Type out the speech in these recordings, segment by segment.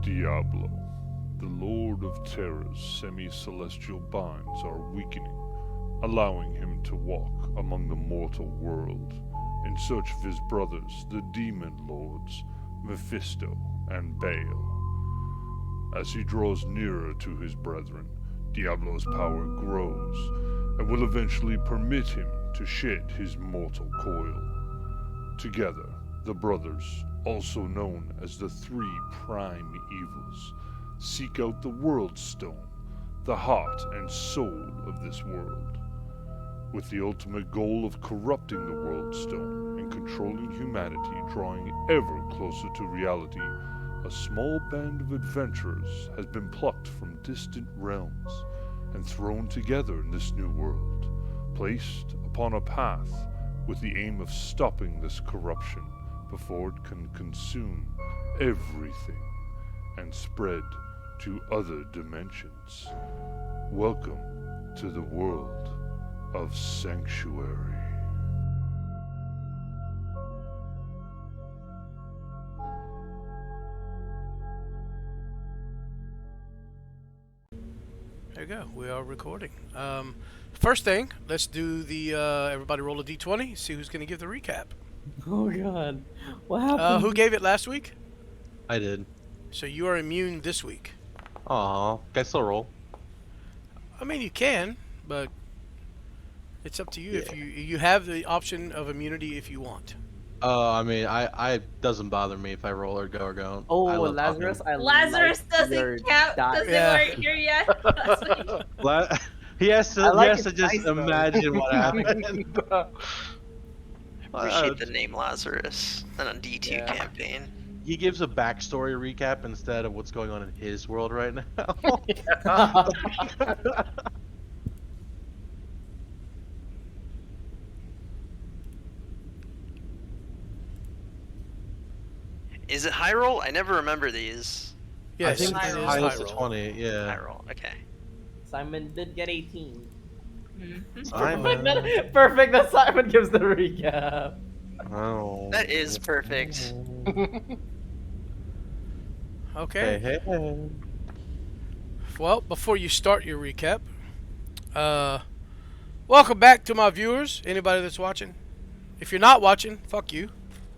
Diablo, the Lord of Terror's semi-celestial binds are weakening, allowing him to walk among the mortal world in search of his brothers, the demon lords, Mephisto and Baal. As he draws nearer to his brethren, Diablo's power grows and will eventually permit him to shed his mortal coil. Together, the brothers, also known as the Three Prime Evils, seek out the World Stone, the heart and soul of this world, with the ultimate goal of corrupting the World Stone and controlling humanity, drawing ever closer to reality. A small band of adventurers has been plucked from distant realms and thrown together in this new world, placed upon a path with the aim of stopping this corruption before it can consume everything and spread to other dimensions. Welcome to the world of Sanctuary. There you go. We are recording. First thing, let's do the everybody roll a d20. See who's going to give the recap. Oh god, what happened? Who gave it last week? I did. So you are immune this week. Aw, can I still roll? I mean, you can, but it's up to you. Yeah. If you have the option of immunity if you want. I mean, I doesn't bother me if I roll or go or go. Oh, I love Lazarus, I Lazarus like your doesn't count die. because they weren't here yet. Last week. talking. he has to, I like he has his to just dice, though. imagine what happened. Appreciate the name Lazarus on a D2 Yeah. campaign. He gives a backstory recap instead of what's going on in his world right now. Is it high roll? I never remember these. Yes, I think high the roll. highest is high roll. 20, yeah. High roll, okay. Simon did get 18. Simon. Perfect that Simon gives the recap. Oh. That is perfect. Okay. Hey, hey. Well, before you start your recap, welcome back to my viewers. Anybody that's watching. If you're not watching, fuck you.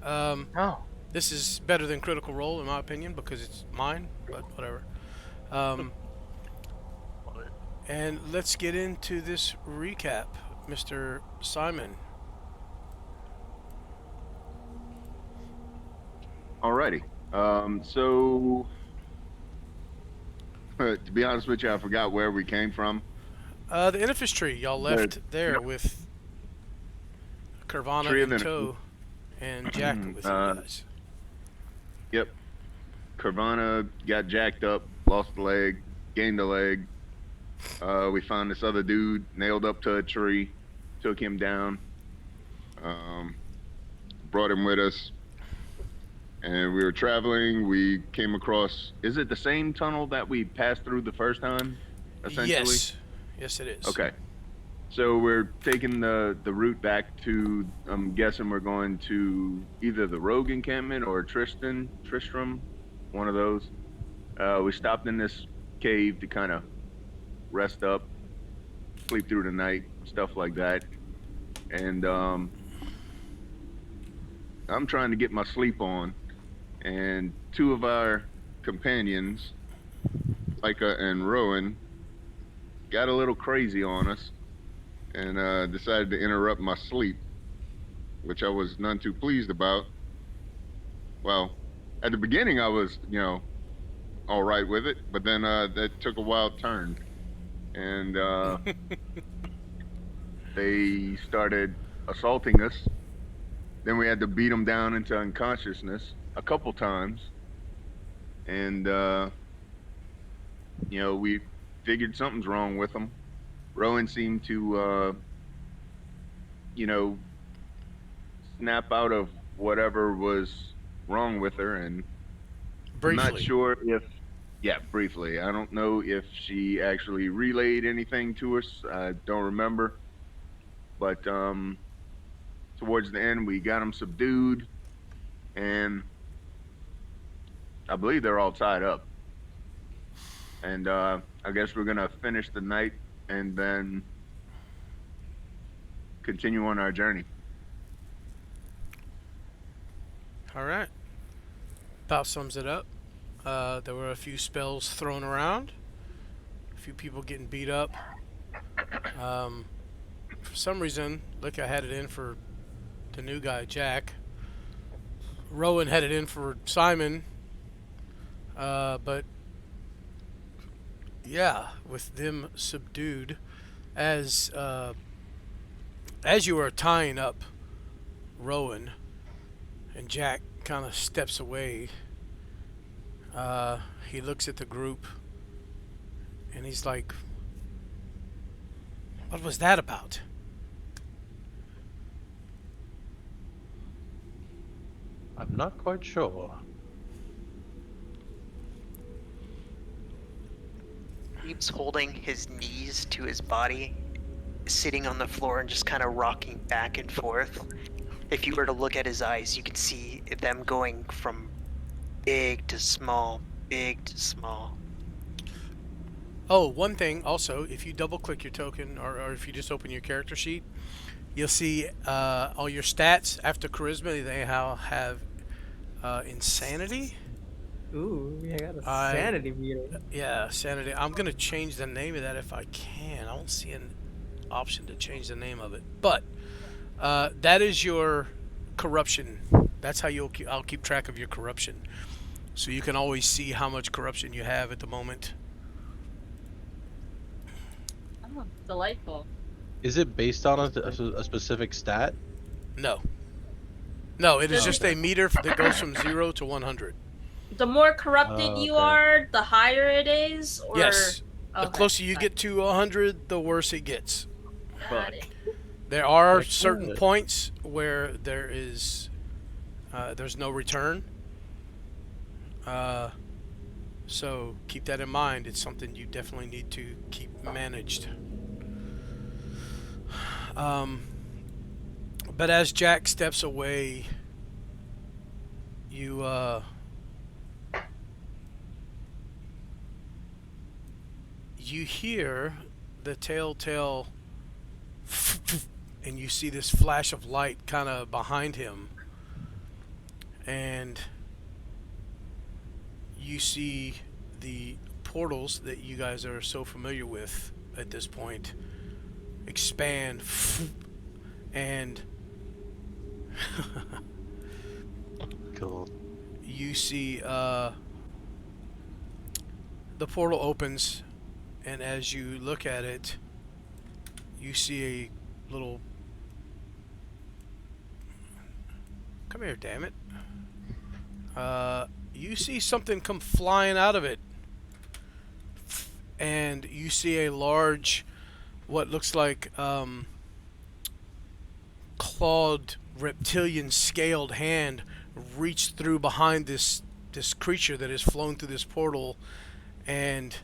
Oh. This is better than Critical Role in my opinion because it's mine, but whatever. And let's get into this recap, Mr. Simon. Alrighty. So to be honest with you, I forgot where we came from. The Inifuss Tree, y'all left there with Carvana Tree of in Inifuss. tow and Jack with you guys. Yep. Carvana got jacked up, lost a leg, gained a leg. We found this other dude nailed up to a tree, took him down, brought him with us, and we were traveling. We came across, is it the same tunnel that we passed through the first time, essentially? Yes. Yes, it is. Okay. So we're taking the route back to, I'm guessing we're going to either the Rogue Encampment or Tristram, one of those. We stopped in this cave to kind of rest up, sleep through the night, stuff like that. And I'm trying to get my sleep on, and two of our companions, Micah and Rowan, got a little crazy on us and decided to interrupt my sleep, which I was none too pleased about. Well, at the beginning I was, all right with it, but then that took a wild turn, and they started assaulting us. Then we had to beat them down into unconsciousness a couple times, and we figured something's wrong with them. Rowan seemed to, snap out of whatever was wrong with her, and Briefly. I'm not sure if, briefly. I don't know if she actually relayed anything to us. I don't remember. But towards the end, we got them subdued, and I believe they're all tied up. And I guess we're gonna finish the night and then continue on our journey. All right. About sums it up. There were a few spells thrown around. A few people getting beat up. For some reason, look, I had it in for the new guy, Jack. Rowan had it in for Simon. But yeah, with them subdued, as you are tying up Rowan, and Jack kind of steps away. He looks at the group, and he's like, "What was that about?" I'm not quite sure. Keeps holding his knees to his body, sitting on the floor and just kind of rocking back and forth. If you were to look at his eyes, you can see them going from big to small, big to small. Oh, one thing also, if you double click your token, or if you just open your character sheet, you'll see all your stats after charisma. They have insanity. Ooh, I got a sanity meter. Yeah, sanity. I'm gonna change the name of that if I can. I don't see an option to change the name of it, but that is your corruption. That's how I'll keep track of your corruption, so you can always see how much corruption you have at the moment. Oh, delightful. Is it based on a specific stat? No, it is just a meter that goes from 0 to 100. The more corrupted you okay. are, the higher it is? Or... Yes. The Okay, closer you fine. get to 100, the worse it gets. Got it. There are Excellent. certain points where there's no return. So keep that in mind. It's something you definitely need to keep managed. But as Jack steps away, you hear the telltale, and you see this flash of light kind of behind him, and you see the portals that you guys are so familiar with at this point expand, and Cool. you see the portal opens, and as you look at it, you see a little... Come here, damn it. You see something come flying out of it. And you see a large, what looks like clawed reptilian scaled hand reach through behind this creature that has flown through this portal. And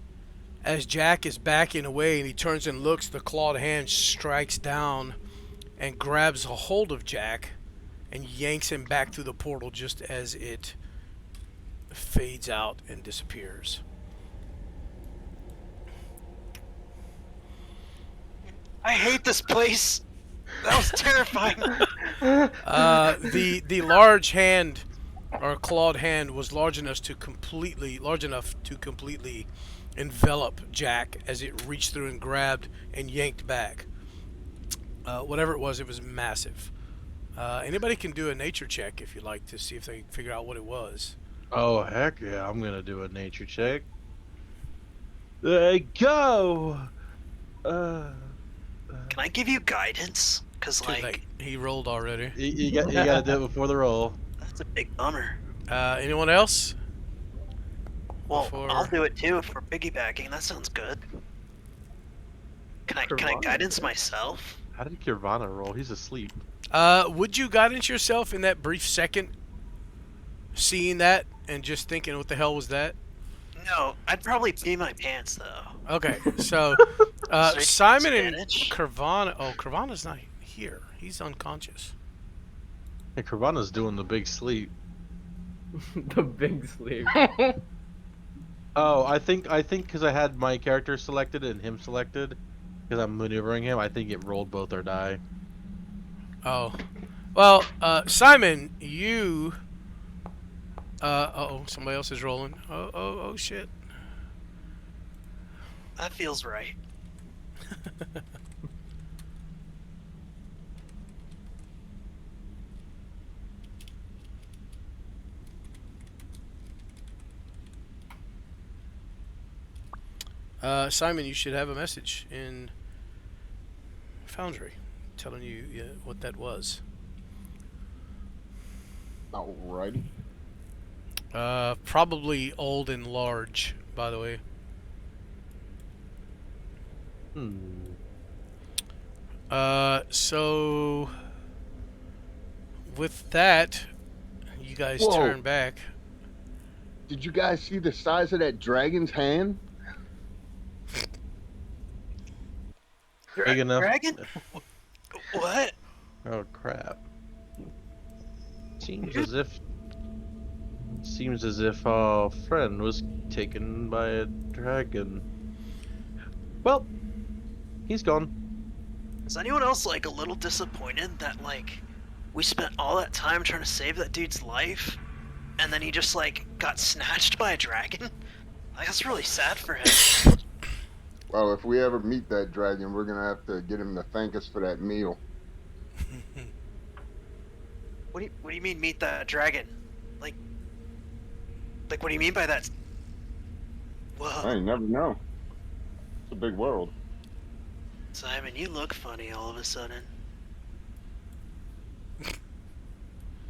as Jack is backing away and he turns and looks, the clawed hand strikes down and grabs a hold of Jack and yanks him back through the portal just as it fades out and disappears. I hate this place. That was terrifying. The large hand, or clawed hand, was large enough to completely envelop Jack as it reached through and grabbed and yanked back. Whatever it was massive. Anybody can do a nature check if you'd like to see if they can figure out what it was. Oh, heck yeah, I'm gonna do a nature check. There you go! Can I give you guidance? Cause Too late. He rolled already. You gotta do it before the roll. that's a big bummer. Anyone else? Well, Before- I'll do it too for piggybacking. That sounds good. Can I Kurvana. guidance myself? How did Kirvana roll? He's asleep. Would you guidance yourself in that brief second, seeing that and just thinking, what the hell was that? No, I'd probably pee my pants though. Okay, so Straight Simon and advantage. Kurvana. Oh, Kurvana's not here. He's unconscious. Hey, Kirvana's doing the big sleep. The big sleep. Oh, I think because I had my character selected and him selected, because I'm maneuvering him, I think it rolled both our die. Oh. Well, Simon, you... uh-oh, somebody else is rolling. Oh, shit. That feels right. Simon, you should have a message in Foundry telling you what that was. Alrighty. Probably old and large, by the way. So with that, you guys Whoa. turn back. Did you guys see the size of that dragon's hand? Big enough. Dragon? What? Oh crap! Seems as if our friend was taken by a dragon. Well, he's gone. Is anyone else like a little disappointed that like we spent all that time trying to save that dude's life, and then he just like got snatched by a dragon? Like, that's really sad for him. Well, if we ever meet that dragon, we're gonna have to get him to thank us for that meal. What do you mean meet that dragon? Like what do you mean by that? Whoa. You never know. It's a big world. Simon, you look funny all of a sudden.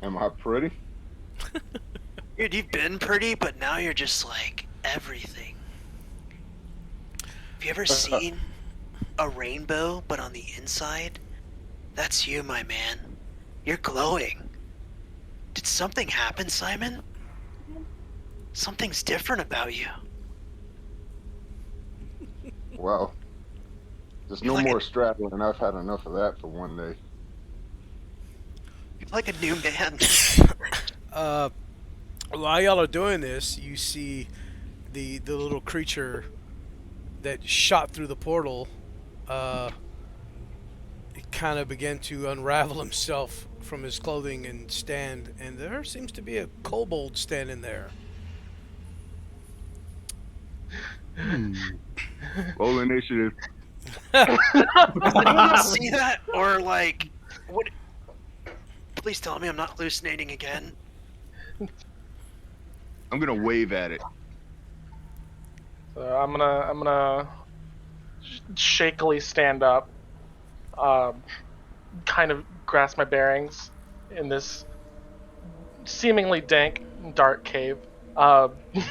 Am I pretty? Dude, you've been pretty, but now you're just like everything. Have you ever seen a rainbow, but on the inside? That's you, my man. You're glowing. Did something happen, Simon? Something's different about you. Well, there's You're no like more straddling. I've had enough of that for one day. You're like a new man. While y'all are doing this, you see the little creature that shot through the portal kind of began to unravel himself from his clothing and stand, and there seems to be a kobold standing there. Roll initiative. Does anyone see that? Or like, what? Please tell me I'm not hallucinating again. I'm gonna wave at it. So I'm gonna shakily stand up, kind of grasp my bearings in this seemingly dank, dark cave. It's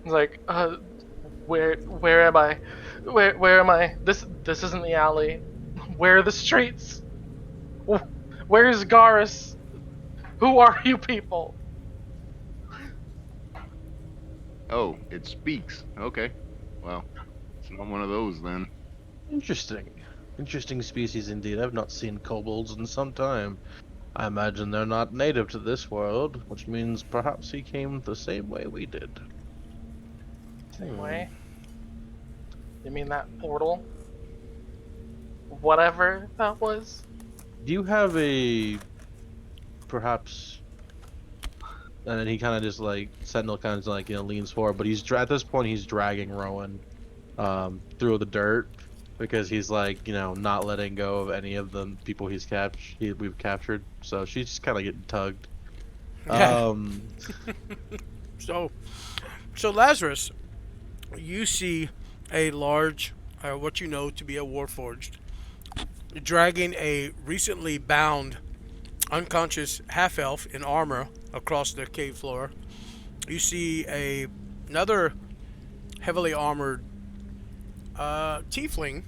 like, where am I? Where am I? This isn't the alley. Where are the streets? Where's Garrus? Who are you people? Oh, it speaks. Okay. Well, it's not one of those then. Interesting species indeed. I've not seen kobolds in some time. I imagine they're not native to this world, which means perhaps he came the same way we did. Same way? You mean that portal? Whatever that was? Do you have a perhaps? And then he kind of just like Sentinel kind of like leans forward, but at this point he's dragging Rowan through the dirt because he's like not letting go of any of the people we've captured. So she's just kind of getting tugged. So Lazarus, you see a large, what you know to be a warforged, dragging a recently bound, unconscious half-elf in armor across the cave floor. You see another heavily armored tiefling,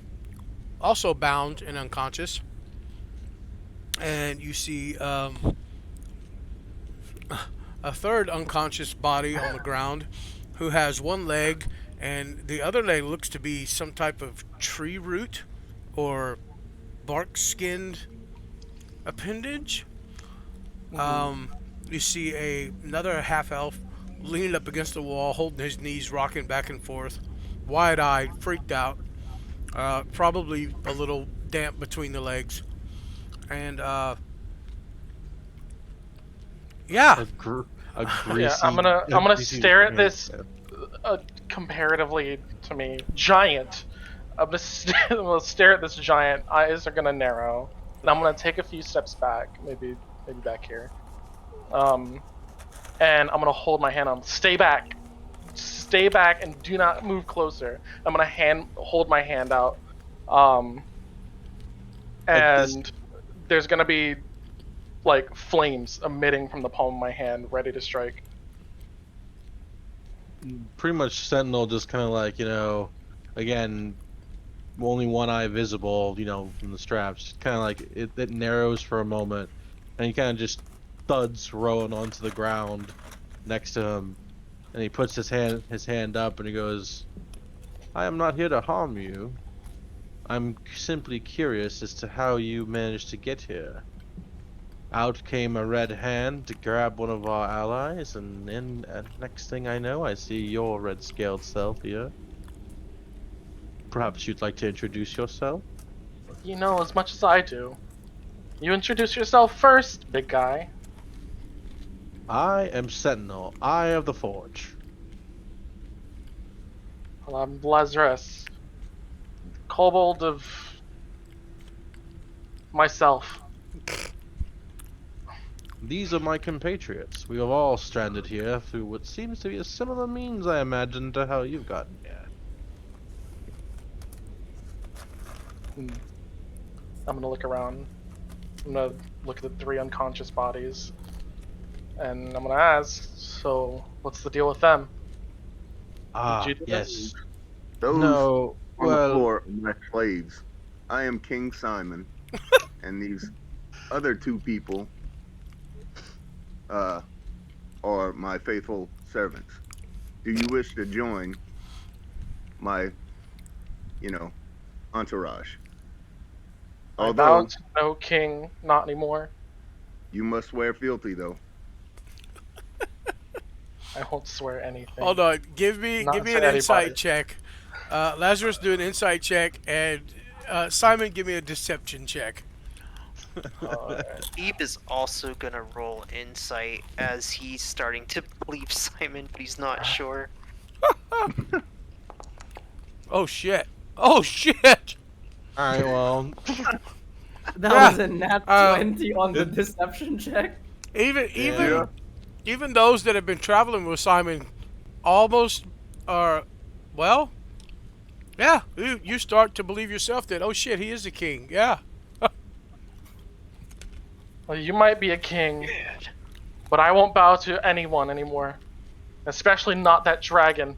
also bound and unconscious. And you see a third unconscious body on the ground who has one leg, and the other leg looks to be some type of tree root or bark-skinned appendage. You see another half-elf leaning up against the wall, holding his knees, rocking back and forth, wide-eyed, freaked out, probably a little damp between the legs, and yeah, A, gr- a Yeah, greasy. I'm A gonna greasy stare at yeah. this comparatively to me giant. I'm gonna stare at this giant. Eyes are gonna narrow, and I'm gonna take a few steps back, maybe back here. And I'm gonna hold my hand on. Stay back, and do not move closer. I'm gonna hold my hand out, um, At this and there's gonna be like flames emitting from the palm of my hand, ready to strike. pretty much Sentinel just kind of like, again, only one eye visible, from the straps. Kind of like it narrows for a moment, and he kind of just thuds Rowan onto the ground next to him, and he puts his hand up and he goes, "I am not here to harm you. I'm simply curious as to how you managed to get here." Out came a red hand to grab one of our allies, and then next thing I know, I see your red-scaled self here. Perhaps you'd like to introduce yourself? You know as much as I do. You introduce yourself first, big guy. I am Sentinel, Eye of the Forge. Well, I'm Lazarus, kobold of myself. These are my compatriots. We have all stranded here through what seems to be a similar means, I imagine, to how you've gotten here. I'm gonna look around. I'm gonna look at the three unconscious bodies, and I'm gonna ask. So, what's the deal with them? Ah, Did you do yes. Those No, on the well, floor are my slaves. I am King Simon, and these other two people are my faithful servants. Do you wish to join my, entourage? I vow Although to no king, not anymore. you must swear fealty, though. I won't swear anything. hold on. Give me Not an to insight anybody. check. Lazarus, do an insight check, and Simon, give me a deception check. Eve is also gonna roll insight as he's starting to believe Simon, but he's not sure. Oh shit! Oh shit! alright, well, That Yeah, was a nat uh, 20 on the deception check. Even those that have been traveling with Simon almost are, well, yeah. You start to believe yourself that, oh shit, he is the king. Yeah. Well, you might be a king, but I won't bow to anyone anymore. Especially not that dragon.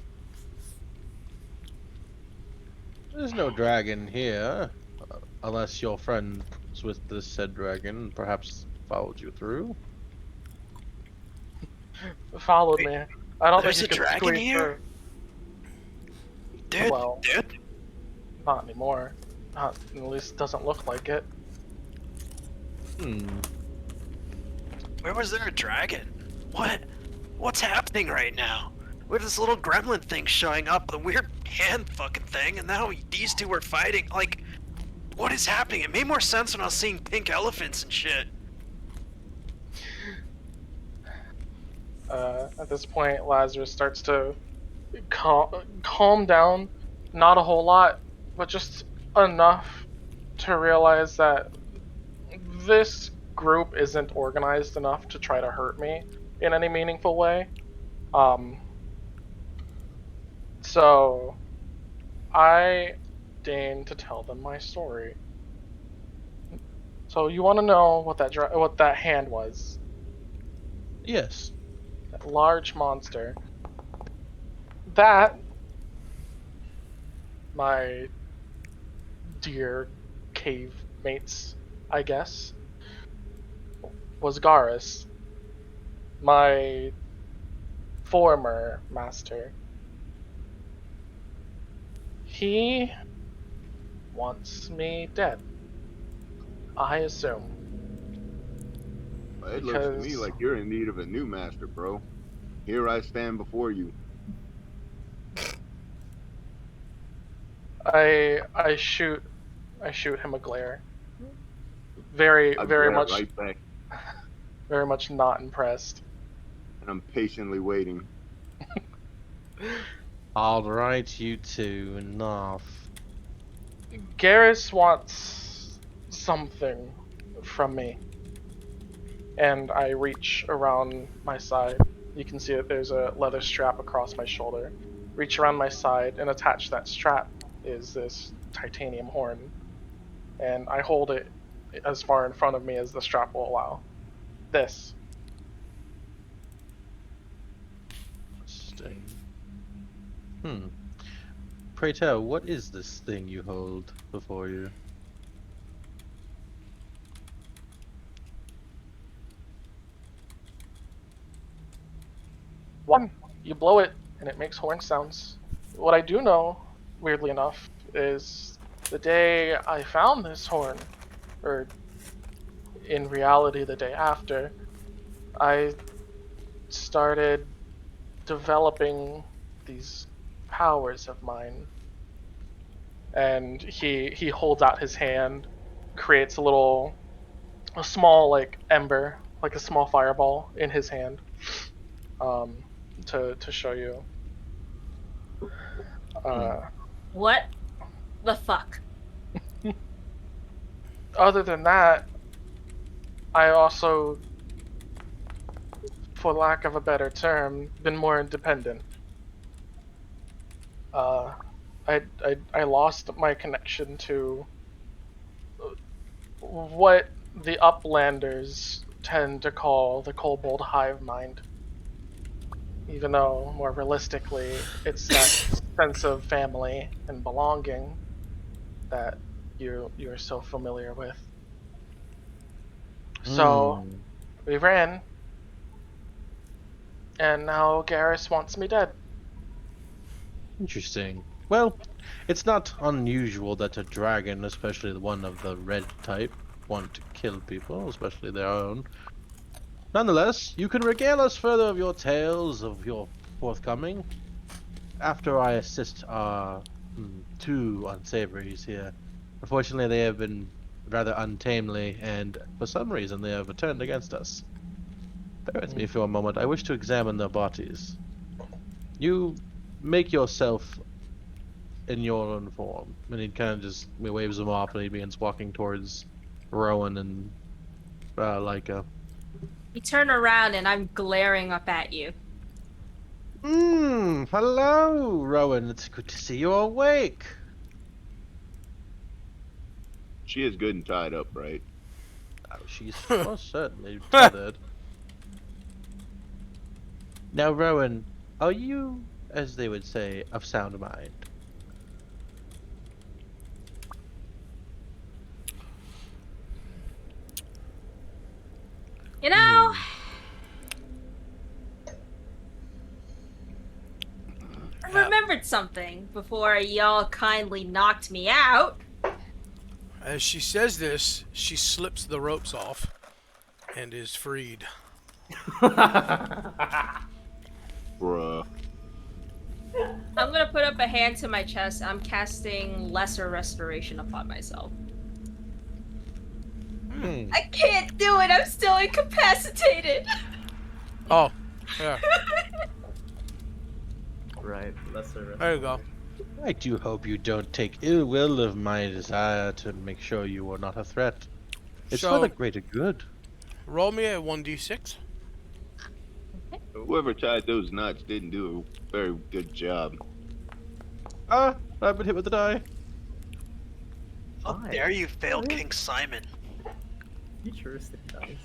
there's no dragon here, unless your friend was with this said dragon and perhaps followed you through. Followed me. I don't There's think a you could dragon squeeze here? through. Dude, Well, dude. not anymore. Not, at least doesn't look like it. Where was there a dragon? What's happening right now? With this little gremlin thing showing up, the weird hand fucking thing, and now these two are fighting. Like, what is happening? It made more sense when I was seeing pink elephants and shit. At this point, Lazarus starts to calm down. Not a whole lot, but just enough to realize that this group isn't organized enough to try to hurt me in any meaningful way. So I deign to tell them my story. So you want to know what that hand was? Yes. That large monster. That, my dear cave mates, I guess, was Garrus, my former master. He wants me dead, I assume. It looks to me Because- like you're in need of a new master, bro. here I stand before you. I shoot him a glare. Very I very glare much right back, very much not impressed. and I'm patiently waiting. All right, you two, enough. Garrus wants something from me. And I reach around my side. You can see that there's a leather strap across my shoulder. Reach around my side, and attached to that strap is this titanium horn. And I hold it as far in front of me as the strap will allow. This. Interesting. Pray tell, what is this thing you hold before you? One, you blow it, and it makes horn sounds. What I do know, weirdly enough, is the day I found this horn, or in reality the day after, I started developing these powers of mine. And he holds out his hand, creates a small like ember, like a small fireball in his hand, to show you. What the fuck? Other than that, I also, for lack of a better term, been more independent. I lost my connection to what the Uplanders tend to call the Kobold hive mind. Even though, more realistically, it's that sense of family and belonging that you're so familiar with. So, we ran, and now Garrus wants me dead. Interesting. Well, it's not unusual that a dragon, especially the one of the red type, want to kill people, especially their own. Nonetheless, you can regale us further of your tales of your forthcoming after I assist our two unsavories here. Unfortunately, they have been rather untamely, and for some reason they have turned against us. Bear with me for a moment. I wish to examine their bodies. You make yourself in your own form. And he kind of just waves them off, and he begins walking towards Rowan and Leica. You turn around and I'm glaring up at you. Hello, Rowan. It's good to see you awake. She is good and tied up, right? Oh, she's most certainly tethered. Now, Rowan, are you, as they would say, of sound mind? You know, I remembered something before y'all kindly knocked me out. As she says this, she slips the ropes off and is freed. Bruh. I'm gonna put up a hand to my chest. I'm casting Lesser Restoration upon myself. I can't do it. I'm still incapacitated. Oh, yeah. Right, lesser. There you go. I do hope you don't take ill will of my desire to make sure you are not a threat. It's for So- the greater good. Roll me a 1d6. Whoever tied those knots didn't do a very good job. I've been hit with the die. How Fine. dare you fail King Simon? Futuristic dice.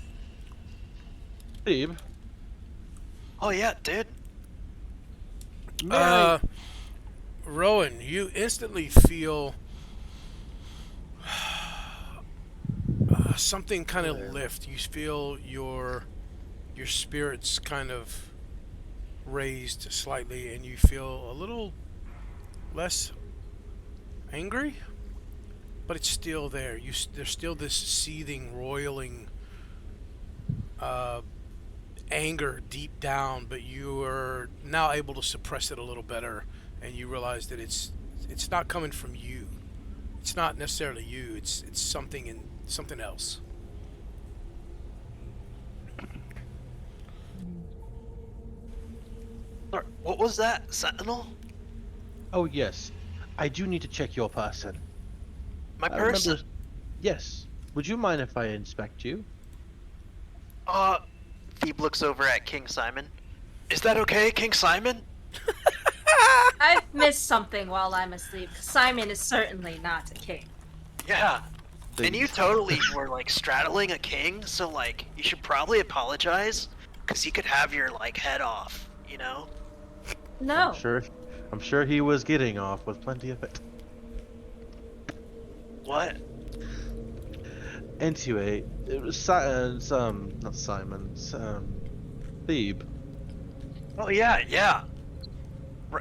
Steve, Oh yeah, dude. may I... Rowan, you instantly feel something kind of lift. You feel your spirits kind of raised slightly, and you feel a little less angry, but it's still there. There's still this seething, roiling anger deep down, but you are now able to suppress it a little better, and you realize that it's not coming from you. It's not necessarily you. It's something else. Sorry, what was that, Sentinel? Oh yes, I do need to check your person. My I remember- person? Yes. Would you mind if I inspect you? Thebe looks over at King Simon. Is that okay, King Simon? I've missed something while I'm asleep. Simon is certainly not a king. Yeah. The- And you totally were, like, straddling a king, so, like, you should probably apologize, because he could have your, like, head off, you know? No. I'm sure he was getting off with plenty of it. What? Anyway, it was not Simon, Thebe. Oh, yeah.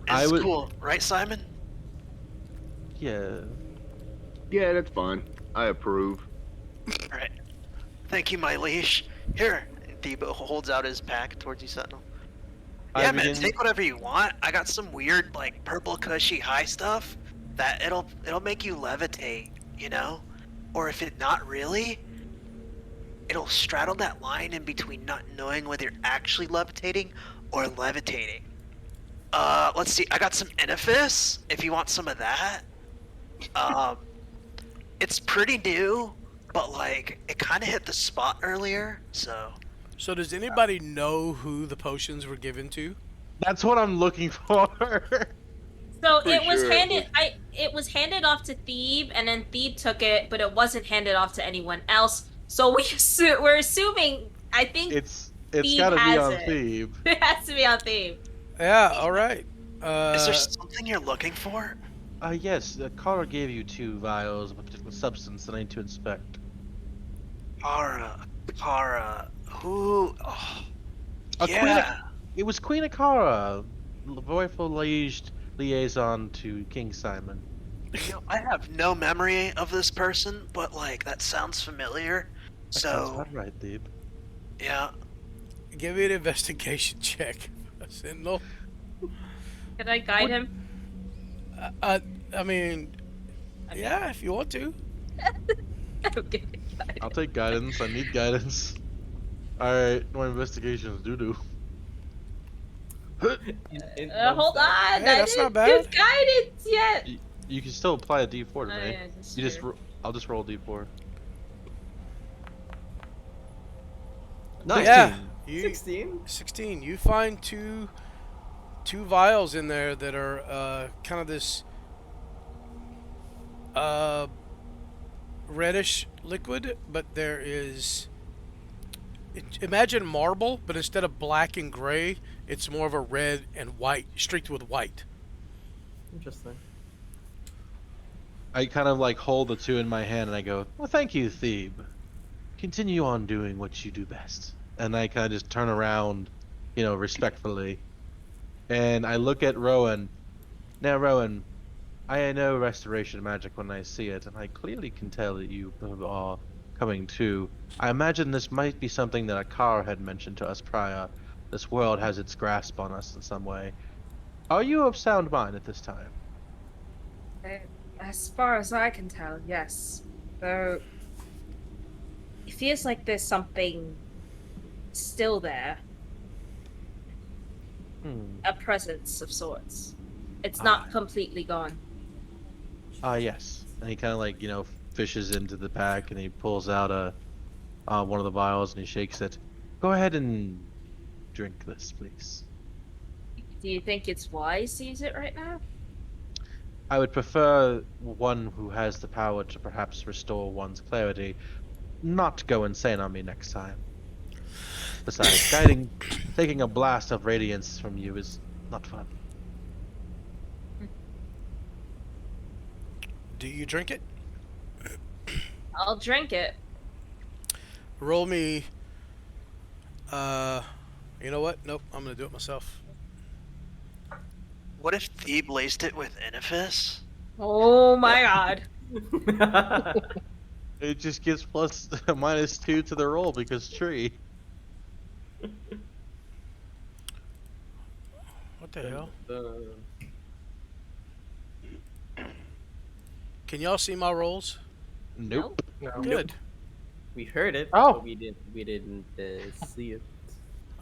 I It's would- cool, right, Simon? Yeah. Yeah, that's fine. I approve. Alright. Thank you, my leash. Here. Thebe holds out his pack towards you, Sentinel. I Yeah, man, begin- take whatever you want. I got some weird, like, purple cushy high stuff that it'll make you levitate, you know? Or if it not really, it'll straddle that line in between not knowing whether you're actually levitating or levitating. Let's see. I got some Inifuss, if you want some of that. It's pretty new, but, like, it kind of hit the spot earlier, so... So does anybody know who the potions were given to? That's what I'm looking for. So Pretty it was sure it handed. It was handed off to Thebe, and then Thebe took it, but it wasn't handed off to anyone else. So we're assuming. I think it's Thebe gotta be has on it. Thebe. it has to be on Thebe. Yeah. All right. Is there something you're looking for? Yes, the caller gave you 2 vials of a particular substance that I need to inspect. Kara, who? Oh, Queen, it was Queen Akara, voidful liaison to King Simon. You know, I have no memory of this person, but like that sounds familiar. That sounds So about right, Thebe. yeah, Give me an investigation check, Sentinel. Can I guide him? I mean, yeah, if you want to. Okay. I'll take guidance. I need guidance. Alright, my investigations do. Hold on. Hey, I that's not didn't bad. do guidance yet. You can still apply a D4 to Oh, me. yeah, that's You just, true. I'll just roll a D4. Yeah. You, 16? 16. You find two vials in there that are kind of this reddish liquid, but there is imagine marble, but instead of black and gray, it's more of a red and white, streaked with white. Interesting. I kind of like hold the 2 in my hand and I go, well, thank you, Thebe. Continue on doing what you do best. And I kind of just turn around, respectfully. And I look at Rowan. Now, Rowan, I know restoration magic when I see it, and I clearly can tell that you are coming to. I imagine this might be something that Akar had mentioned to us prior. This world has its grasp on us in some way. Are you of sound mind at this time? As far as I can tell, yes. Though it feels like there's something still there, a presence of sorts. It's not completely gone. Yes. And he kind of like, fishes into the pack and he pulls out one of the vials and he shakes it. Go ahead and drink this, please. Do you think it's wise to use it right now? I would prefer one who has the power to perhaps restore one's clarity, not go insane on me next time. Besides, taking a blast of radiance from you is not fun. Do you drink it? I'll drink it. Roll me. You know what? Nope. I'm gonna do it myself. what if Thebe laced it with Inifuss? Oh my god. It just gives plus -2 to the roll because tree. the hell? Uh, Can y'all see my rolls? Nope. No. Good. we heard it, Oh. but we didn't see it.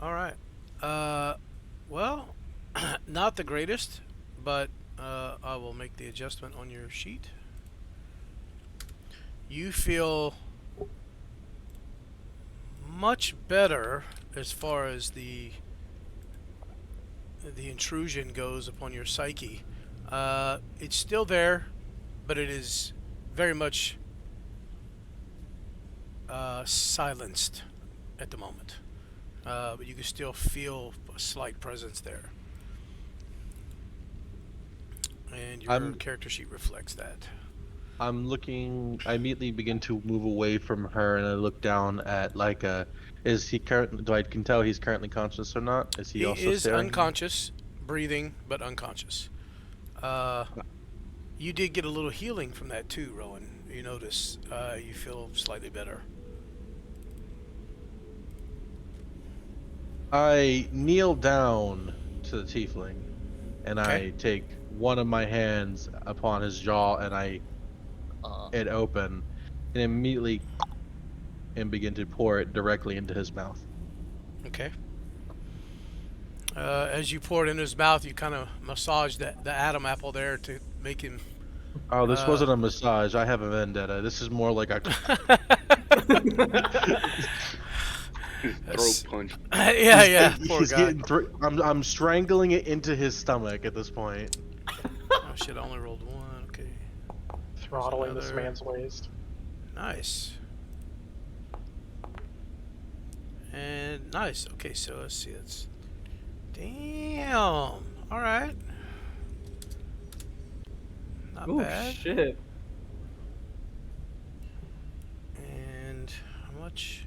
All right. Well, not the greatest, but I will make the adjustment on your sheet. You feel much better as far as the intrusion goes upon your psyche. It's still there, but it is very much silenced at the moment. But you can still feel a slight presence there. And your character sheet reflects that. I'm looking. I immediately begin to move away from her, and I look down at Leica. Is he current? Do I can tell he's currently conscious or not? Is he also is staring? unconscious, breathing, but unconscious. You did get a little healing from that too, Rowan. You notice you feel slightly better. I kneel down to the tiefling, and Okay. I take one of my hands upon his jaw, and I it open, and immediately and begin to pour it directly into his mouth. Okay. As you pour it in his mouth, you kind of massage the Adam apple there to make him. Oh, this wasn't a massage. I have a vendetta. This is more like a. Throat punch. Yeah. Poor He's guy. getting. I'm strangling it into his stomach at this point. Oh shit! I only rolled one. Okay. Throttling this another- man's waist. Nice. And nice. Okay, so let's see. That's damn. All right. Not Oh bad. shit! And how much?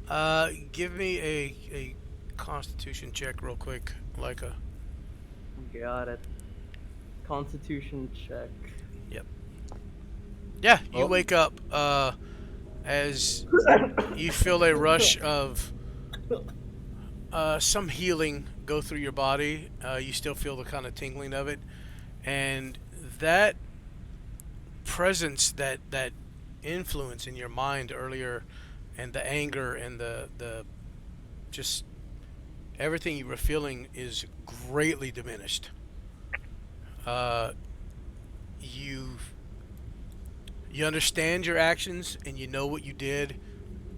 4. Give me a Constitution check real quick, like a. Got it. Constitution check. Yeah, you Oh. wake up as you feel a rush of some healing go through your body. You still feel the kind of tingling of it, and that presence, that influence in your mind earlier, and the anger and the just everything you were feeling is greatly diminished. You understand your actions, and you know what you did.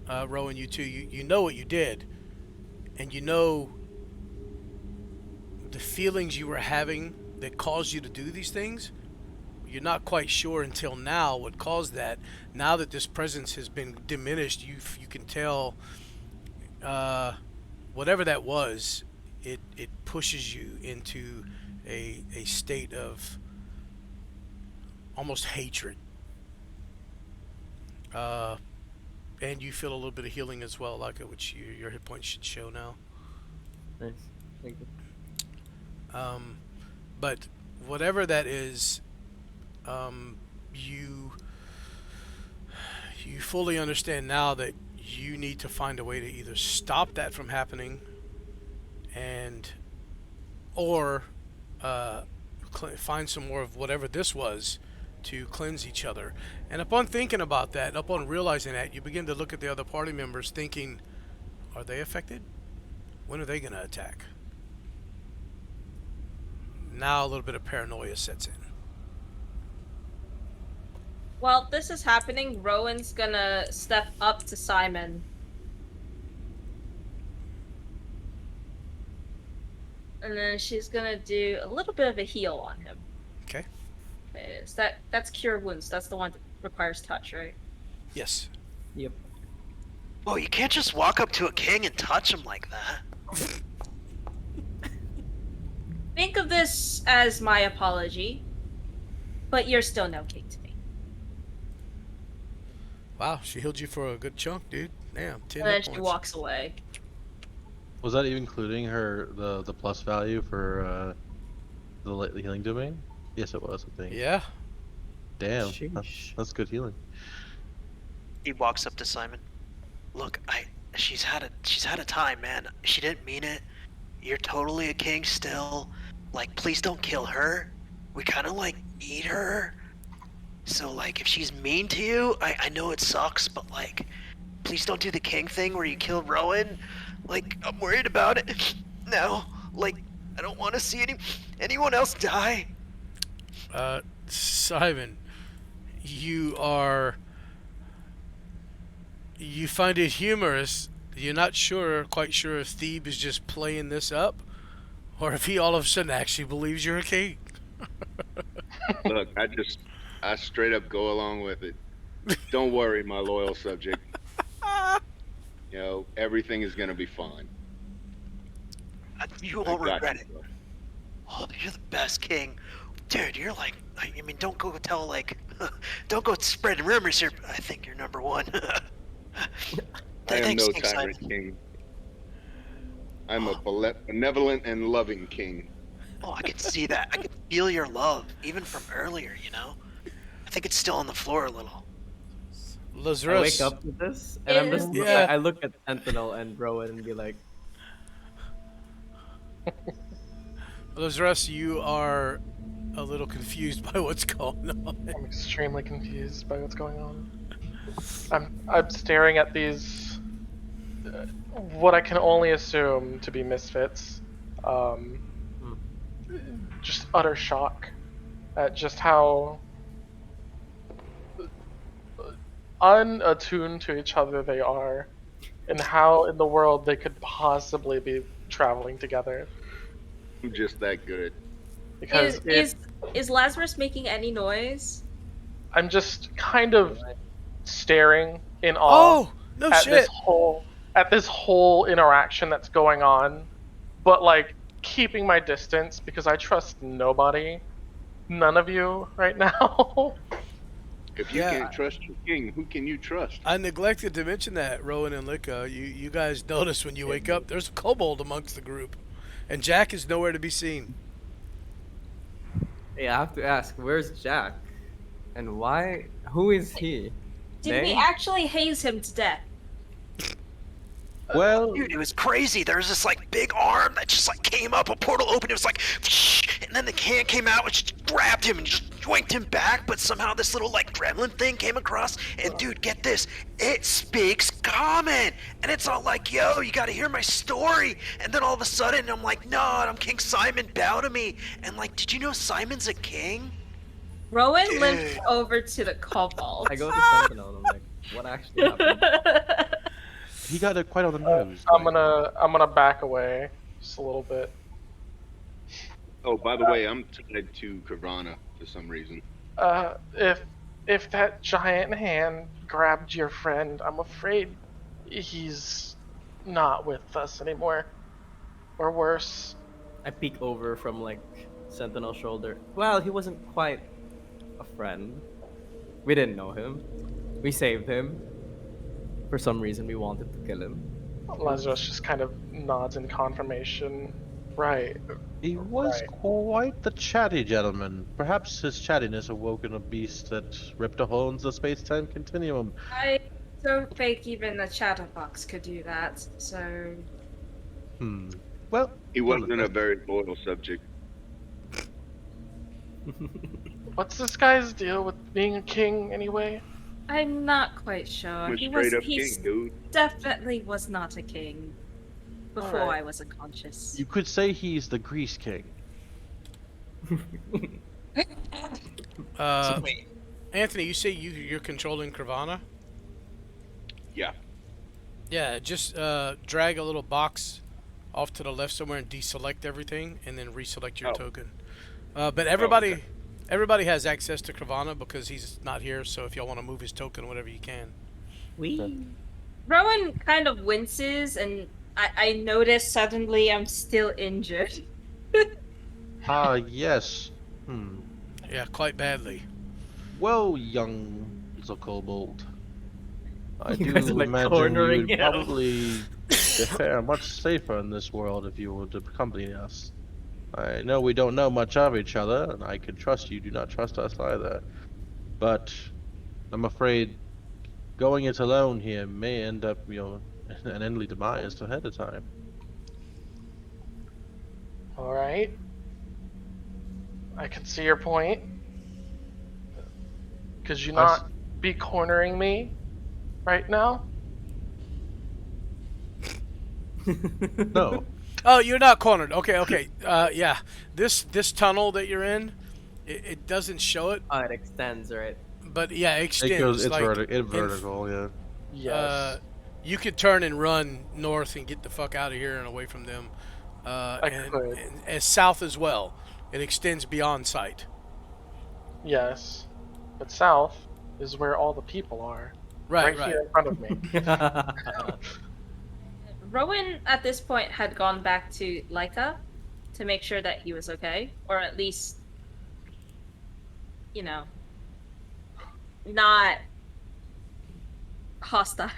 Rowan, you too. You know what you did, and you know the feelings you were having that caused you to do these things. You're not quite sure until now what caused that. Now that this presence has been diminished, you can tell whatever that was. It pushes you into a state of almost hatred. And you feel a little bit of healing as well, like it, which your hit points should show now. Nice. Thank you. But whatever that is, you fully understand now that you need to find a way to either stop that from happening, or find some more of whatever this was to cleanse each other. And upon thinking about that, upon realizing that, you begin to look at the other party members thinking, are they affected? When are they going to attack? Now a little bit of paranoia sets in. While this is happening, Rowan's gonna step up to Simon. And then she's gonna do a little bit of a heal on him. Okay. That's cure wounds. That's the one that requires touch, right? Yes. Yep. Whoa, you can't just walk up to a king and touch him like that. Think of this as my apology, but you're still no king to me. Wow, she healed you for a good chunk, dude. Damn, 10 And then hit she points. walks away. Was that even including her the plus value for the healing domain? Yes, it was. I think. Yeah. Damn, Sheesh. that's good healing. He walks up to Simon. Look, she's had a time, man. She didn't mean it. You're totally a king still. Like, please don't kill her. We kind of like need her. So like, if she's mean to you, I know it sucks, but like, please don't do the king thing where you kill Rowan. Like, I'm worried about it now. Like, I don't want to see anyone else die. Simon, you find it humorous. You're not quite sure if Thebe is just playing this up, or if he all of a sudden actually believes you're a king. Look, I straight up go along with it. Don't worry, my loyal subject. You know, everything is gonna be fine. You I won't got regret you, it. bro. Oh, you're the best king. Dude, you're like, I mean, don't go tell, like, don't go spreading rumors here. I think you're number one. I am Thanks, no King tyrant Simon. king. I'm a benevolent and loving king. Oh, I can see that. I can feel your love, even from earlier, you know? I think it's still on the floor a little. I Lazarus, wake up to this, and I'm just Yeah. I look at Sentinel and Rowan and be like, Lazarus, you are a little confused by what's going on. I'm extremely confused by what's going on. I'm staring at these, what I can only assume to be misfits. Just utter shock at just how unattuned to each other they are, and how in the world they could possibly be traveling together. I'm just that good. Because Is Lazarus making any noise? I'm just kind of staring in awe Oh, no at shit. this whole interaction that's going on, but like keeping my distance because I trust nobody, none of you right now. If you Yeah. can't trust your king, who can you trust? I neglected to mention that, Rowan and Lika. You guys notice when you wake up, there's a kobold amongst the group, and Jack is nowhere to be seen. "Hey, I have to ask, where's Jack, and why? Who is he?" Did we Nay? actually haze him to death? Well, Dude, it was crazy. There was this like big arm that just like came up, a portal opened, it was like, and then the hand came out, which just grabbed him and just yoinked him back. But somehow this little like gremlin thing came across, and dude, get this, it speaks common, and it's all like, yo, you gotta hear my story. And then all of a sudden, I'm like, no, I'm King Simon, bow to me. And like, did you know Simon's a king? Rowan Dude. limped over to the kobold. I go to Sentinel and I'm like, what actually happened? he got it quite on the nose. I'm gonna back away just a little bit. Oh, by the way, I'm tied to Kravana for some reason. If that giant hand grabbed your friend, I'm afraid he's not with us anymore, or worse. I peek over from like Sentinel's shoulder. Well, he wasn't quite a friend. We didn't know him. We saved him. For some reason, we wanted to kill him. Lazarus just kind of nods in confirmation. Right. He was Right. quite the chatty gentleman. Perhaps his chattiness awoken a beast that ripped a hole into the space-time continuum. I don't think even a chatterbox could do that, so... Well, He wasn't a very loyal subject. What's this guy's deal with being a king anyway? I'm not quite sure. I'm a He straight up he king, dude. definitely was not a king before Alright. I was unconscious. you could say he's the Grease King. Anthony, you say you're controlling Kravana? Yeah. Yeah, just drag a little box off to the left somewhere and deselect everything, and then reselect your Oh. token. But everybody has access to Kravana because he's not here. So if y'all want to move his token, whatever you can. Rowan kind of winces, and I notice suddenly I'm still injured. Ah, yes. Yeah, quite badly. Well, young little kobold. I You do guys are, like, imagine cornering you'd him. probably fare much safer in this world if you were to accompany us. I know we don't know much of each other, and I can trust you do not trust us either. But I'm afraid going it alone here may end up, an endly demise ahead of time. All right. I can see your point. Could you I s- not be cornering me right now? No. Oh, you're not cornered. Okay, okay. Yeah. This tunnel that you're in, it doesn't show it, Oh, it extends, right? but yeah, it It goes. extends. It's Like in, vertical. Yeah. uh, Yes. you could turn and run north and get the fuck out of here and away from them, I could. and as south as well. It extends beyond sight. Yes. But south is where all the people are. Right, Right here right. in front of me. Rowan at this point had gone back to Leica to make sure that he was okay, or at least, you know, not hostile.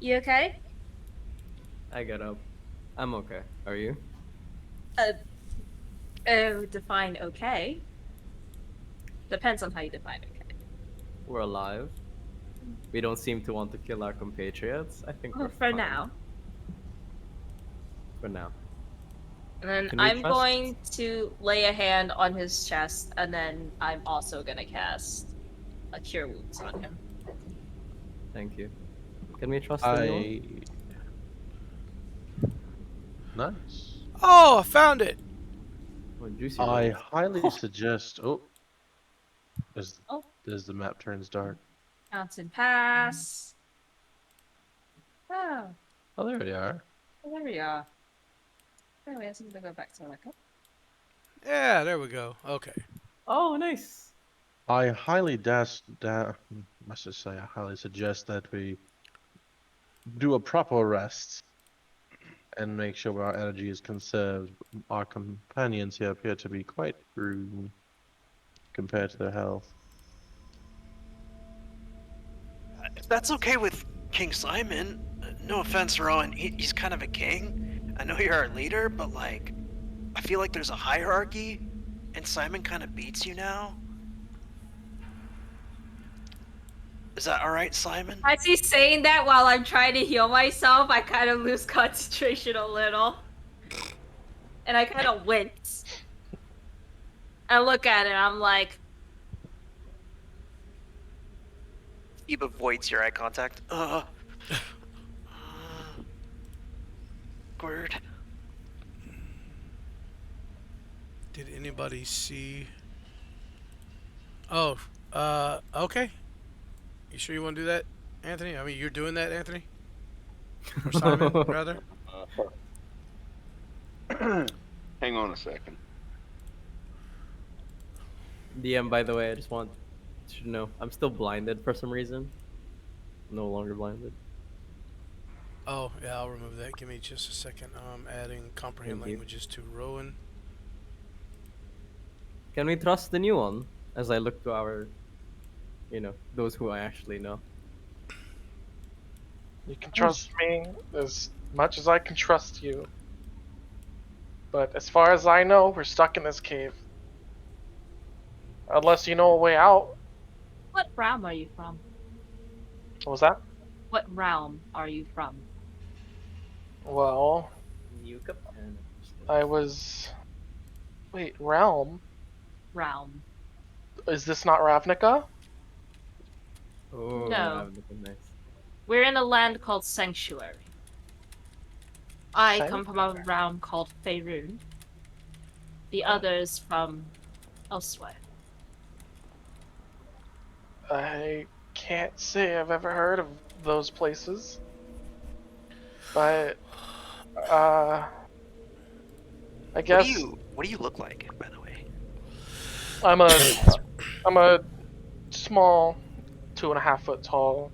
You okay? I get up. I'm okay. Are you? Uh, oh, define okay. Depends on how you define okay. We're alive. We don't seem to want to kill our compatriots. I think Well, we're for fine. now. For now. And then Can we I'm trust? going to lay a hand on his chest, and then I'm also gonna cast a Cure Wounds on him. Thank you. Can we trust anyone? Nice. Oh, I found it. Oh, juicy I rolls. highly suggest. Oh, as Oh, as the map turns dark. Mountain Pass. Oh, Oh, there we are. well, there we are. Anyway, I'm gonna go back to Leica. Yeah, there we go. Okay. Oh, nice. I highly must just say, I highly suggest that we do a proper rest and make sure our energy is conserved. Our companions here appear to be quite rude compared to their health. If that's okay with King Simon, no offense, Rowan, he's kind of a king. I know you're our leader, but like, I feel like there's a hierarchy, and Simon kind of beats you now. Is that alright, Simon? As he's saying that while I'm trying to heal myself, I kind of lose concentration a little. And I kind of wince. I look at it, I'm like, He avoids your eye contact. Awkward. Did anybody see? Oh, okay. You sure you want to do that, Anthony? I mean, you're doing that, Anthony? Or Simon, rather? Hang on a second. DM, by the way, I just want you to know I'm still blinded for some reason. I'm no longer blinded. Oh, yeah, I'll remove that. Give me just a second. I'm adding comprehend Thank you. languages to Rowan. Can we trust the new one? As I look to our, those who I actually know. You can trust me as much as I can trust you. But as far as I know, we're stuck in this cave. Unless you know a way out. what realm are you from? What was that? What realm are you from? Well, New Japan. I was... Wait, realm? Realm. Is this not Ravnica? Oh, No. that would be nice. We're in a land called Sanctuary. I come from a realm called Faerun. The others from elsewhere. I can't say I've ever heard of those places. But, I guess What do you look like, by the way? I'm a small, 2.5 foot tall,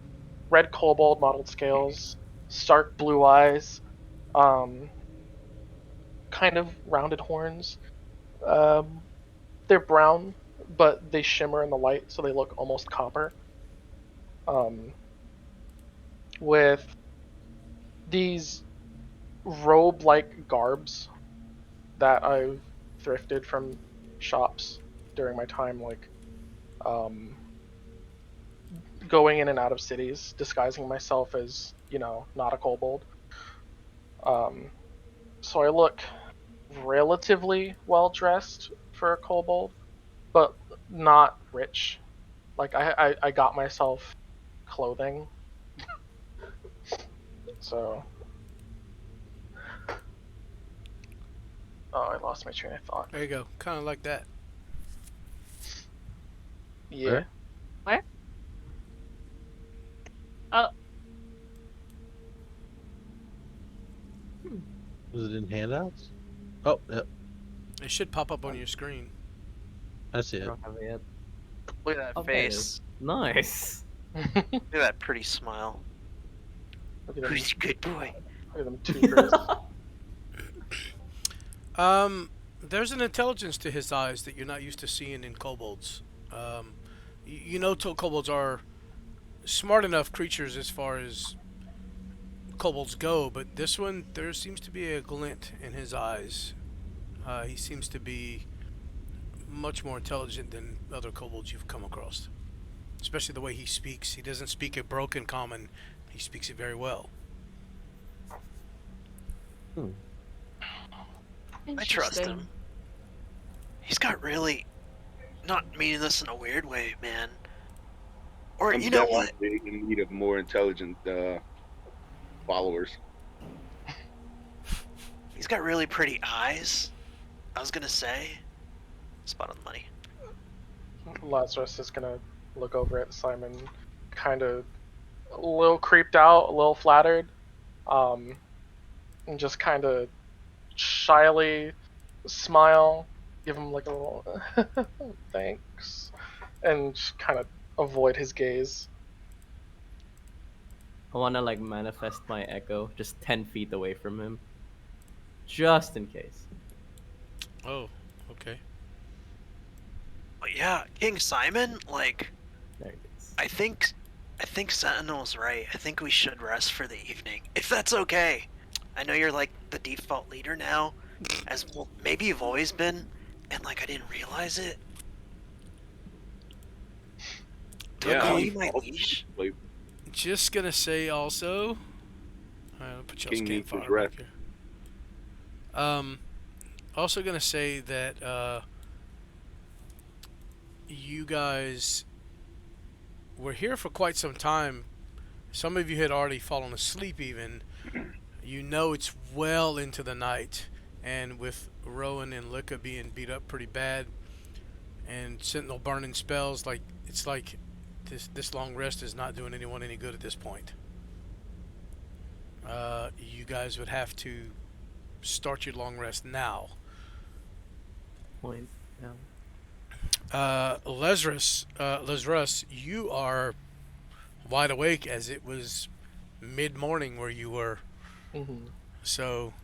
red kobold mottled scales, stark blue eyes, kind of rounded horns. They're brown, but they shimmer in the light, so they look almost copper. With these robe-like garbs that I've thrifted from shops during my time, like going in and out of cities, disguising myself as, you know, not a kobold. So I look relatively well dressed for a kobold, but not rich. Like I got myself clothing. So oh, I lost my train of thought. There you go. Kind of like that. Yeah. Where? Oh, Was it in handouts? Oh, yep. It should pop up on your screen. I see I it. don't have it yet. Look at that Oh, there it is. face. Nice. Look at that pretty smile. Look at them, Who's a good boy? look at them twofers. There's an intelligence to his eyes that you're not used to seeing in kobolds. You know, kobolds are smart enough creatures as far as kobolds go, but this one, there seems to be a glint in his eyes. He seems to be much more intelligent than other kobolds you've come across. Especially the way he speaks. He doesn't speak a broken common. He speaks it very well. I trust him. He's got really, not meaning this in a weird way, man. Or I'm you know what? definitely in need of more intelligent followers. He's got really pretty eyes. I was gonna say. Spot on the money. Lazarus is gonna look over at Simon, kind of a little creeped out, a little flattered, and just kind of shyly smile, give him like a little thanks, and just kind of avoid his gaze. I wanna like manifest my echo just 10 feet away from him. Just in case. Oh, okay. But yeah, King Simon, like, There it is. I think Sentinel's right. I think we should rest for the evening, if that's okay. I know you're like the default leader now, as well, maybe you've always been, and like I didn't realize it. Do I call you my liege? Like, Just gonna say also. I'll put you on King needs his fire back rest. here. Also gonna say that you guys were here for quite some time. Some of you had already fallen asleep even. You know it's well into the night, and with Rowan and Lika being beat up pretty bad, and Sentinel burning spells, like it's like this long rest is not doing anyone any good at this point. You guys would have to start your long rest now. Point down. Lazarus, you are wide awake as it was mid-morning where you were. Mm-hmm. So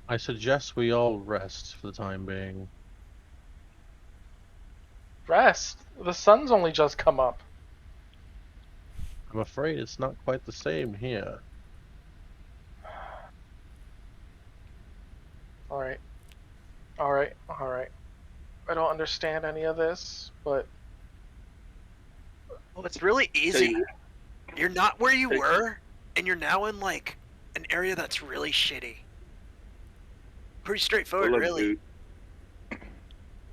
I suggest we all rest for the time being. Rest. The sun's only just come up. I'm afraid it's not quite the same here. All right. All right. All right. I don't understand any of this, but Well, it's really easy. You're not where you were, and you're now in like an area that's really shitty. Pretty straightforward, look, really. dude,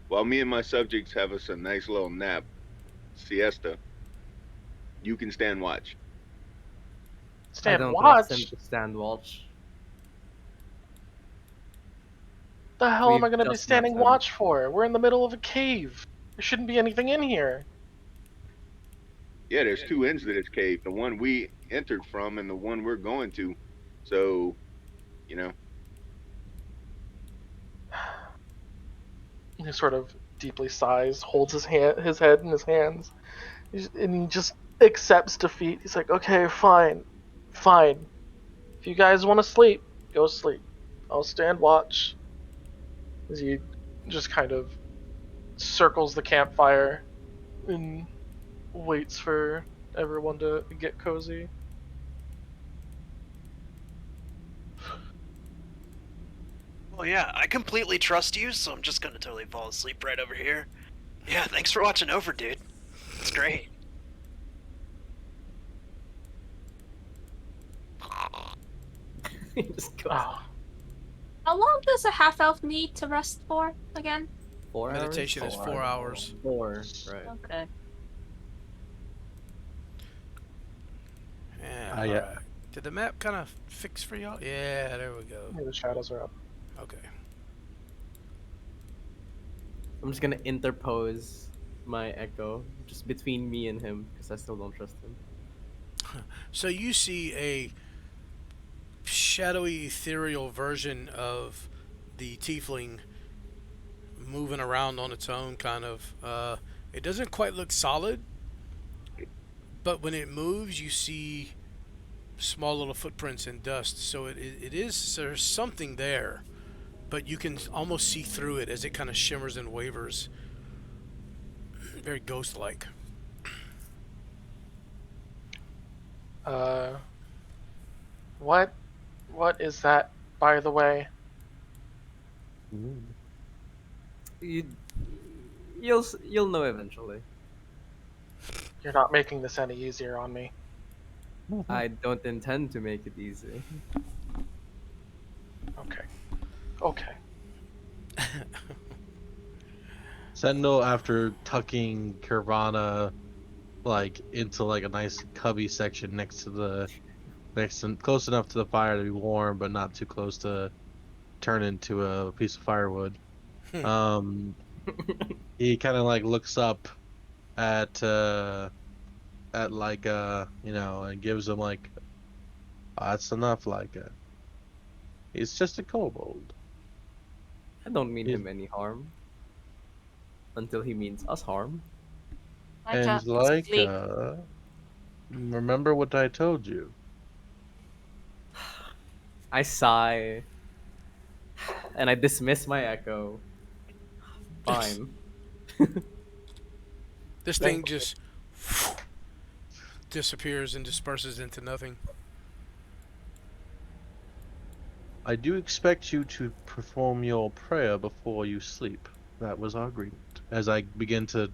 while me and my subjects have us a nice little nap, siesta, you can stand watch. I stand don't watch. trust him to stand watch. The hell am I We've going to be just standing met them. watch for? We're in the middle of a cave. There shouldn't be anything in here. Yeah, there's two ends to this cave. The one we entered from and the one we're going to. So, you know. He sort of deeply sighs, holds his head in his hands, and he just accepts defeat. He's like, okay, fine. If you guys want to sleep, go sleep. I'll stand watch. As he just kind of circles the campfire and waits for everyone to get cozy. Well, Oh yeah, I completely trust you, so I'm just gonna totally fall asleep right over here. Yeah, thanks for watching over, dude. It's great. He just goes, Oh, How long does a half elf need to rest for again? 4 Meditation hours? is 4 hours. 4, right. Okay. Yeah, Yeah. alright. Did the map kind of fix for y'all? Yeah, there we go. the shadows are up. Okay. I'm just gonna interpose my echo just between me and him because I still don't trust him. So you see a shadowy, ethereal version of the tiefling moving around on its own, kind of. It doesn't quite look solid, but when it moves, you see small little footprints in dust. So it is, there's something there, but you can almost see through it as it kind of shimmers and wavers. Very ghost-like. What is that, by the way? You, you'll know eventually. You're not making this any easier on me. I don't intend to make it easy. Okay. Okay. Sentinel, after tucking Kirvana like into like a nice cubby section next to close enough to the fire to be warm, but not too close to turn into a piece of firewood. He kind of like looks up at like and gives him like, "Oh, that's enough, like he's just a kobold." I don't mean He's- him any harm. Until he means us harm. I And just like sleep. remember what I told you. I sigh. And I dismiss my echo. Fine. This thing just disappears and disperses into nothing. I do expect you to perform your prayer before you sleep. That was our agreement. As I begin to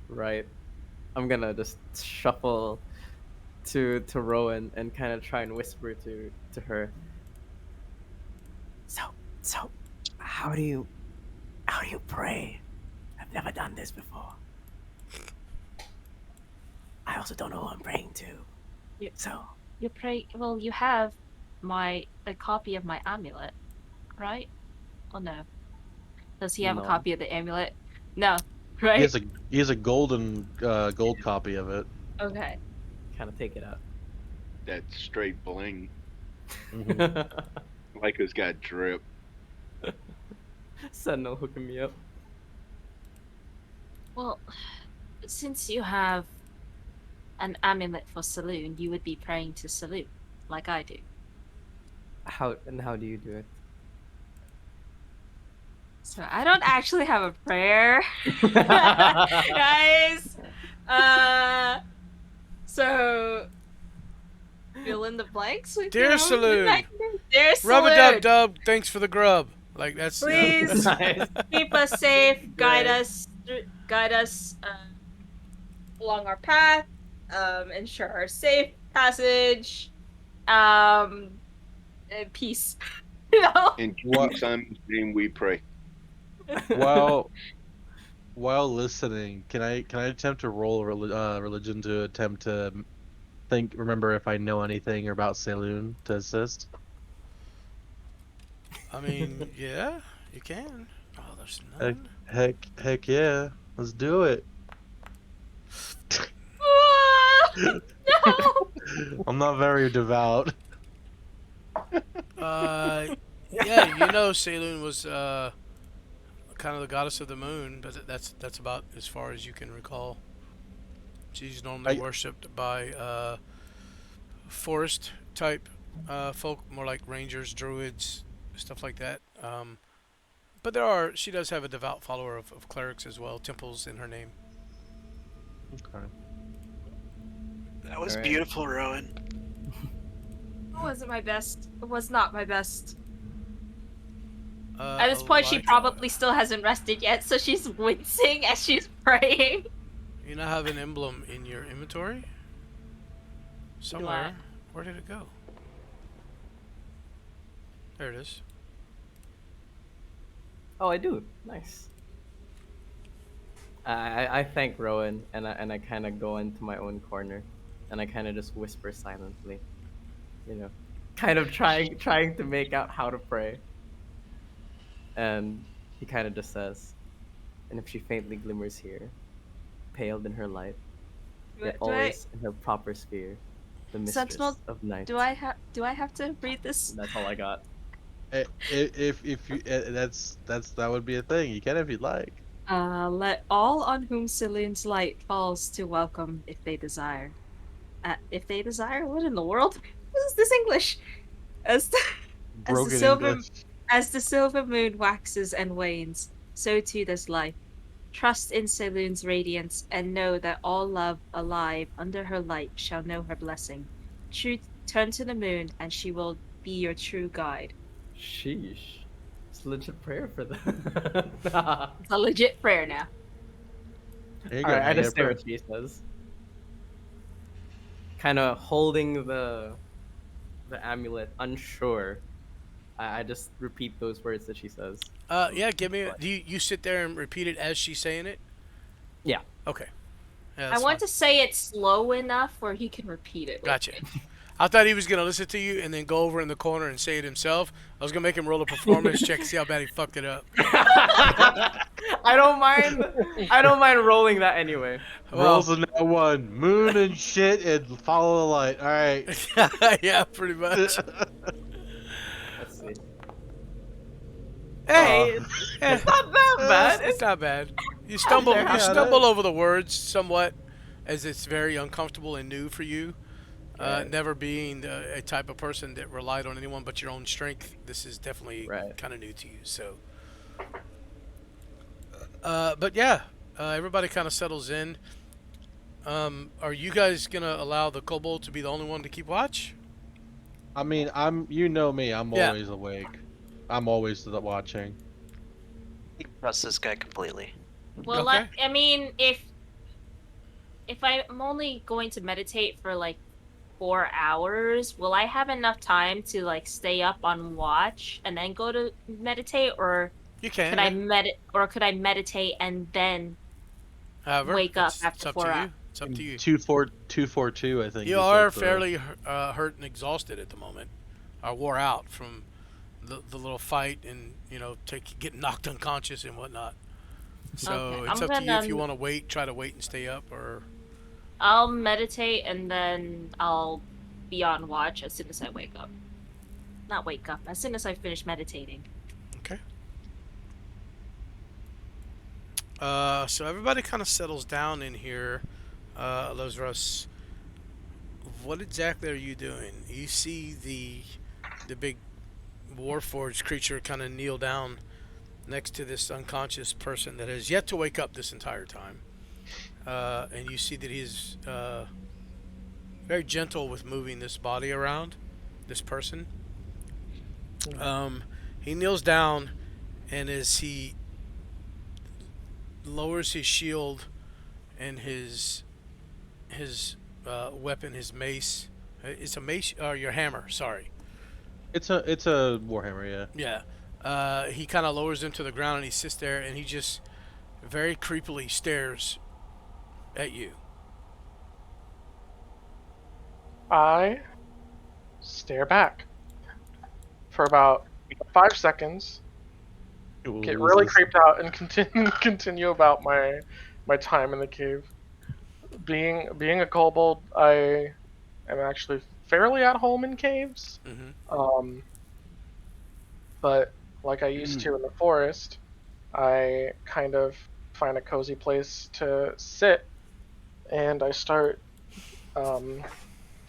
Right. I'm gonna just shuffle to Rowan and kind of try and whisper to her. So, how do you pray? I've never done this before. I also don't know who I'm praying to. So You pray. Well, you have a copy of my amulet, right? Oh no. Does he have a No. copy of the amulet? No. Right. he has a golden gold copy of it. Okay. kind of take it out. That's straight bling. Mhm. Like it's got drip. Sentinel hooking me up. Well, since you have an amulet for Saloon, you would be praying to Saloon, like I do. How do you do it? So I don't actually have a prayer, guys. So fill in the blanks with Dear your own Saloon. perspective. Dear Rub-a-dub Saloon, dub, thanks for the grub. Like that's please Nice. keep us safe, guide Great. us along our path, ensure our safe passage, and peace. You know. In What- King Simon's name we pray. while listening, can I attempt to roll religion to attempt to remember if I know anything about Saloon to assist? I mean, yeah, you can. Oh, there's none. Heck yeah, let's do it. No. I'm not very devout. Yeah, you know, Saloon was kind of the goddess of the moon, but that's about as far as you can recall. She's normally worshipped by forest type folk, more like rangers, druids, stuff like that. But she does have a devout follower of clerics as well, temples in her name. Okay. That was Alright. beautiful, Rowan. It wasn't my best. It was not my best At this point, she Elijah, probably still hasn't rested yet, so she's wincing as she's praying. You now have an emblem in your inventory? Somewhere. Where did it go? There it is. Oh, I do. Nice. I thank Rowan, and I kind of go into my own corner, and I kind of just whisper silently, you know, kind of trying to make out how to pray. And he kind of just says, "And if she faintly glimmers here, paled in her light, yet always in her proper sphere, the mistress Sentinel, of night." do I have to read this? That's all I got. If you that would be a thing. You can if you'd like. Let all on whom Saloon's light falls to welcome if they desire. If they desire? What in the world? What is this English? As the, as the Broken silver English. as the silver moon waxes and wanes, so too does life. Trust in Saloon's radiance, and know that all love alive under her light shall know her blessing. Turn to the moon, and she will be your true guide. Sheesh. It's a legit prayer for them. It's a legit prayer now. There you go. Alright, I now you just got say a what she says. Kind of holding the amulet, unsure. I just repeat those words that she says. Yeah, give me. Do you sit there and repeat it as she's saying it? Yeah. Okay. Yeah, I that's want fine. to say it slow enough where he can repeat it. Gotcha. I thought he was gonna listen to you and then go over in the corner and say it himself. I was gonna make him roll a performance check, see how bad he fucked it up. I don't mind rolling that anyway. Rolls a now one. Moon and shit and follow the light. All right. Yeah, pretty much. Let's see. Hey, It's not that bad. It's not bad. You stumble there. over the words somewhat, as it's very uncomfortable and new for you. Right. Never being a type of person that relied on anyone but your own strength, this is definitely Right. kind of new to you. So, but yeah, everybody kind of settles in. Are you guys gonna allow the kobold to be the only one to keep watch? I mean, you know me. I'm Yeah. always awake. I'm always watching. You can trust this guy completely. Well, Okay. I mean, if I'm only going to meditate for like 4 hours, will I have enough time to like stay up on watch and then go to meditate, or You can. could I meditate and then However, wake up it's after up 4 to hours? you. It's up to you. 242, I think. You is are like the- fairly hurt and exhausted at the moment. Are wore out from the little fight and getting knocked unconscious and whatnot. So Okay, it's I'm up to you if you gonna- want to try to wait and stay up, or I'll meditate and then I'll be on watch as soon as I wake up. Not wake up, as soon as I finish meditating. okay. So everybody kind of settles down in here. Lazarus, what exactly are you doing? You see the big warforged creature kind of kneel down next to this unconscious person that has yet to wake up this entire time. And you see that he's very gentle with moving this body around, this person. He kneels down, and as he lowers his shield and his weapon, his mace. It's a mace, or your hammer. Sorry. It's a warhammer, yeah. Yeah. He kind of lowers him to the ground, and he sits there, and he just very creepily stares at you. I stare back for about 5 seconds, get really creeped out, and continue about my time in the cave. Being a kobold, I am actually fairly at home in caves. Mm-hmm. But like I used to in the forest, I kind of find a cozy place to sit, and I start.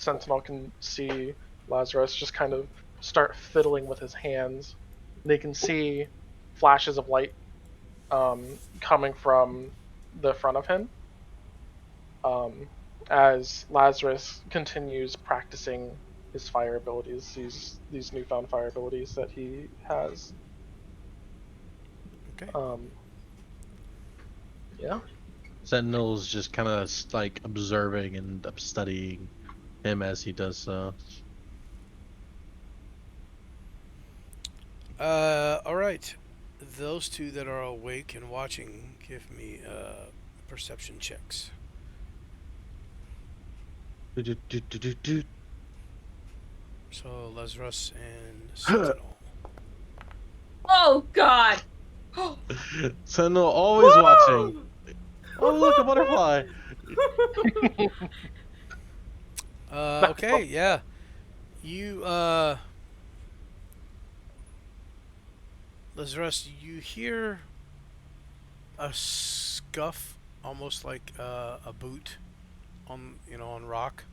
Sentinel can see Lazarus just kind of start fiddling with his hands. They can see flashes of light coming from the front of him as Lazarus continues practicing his fire abilities, these newfound fire abilities that he has. Okay. Yeah. Sentinel's just kind of like observing and studying him as he does so. All right. Those two that are awake and watching, give me perception checks. Do-do-do-do-do-do. So Lazarus and Sentinel. Oh God! Sentinel always watching. Oh, look, a butterfly. Okay, yeah. You, Lazarus, you hear a scuff, almost like a boot on rock,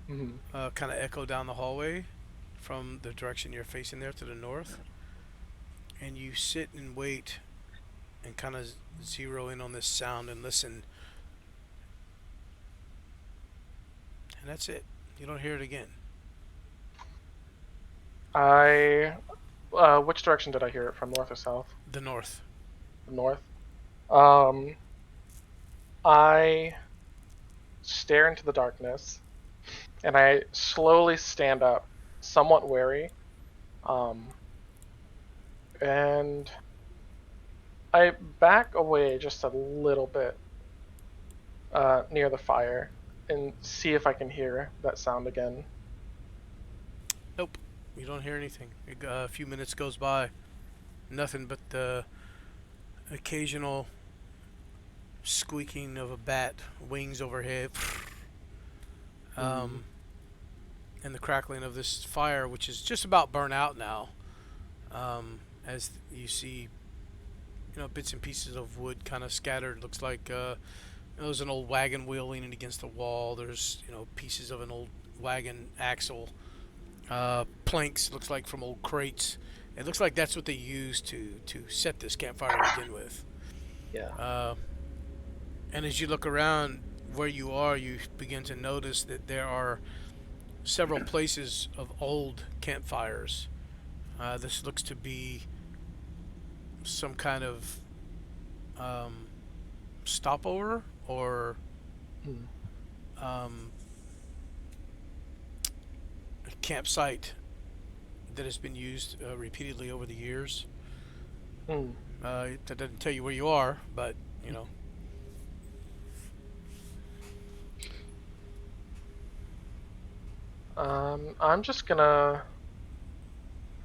Mhm. kind of echo down the hallway from the direction you're facing there to the north. And you sit and wait and kind of zero in on this sound and listen. And that's it. You don't hear it again. I. Which direction did I hear it from? North or south? The north. North. Um. I stare into the darkness, and I slowly stand up, somewhat wary. Um. And I back away just a little bit, near the fire, and see if I can hear that sound again. Nope. You don't hear anything. A few minutes goes by. Nothing but the occasional squeaking of a bat, wings overhead, and the crackling of this fire, which is just about burnt out now. As you see, bits and pieces of wood kind of scattered. Looks like there's an old wagon wheel leaning against the wall. There's pieces of an old wagon axle, planks. Looks like from old crates. It looks like that's what they used to set this campfire to begin with. Yeah. And as you look around where you are, you begin to notice that there are several places of old campfires. This looks to be some kind of stopover or Mm. a campsite that has been used repeatedly over the years. Mm. That doesn't tell you where you are, but you know. I'm just gonna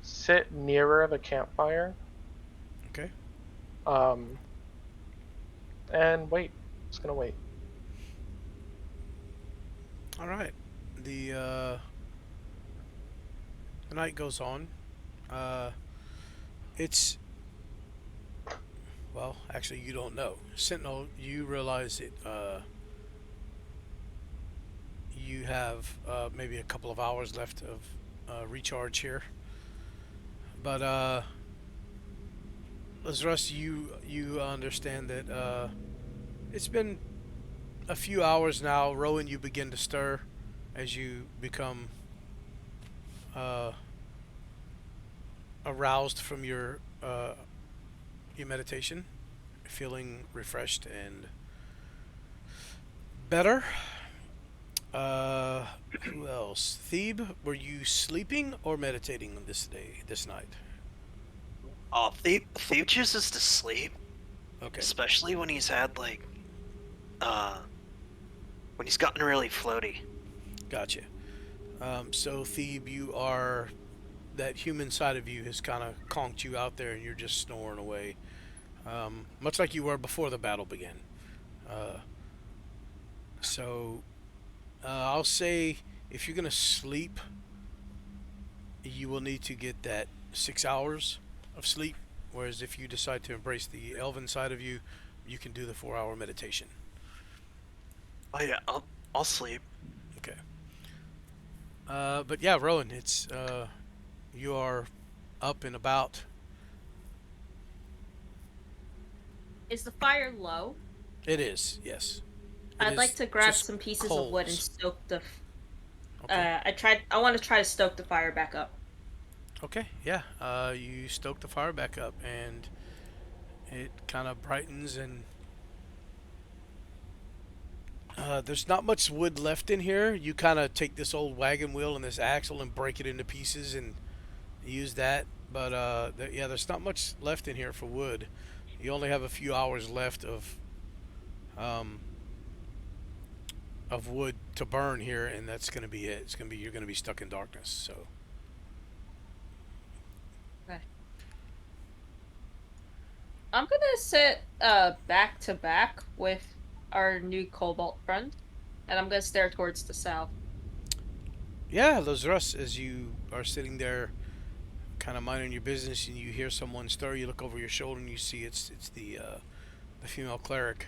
sit nearer the campfire. Okay. And wait. Just gonna wait. All right. The night goes on. It's well, actually, you don't know. Sentinel, you realize that you have maybe a couple of hours left of recharge here. But Lazarus, you understand that it's been a few hours now. Rowan, you begin to stir as you become aroused from your meditation, feeling refreshed and better. Who else? Thebe, were you sleeping or meditating this night? Oh, Thief chooses to sleep, Okay, especially when he's had when he's gotten really floaty. gotcha. So Thebe, that human side of you has kind of conked you out there, and you're just snoring away, much like you were before the battle began. So I'll say if you're gonna sleep, you will need to get that 6 hours of sleep. Whereas if you decide to embrace the elven side of you, you can do the 4-hour meditation. Oh yeah, I'll sleep. Okay. But yeah, Rowan, it's you are up and about. Is the fire low? It is, yes. It I'd is like to grab just some pieces of wood and coals. stoke the. Okay. I want to try to stoke the fire back up. Okay. Yeah. You stoke the fire back up, and it kind of brightens, and there's not much wood left in here. You kind of take this old wagon wheel and this axle and break it into pieces and use that. But yeah, there's not much left in here for wood. You only have a few hours left um, of wood to burn here, and that's gonna be it. It's gonna be you're gonna be stuck in darkness. So Okay. I'm gonna sit back to back with our new Cobalt friend, and I'm gonna stare towards the south. yeah, Lazarus, as you are sitting there, kind of minding your business, and you hear someone stir, you look over your shoulder and you see it's the female cleric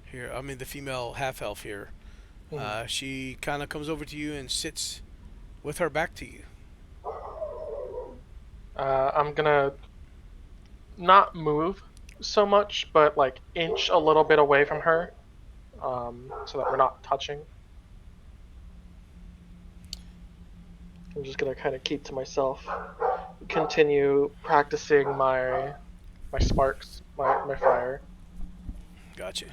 here. I mean the female half elf here. She kind of comes over to you and sits with her back to you. I'm gonna not move so much, but like inch a little bit away from her, so that we're not touching. I'm just gonna kind of keep to myself, continue practicing my sparks, my fire. Gotcha.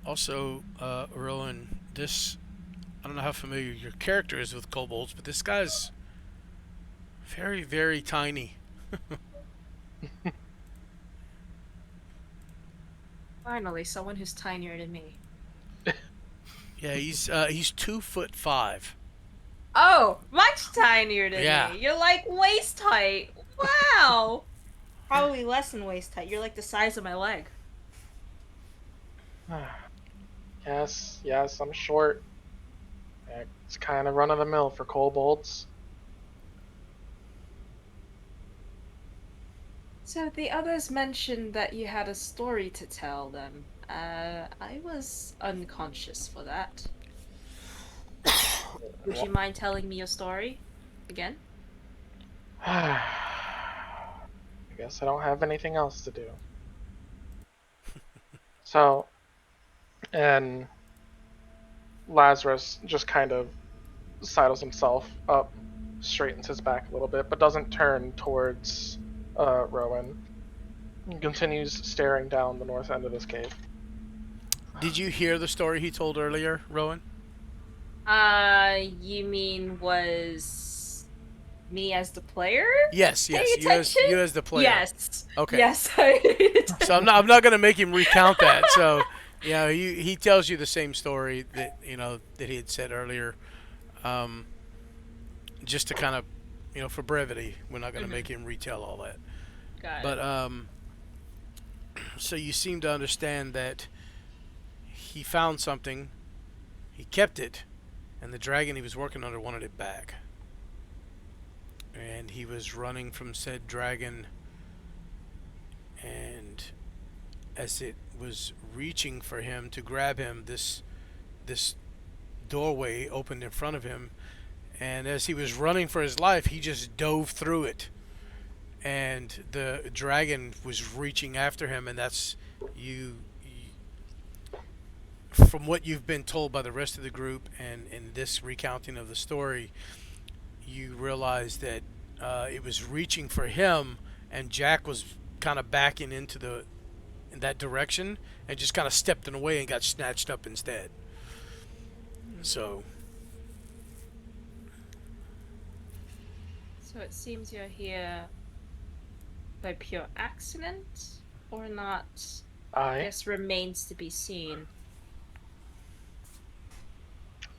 Also, Rowan, this I don't know how familiar your character is with kobolds, but this guy's very, very tiny. Finally, someone who's tinier than me. Yeah, he's 2'5". Oh, much tinier than Yeah. me. You're like waist height. Wow. Probably less than waist height. You're like the size of my leg. Yes, I'm short. It's kind of run of the mill for kobolds. So the others mentioned that you had a story to tell them. I was unconscious for that. Would you mind telling me your story again? I guess I don't have anything else to do. So, and Lazarus just kind of sidles himself up, straightens his back a little bit, but doesn't turn towards Rowan. He continues staring down the north end of this cave. Did you hear the story he told earlier, Rowan? You mean was me as the player? Yes, Paying you attention? as the player. Yes. Okay. Yes. I So I'm not gonna make him recount that. So, yeah, he tells you the same story that that he had said earlier, just to kind of, for brevity, we're not gonna make him retell all that. Got it. But so you seem to understand that he found something, he kept it, and the dragon he was working under wanted it back, and he was running from said dragon, and as it was reaching for him to grab him, this doorway opened in front of him, and as he was running for his life, he just dove through it, and the dragon was reaching after him, and that's you from what you've been told by the rest of the group and in this recounting of the story, you realize that it was reaching for him, and Jack was kind of backing in that direction and just kind of stepped in the way and got snatched up instead. So it seems you're here by pure accident or not? I Aye. guess remains to be seen.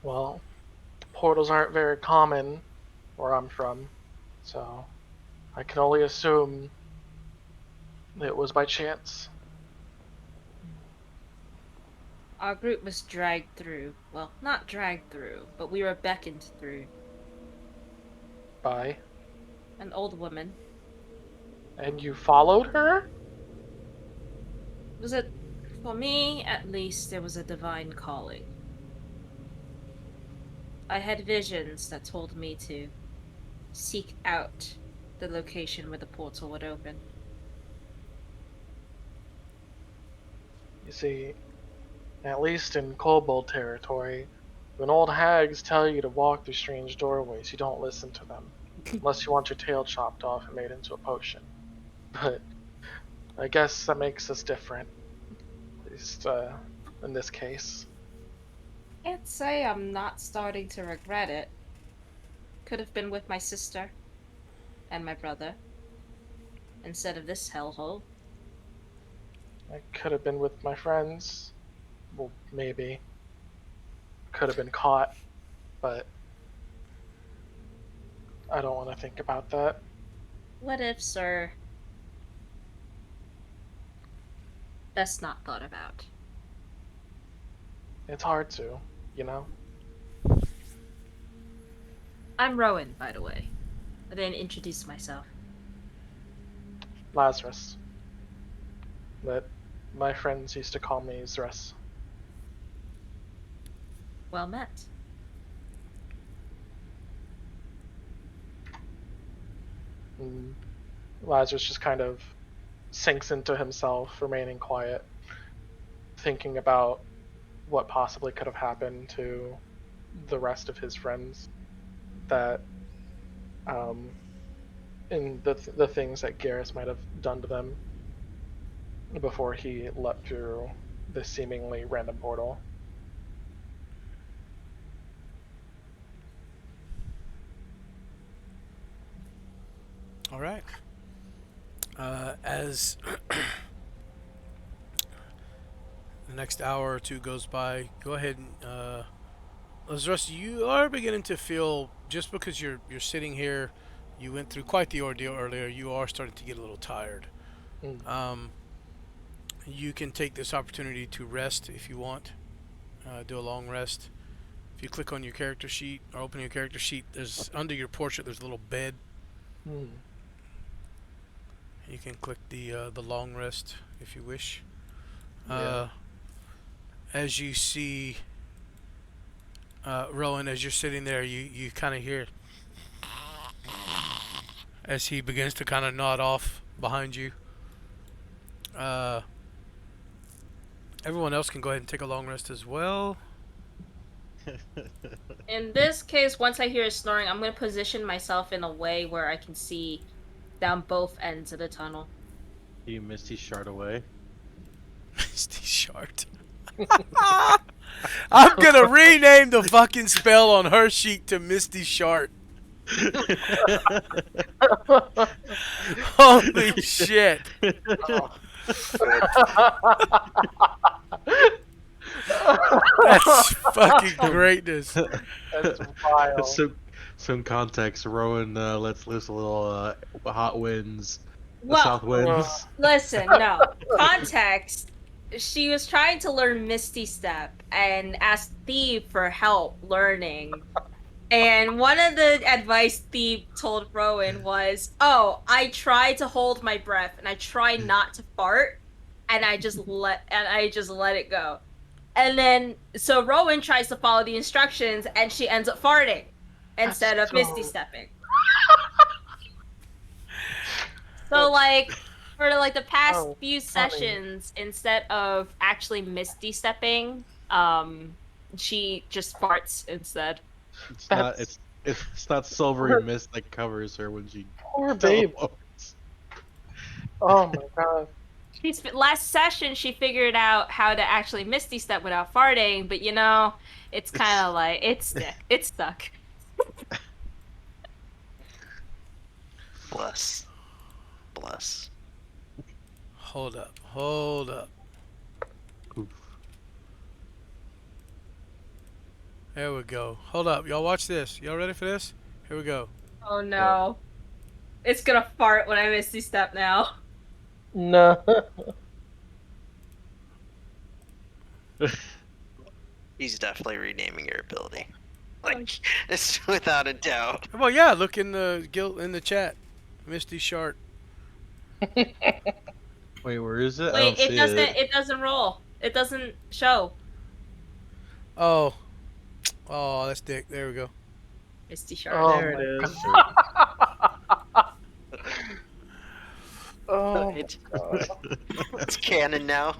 Well, portals aren't very common where I'm from, so I can only assume it was by chance. Our group was dragged through. Well, not dragged through, but we were beckoned through. By? An old woman. And you followed her? Was it, for me at least, there was a divine calling. I had visions that told me to seek out the location where the portal would open. You see, at least in kobold territory, when old hags tell you to walk through strange doorways, you don't listen to them. Unless you want your tail chopped off and made into a potion. But I guess that makes us different. At least in this case. Can't say I'm not starting to regret it. Could have been with my sister and my brother instead of this hellhole. I could have been with my friends. Well, maybe. Could have been caught, but I don't want to think about that. What if, sir? Best not thought about. It's hard to, you know? I'm Rowan, by the way. I didn't introduce myself. Lazarus. But my friends used to call me Zrus. Well met. And Lazarus just kind of sinks into himself, remaining quiet, thinking about what possibly could have happened to the rest of his friends. That, in the things that Garrus might have done to them before he leapt through this seemingly random portal. All right. As the next hour or two goes by, go ahead and Lazarus, you are beginning to feel, just because you're sitting here, you went through quite the ordeal earlier. You are starting to get a little tired. Mm. You can take this opportunity to rest if you want. Do a long rest. If you click on your character sheet or open your character sheet, there's under your portrait there's a little bed. Mm. You can click the long rest if you wish. Yeah. As you see, Rowan, as you're sitting there, you kind of hear as he begins to kind of nod off behind you. Everyone else can go ahead and take a long rest as well. In this case, once I hear snoring, I'm going to position myself in a way where I can see down both ends of the tunnel. You Misty shard away. Misty Shard. I'm gonna rename the fucking spell on her sheet to Misty Shard. Holy shit. That's fucking greatness. That's wild. Some context. Rowan lets loose a little hot winds. Well, South winds. listen, no. Context. She was trying to learn Misty Step and asked Thief for help learning. And one of the advice Thief told Rowan was, "Oh, I try to hold my breath and I try not to fart, and I just let it go." And then so Rowan tries to follow the instructions and she ends up farting instead of Misty Stepping. So like for like the past few sessions, instead of actually Misty Stepping, she just farts instead. It's not silvery mist that covers her when she Poor babe. teleports. Oh my god. Last session she figured out how to actually Misty Step without farting, but you know, it's kind of like it's stuck. Bless. Hold up. Oof. There we go. Hold up. Y'all watch this. Y'all ready for this? Here we go. Oh no. It's gonna fart when I Misty Step now. No. He's definitely renaming your ability. Like, it's without a doubt. Well, yeah. Look in the chat. Misty Shard. Wait, where is it? I Wait, don't see it doesn't roll. It doesn't show. Oh, that's dick. There we go. Misty Shard. Oh There my it is. Oh, It's, it's canon now.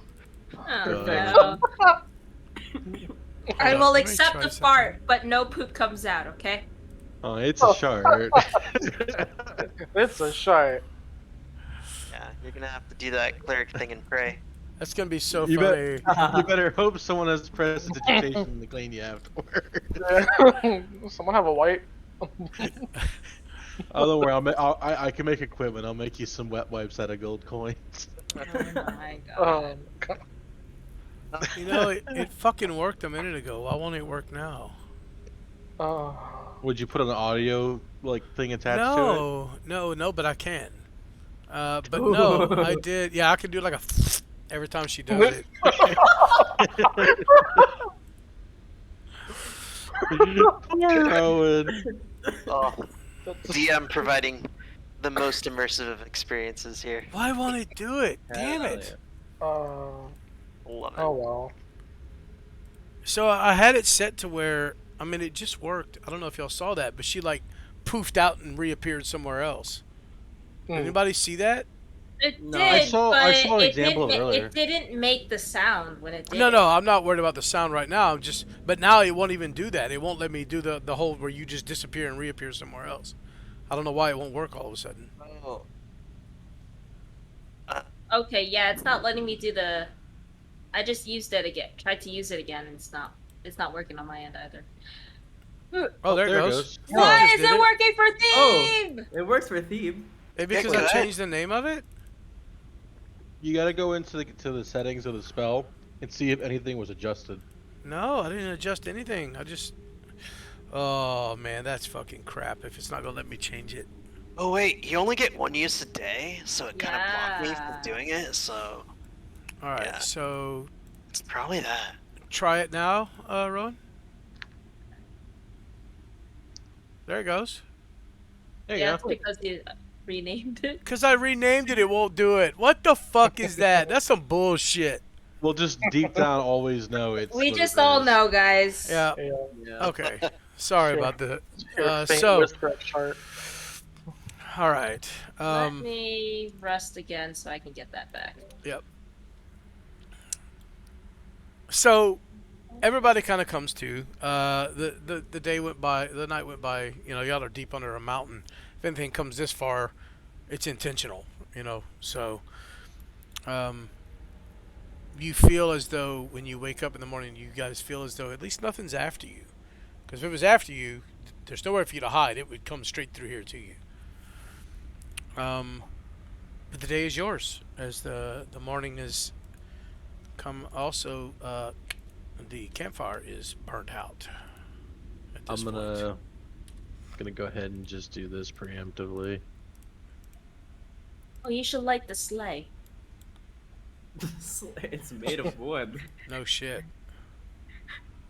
Oh, God. no. I on, will let me accept try the something. fart, but no poop comes out, okay? Oh, it's a shard. it's a shard. Yeah, You're gonna have to do that cleric thing and pray. That's gonna be so You funny. You better hope someone has prestidigitation in the clean you afterward. Someone have a white. Oh, don't worry. I can make equipment. I'll make you some wet wipes out of gold coins. Oh my god. God. You know, it fucking worked a minute ago. Why won't it work now? Would you put an audio like thing attached to it? No, but I can. But no, I did. Yeah, I can do like a every time she does it. Owen. DM providing the most immersive of experiences here. Why won't it do it? Damn Hell it! Oh Love it. well. So I had it set to where it just worked. I don't know if y'all saw that, but she like poofed out and reappeared somewhere else. Hmm. Anybody see that? It No, did, I saw an example of it earlier. It didn't make the sound when it did. No, I'm not worried about the sound right now. But now it won't even do that. It won't let me do the whole where you just disappear and reappear somewhere else. I don't know why it won't work all of a sudden. Oh. Okay, yeah, it's not letting me do the. I just used it again. Tried to use it again, and it's not working on my end either. Oh, there it there it goes. goes. Why Just is did it working for Oh. theme? It works for theme. Maybe because Yeah, I go ahead. changed the name of it. You gotta go into the settings of the spell and see if anything was adjusted. No, I didn't adjust anything. I just. Oh man, that's fucking crap. If it's not gonna let me change it. Oh wait, you only get one use a day, so it kind of blocked me Yeah. from doing it. So All right, Yeah. so it's probably that. try it now, Rowan. There it goes. There you Yeah, go. it's because you renamed it. Cause I renamed it, it won't do it. What the fuck is that? That's some bullshit. We'll just deep down always know it's. We what just it all is. know, guys. Yeah. Yeah. Yeah. Okay. Sorry Sure. about that. Your faint So, whisper of chart. all right. Let me rest again so I can get that back. Yep. So, everybody kind of comes to. The day went by. The night went by. You know, y'all are deep under a mountain. If anything comes this far, it's intentional. You know. So, you feel as though when you wake up in the morning, you guys feel as though at least nothing's after you. Because if it was after you, there's nowhere for you to hide. It would come straight through here to you. But the day is yours as the morning is come. Also, the campfire is burnt out. At this I'm point. gonna go ahead and just do this preemptively. Oh, you should light the sleigh. It's made of wood. No shit.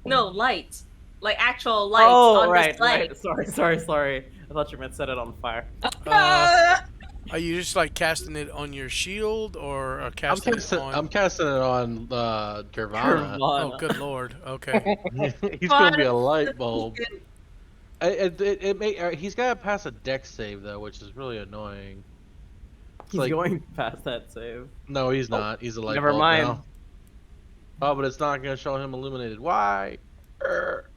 No, lights. Like actual lights Oh, on right, the sleigh. right. Sorry. I thought you meant set it on fire. Are you just like casting it on your shield or casting it on? I'm casting it on Nirvana. Oh, good lord. Okay. He's gonna be a light bulb. He's got to pass a dex save though, which is really annoying. He's like- going past that save. No, he's not. He's a light Never bulb mind. now. Oh, but it's not gonna show him illuminated. Why? Err.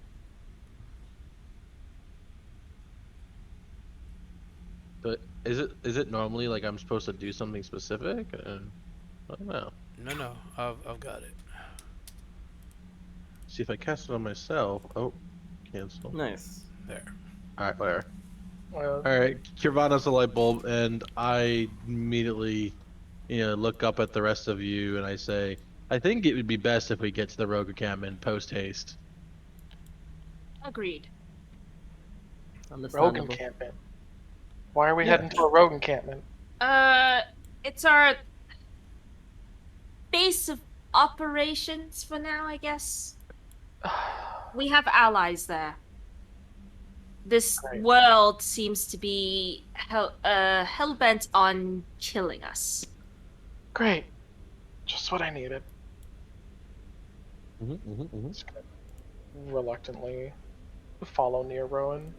But is it normally like I'm supposed to do something specific? I don't know. No. I've got it. See if I cast it on myself. Oh, cancel. Nice. There. All right, where? Well, All right, Kirvana's a light bulb, and I immediately, look up at the rest of you, and I say, I think it would be best if we get to the Rogue Encampment post haste. Agreed. Rogue Understandable. Encampment. Why are we Yeah. heading to a Rogue Encampment? It's our base of operations for now, I guess. We have allies there. This Great. world seems to be hell-bent on killing us. Great. Just what I needed. Mm-hmm. Just gonna reluctantly follow near Rowan.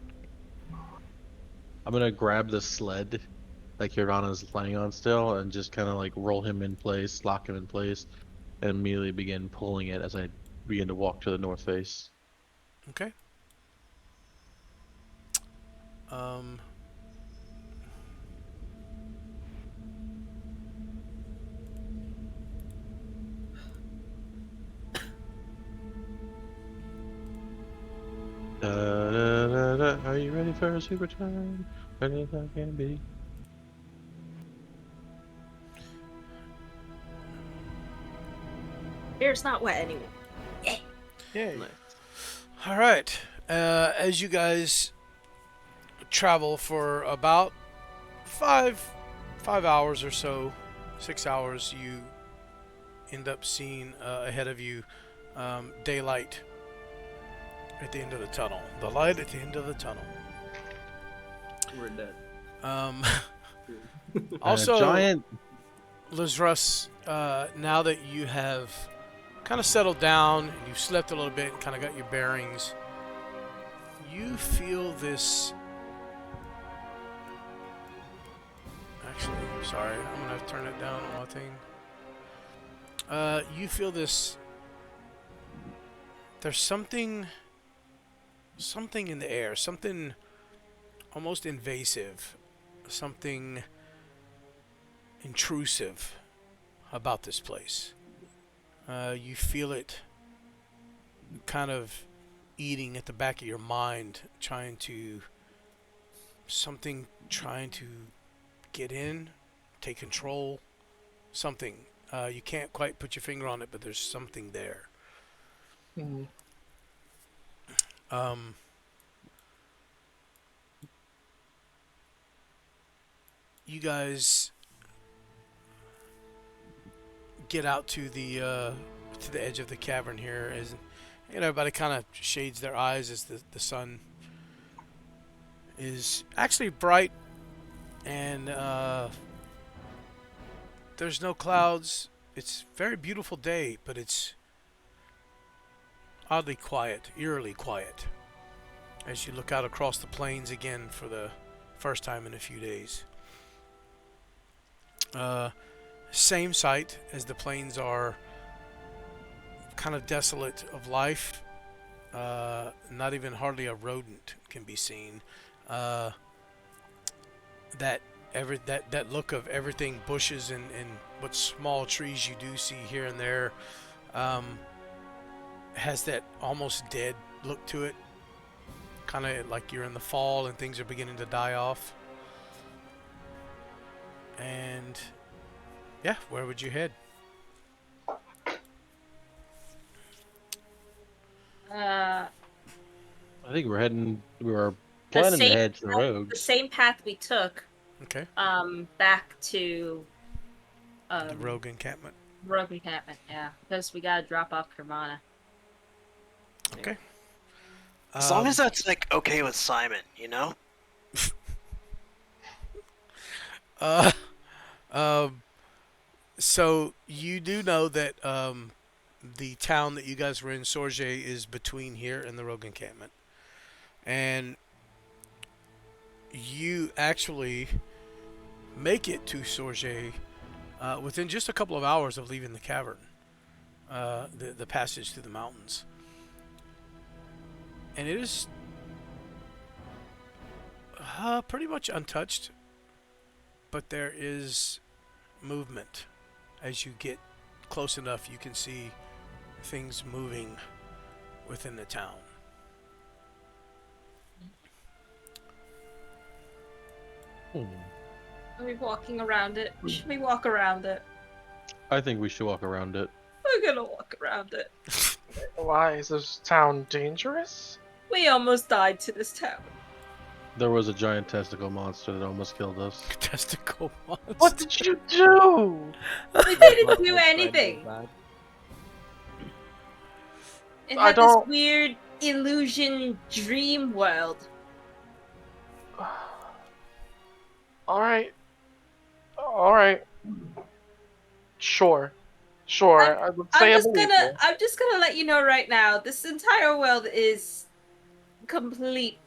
I'm gonna grab the sled that Kirvana's laying on still, and just kind of like roll him in place, lock him in place, and immediately begin pulling it as I begin to walk to the north face. Okay. Are you ready for a super time? Ready as I can be. Beer's not wet anyway. Yay. Nice. All right. As you guys travel for about five hours or so, 6 hours, you end up seeing ahead of you daylight at the end of the tunnel. The light at the end of the tunnel. We're dead. Um, And also, a giant. Lazarus, now that you have kind of settled down and you've slept a little bit and kind of got your bearings, you feel this. Actually, sorry, I'm gonna have to turn it down on my thing. You feel this. There's something in the air, something almost invasive, something intrusive about this place. You feel it kind of eating at the back of your mind, trying to get in, take control, something. You can't quite put your finger on it, but there's something there. Mm. You guys get out to the edge of the cavern here, as everybody kind of shades their eyes as the sun is actually bright, and there's no clouds. It's a very beautiful day, but it's oddly quiet, eerily quiet, as you look out across the plains again for the first time in a few days. Same sight, as the plains are kind of desolate of life. Not even hardly a rodent can be seen. That look of everything, bushes and what small trees you do see here and there, has that almost dead look to it. Kind of like you're in the fall and things are beginning to die off. And yeah, where would you head? I think we were planning to head to the road. The same path we took. Okay. Back to The Rogue Encampment. Rogue Encampment, yeah, because we gotta drop off Kermana. Okay. As long as that's like okay with Simon, you know. So you do know that the town that you guys were in, Sorge, is between here and the Rogue Encampment, and you actually make it to Sorge within just a couple of hours of leaving the cavern, the passage through the mountains, and it is pretty much untouched, but there is movement. As you get close enough, you can see things moving within the town. Are we walking around it? Should we walk around it? I think we should walk around it. We're gonna walk around it. Why is this town dangerous? We almost died to this town. There was a giant testicle monster that almost killed us. Testicle monster. What did you do? We didn't do anything. It I had don't- this weird illusion dream world. Alright. Alright. Sure. I would say I believe you. I'm just gonna let you know right now, this entire world is complete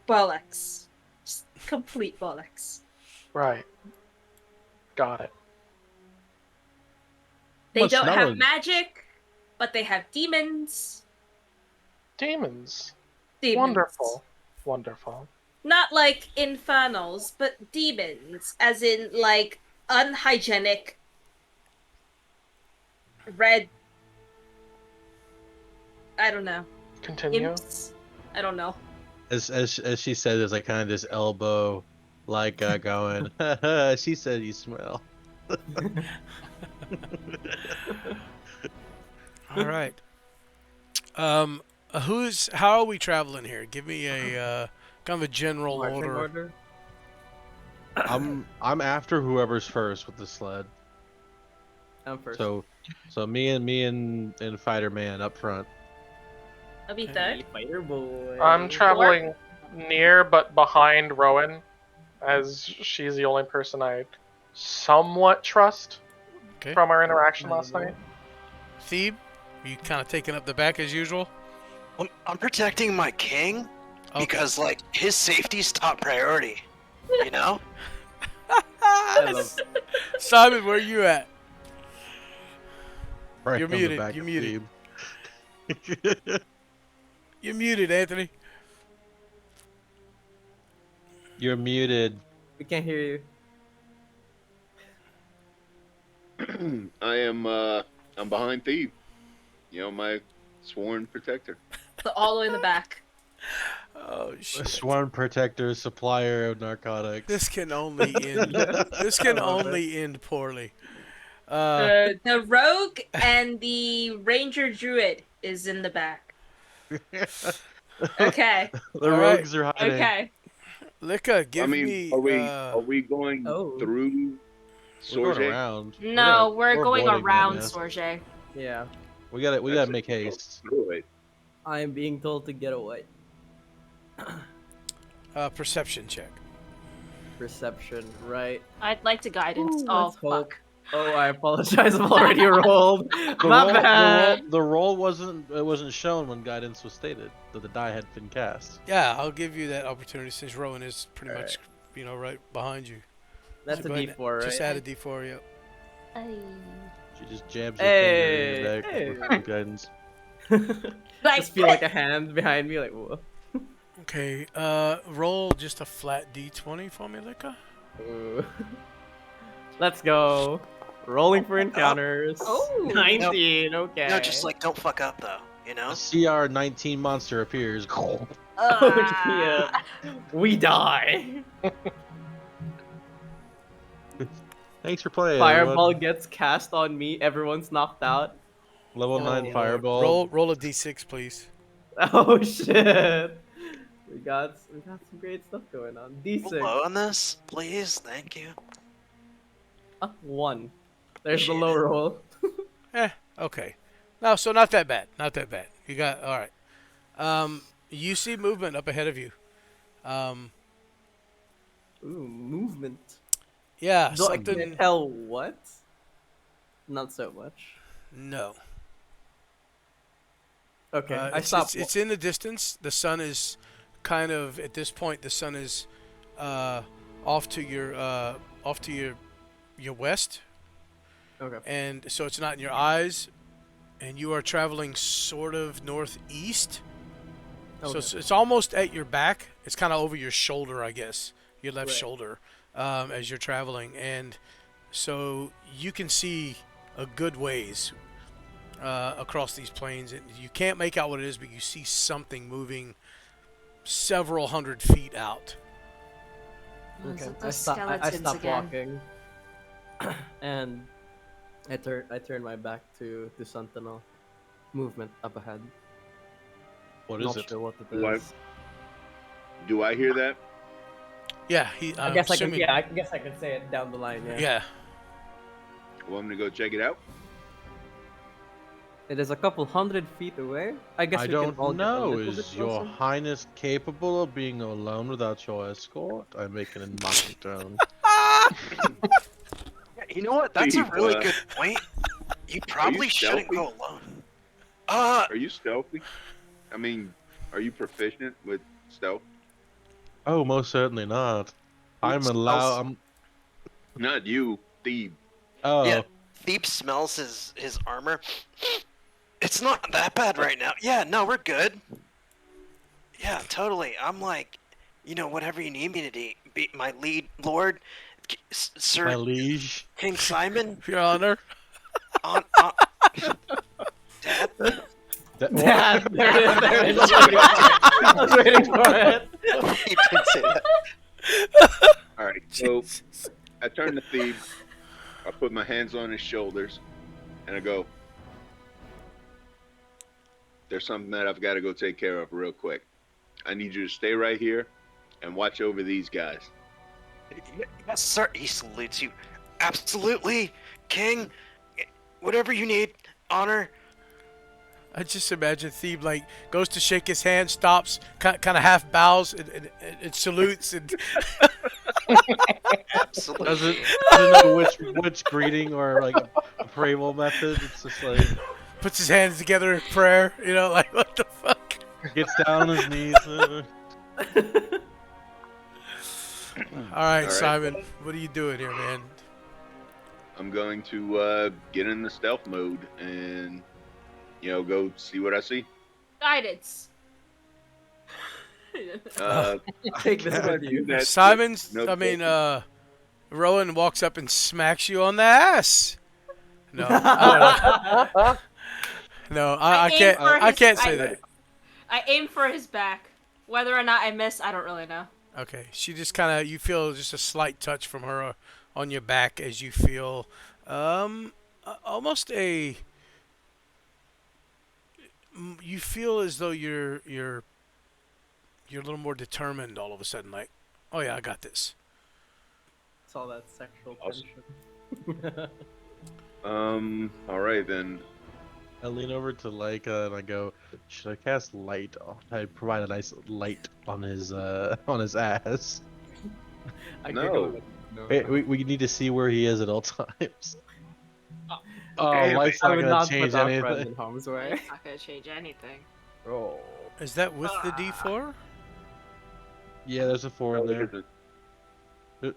bollocks. Just complete bollocks. Right. Got it. They Well, don't have smelling. magic, but they have demons. Demons. Demons. Wonderful. Not like infernals, but demons, as in like unhygienic red. I don't know. Continue. Imps. I don't know. As she said, there's like kind of this elbow, like going. She said you smell. All right. How are we traveling here? Give me a kind of a general Marching order. order. I'm after whoever's first with the sled. I'm first. So me and Fighter Man up front. I'll be Okay. third. Fighter boy. I'm traveling near but behind Rowan, as she's the only person I somewhat trust Okay. from our interaction last night. Thebe, are you kind of taking up the back as usual? I'm protecting my king Okay. because, like, his safety's top priority. You know? I love Simon, where are you at? Right You're on the muted, back you're of muted. Phoebe. You're muted, Anthony. You're muted. We can't hear you. I'm behind Thief. You know, my sworn protector. So all the way in the back. Oh A shit. sworn protector, supplier of narcotics. This can only end. This can I love only end poorly. The rogue and the ranger druid is in the back. Okay. The All right. rogues are hiding. Okay. Licka, give I mean, me. are we going Oh. through We're going Sorge? around. No, we're going avoiding around that mess. Sorge. Yeah. We gotta That's make it. haste. Through it. I am being told to get away. Perception check. Perception, right? I'd like to guidance. Ooh, Oh let's hope. fuck. Oh, I apologize. I've already rolled. My bad. The roll wasn't shown when guidance was stated that the die had been cast. Yeah, I'll give you that opportunity since Rowan is pretty All much, right behind you. That's So a go ahead and D4, right? Just add a D4, yep. She just jabs her Hey, finger in hey. the back with guidance. Like, Just feel like a hand behind me, like whoa. Okay, roll just a flat D20 for me, Licka. Ooh. Let's go. Rolling for encounters. Oh. 19. Okay. No, just like don't fuck up though. You know? A CR-19 monster appears. Oh Ah. yeah. We die. Thanks for playing. Fireball everyone. gets cast on me. Everyone's knocked out. Level 9 Lord. fireball. Roll a D6, please. Oh shit. We got some great stuff going on. D6. Low on this, please. Thank you. 1. There's the Appreciate low it. roll. Okay. No, so not that bad. Not that bad. You got all right. You see movement up ahead of you. Ooh, movement. Yeah, Do I something. can't tell what? Not so much. No. Okay, I it's, stopped. it's in the distance. The sun is kind of at this point. The sun is off to your west, Okay. and so it's not in your eyes. And you are traveling sort of northeast. So Okay. it's almost at your back. It's kind of over your shoulder, I guess, your left Right. shoulder, as you're traveling, and so you can see a good ways across these plains. And you can't make out what it is, but you see something moving several hundred feet out. Is Okay. it I the stopped skeletons again? walking, and I turn my back to Sentinel. Movement up ahead. What Not is it? sure what it What? is. Do I hear that? Yeah, I guess I can. Yeah, I guess I can say it down the line. Yeah. Yeah. Well, I'm gonna go check it out. It is a couple hundred feet away. I guess I we can all don't get a know. little bit Is your closer. highness capable of being alone without your escort? I make it in mocking tone. Yeah, you know what? That's a Steve, really good point. You probably shouldn't stealthy? go alone. Are you stealthy? I mean, are you proficient with stealth? Oh, most certainly not. I'm Smells- allowed. Not you, Thebe. Oh, Yeah. Thiep smells his armor. It's not that bad right now. Yeah, no, we're good. Yeah, totally. I'm like, whatever you need me to be my lead lord, my Sir liege. King Simon. Your Honor. On, Dad. Yeah, there it is. There it is. I was waiting for it. You did say that. All right, so I turn to Thebe. I put my hands on his shoulders, and I go, "There's something that I've got to go take care of real quick. I need you to stay right here and watch over these guys." Yes, sir. He salutes you. Absolutely, King. Whatever you need, honor. I just imagine Thebe like goes to shake his hand, stops, kind of half bows and salutes, and Absolutely. Doesn't know which greeting or like a prayer method. It's just like puts his hands together in prayer. You know, like what the fuck? gets down on his knees. All right, right. Simon, what are you doing here, man? I'm going to get in the stealth mode and, go see what I see. Guidance. Take this with you. That's Simon's. no I mean, problem. Rowan walks up and smacks you on the ass. No, I don't know. No, I aim can't. for I his- can't say that. I aim for his back. Whether or not I miss, I don't really know. Okay, she just kind of, you feel just a slight touch from her on your back as you feel almost you feel as though you're a little more determined all of a sudden, like, oh yeah, I got this. It's all that sexual Awesome. tension. All right then. I lean over to Leica and I go, "Should I cast light? I provide a nice light on his ass. I No. giggle. Wait, we need to see where he is at all times. Oh, Okay, light's I not would gonna not change put our friends anything. in harm's way. It's not gonna change anything. Oh, Is that with the D4? yeah, there's a 4 in there.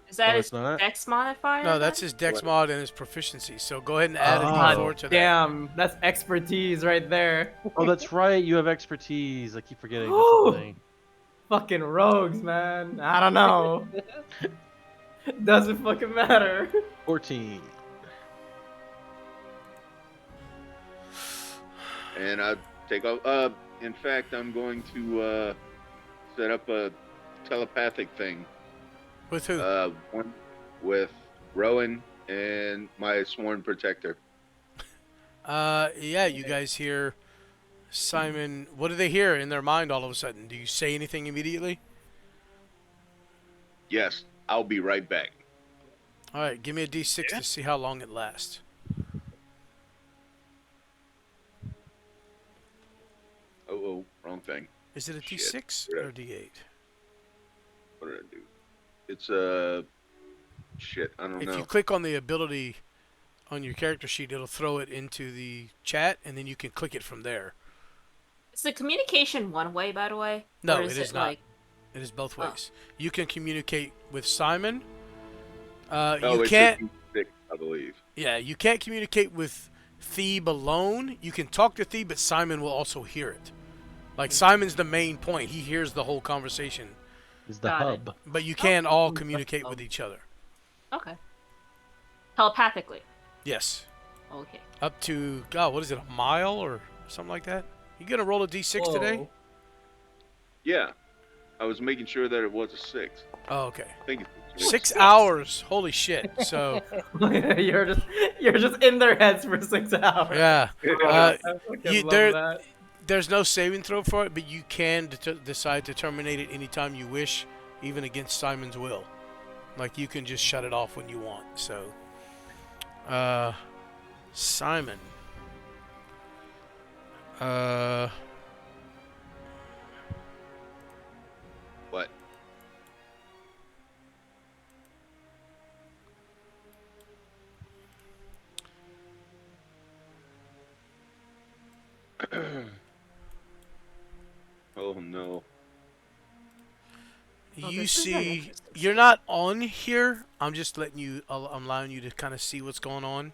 Is that Oh, his it's not? dex modifier? No, that's then? his dex mod and his proficiency. So go ahead and add a Ah, D4 to that. Damn, that's expertise right there. Oh, that's right. You have expertise. I keep forgetting. That's Ooh. the thing. Fucking rogues, man. I don't know. Doesn't fucking matter. 14. And I take off. In fact, I'm going to set up a telepathic thing. With who? One with Rowan and my sworn protector. Yeah, you guys hear Simon. What do they hear in their mind all of a sudden? Do you say anything immediately? Yes, I'll be right back. All right, give me a D6 to see how long it lasts. Oh, wrong thing. Is it a Shit. D6 Yeah. or a D8? What did I do? It's shit. I don't If know. you click on the ability on your character sheet, it'll throw it into the chat, and then you can click it from there. Is the communication one way, by the way? No, Or it is not. Like... It is both Oh. ways. You can communicate with Simon. Oh, You it's can't. a D6, I believe. Yeah, you can't communicate with Thebe alone. You can talk to Thebe, but Simon will also hear it. Like, Simon's the main point. He hears the whole conversation. Is the Got it. hub. But you can all communicate with each other. Okay. Telepathically. Yes. Okay. Up to, God, what is it, a mile or something like that? You gonna roll a D6 today? Whoa. Yeah, I was making sure that it was a 6. Oh, okay. I think it's 6 hours. Holy shit. So, you're just in their heads for 6 hours. yeah. I fucking you- love there- that. There's no saving throw for it, but you can decide to terminate it anytime you wish, even against Simon's will. Like, you can just shut it off when you want. So, Simon. What? Oh no. Oh, You this is an see, interesting you're not on here. I'm just letting you, I'm allowing you to kind of see what's going on.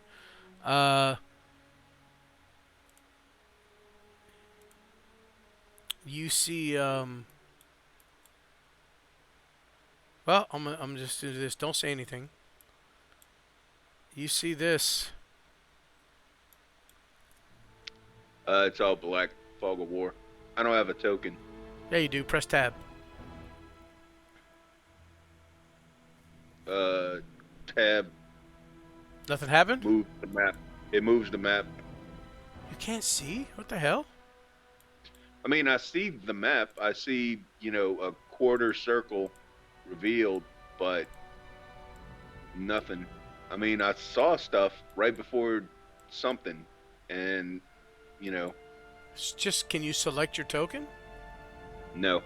You see, well, I'm just doing this. Don't say anything. You see this. It's all black. Fog of War. I don't have a token. Yeah, you do. Press tab. Tab. Nothing happened? Move the map. It moves the map. You can't see? What the hell? I mean, I see the map. I see, a quarter circle revealed, but nothing. I mean, I saw stuff right before something, and, It's just, can you select your token? no.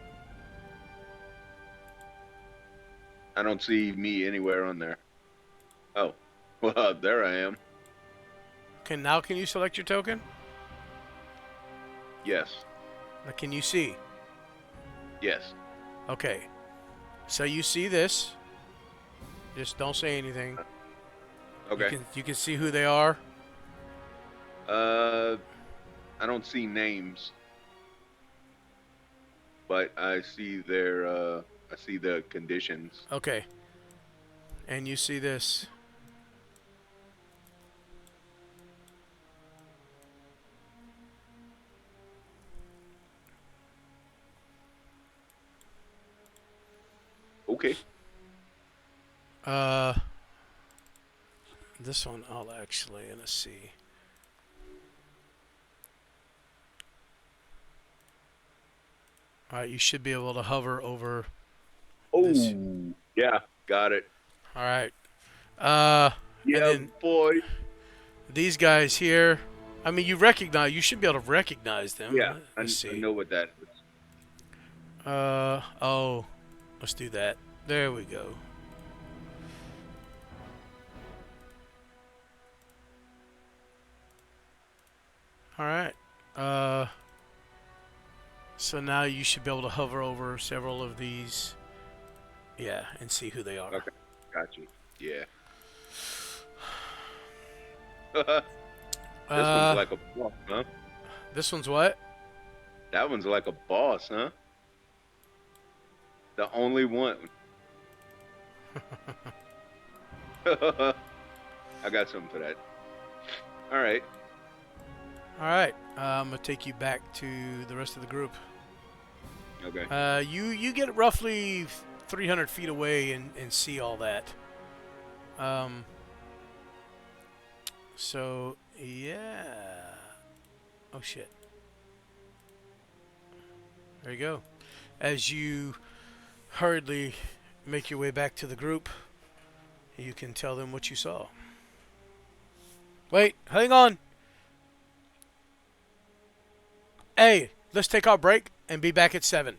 I don't see me anywhere on there. Oh, well, there I am. Now can you select your token? Yes. Now, can you see? Yes. Okay. So you see this. Just don't say anything. Okay. You can see who they are. I don't see names, but I see I see the conditions. Okay. And you see this. Okay. This one I'll actually, let's see. Alright, you should be able to hover over this. Oh, yeah, got it. Alright. Yeah, And then boy. these guys here, I mean, you should be able to recognize them. Yeah, I Let's see. know what that is. Oh, let's do that. There we go. Alright. So now you should be able to hover over several of these. Yeah, and see who they are. Okay, got you. Yeah. This one's like a boss, huh? This one's what? That one's like a boss, huh? The only one. I got something for that. All right. Alright, I'm going to take you back to the rest of the group. Okay. You get roughly 300 feet away and see all that. So, yeah. Oh, shit. There you go. As you hurriedly make your way back to the group, you can tell them what you saw. Wait, hang on. Hey, let's take our break and be back at 7.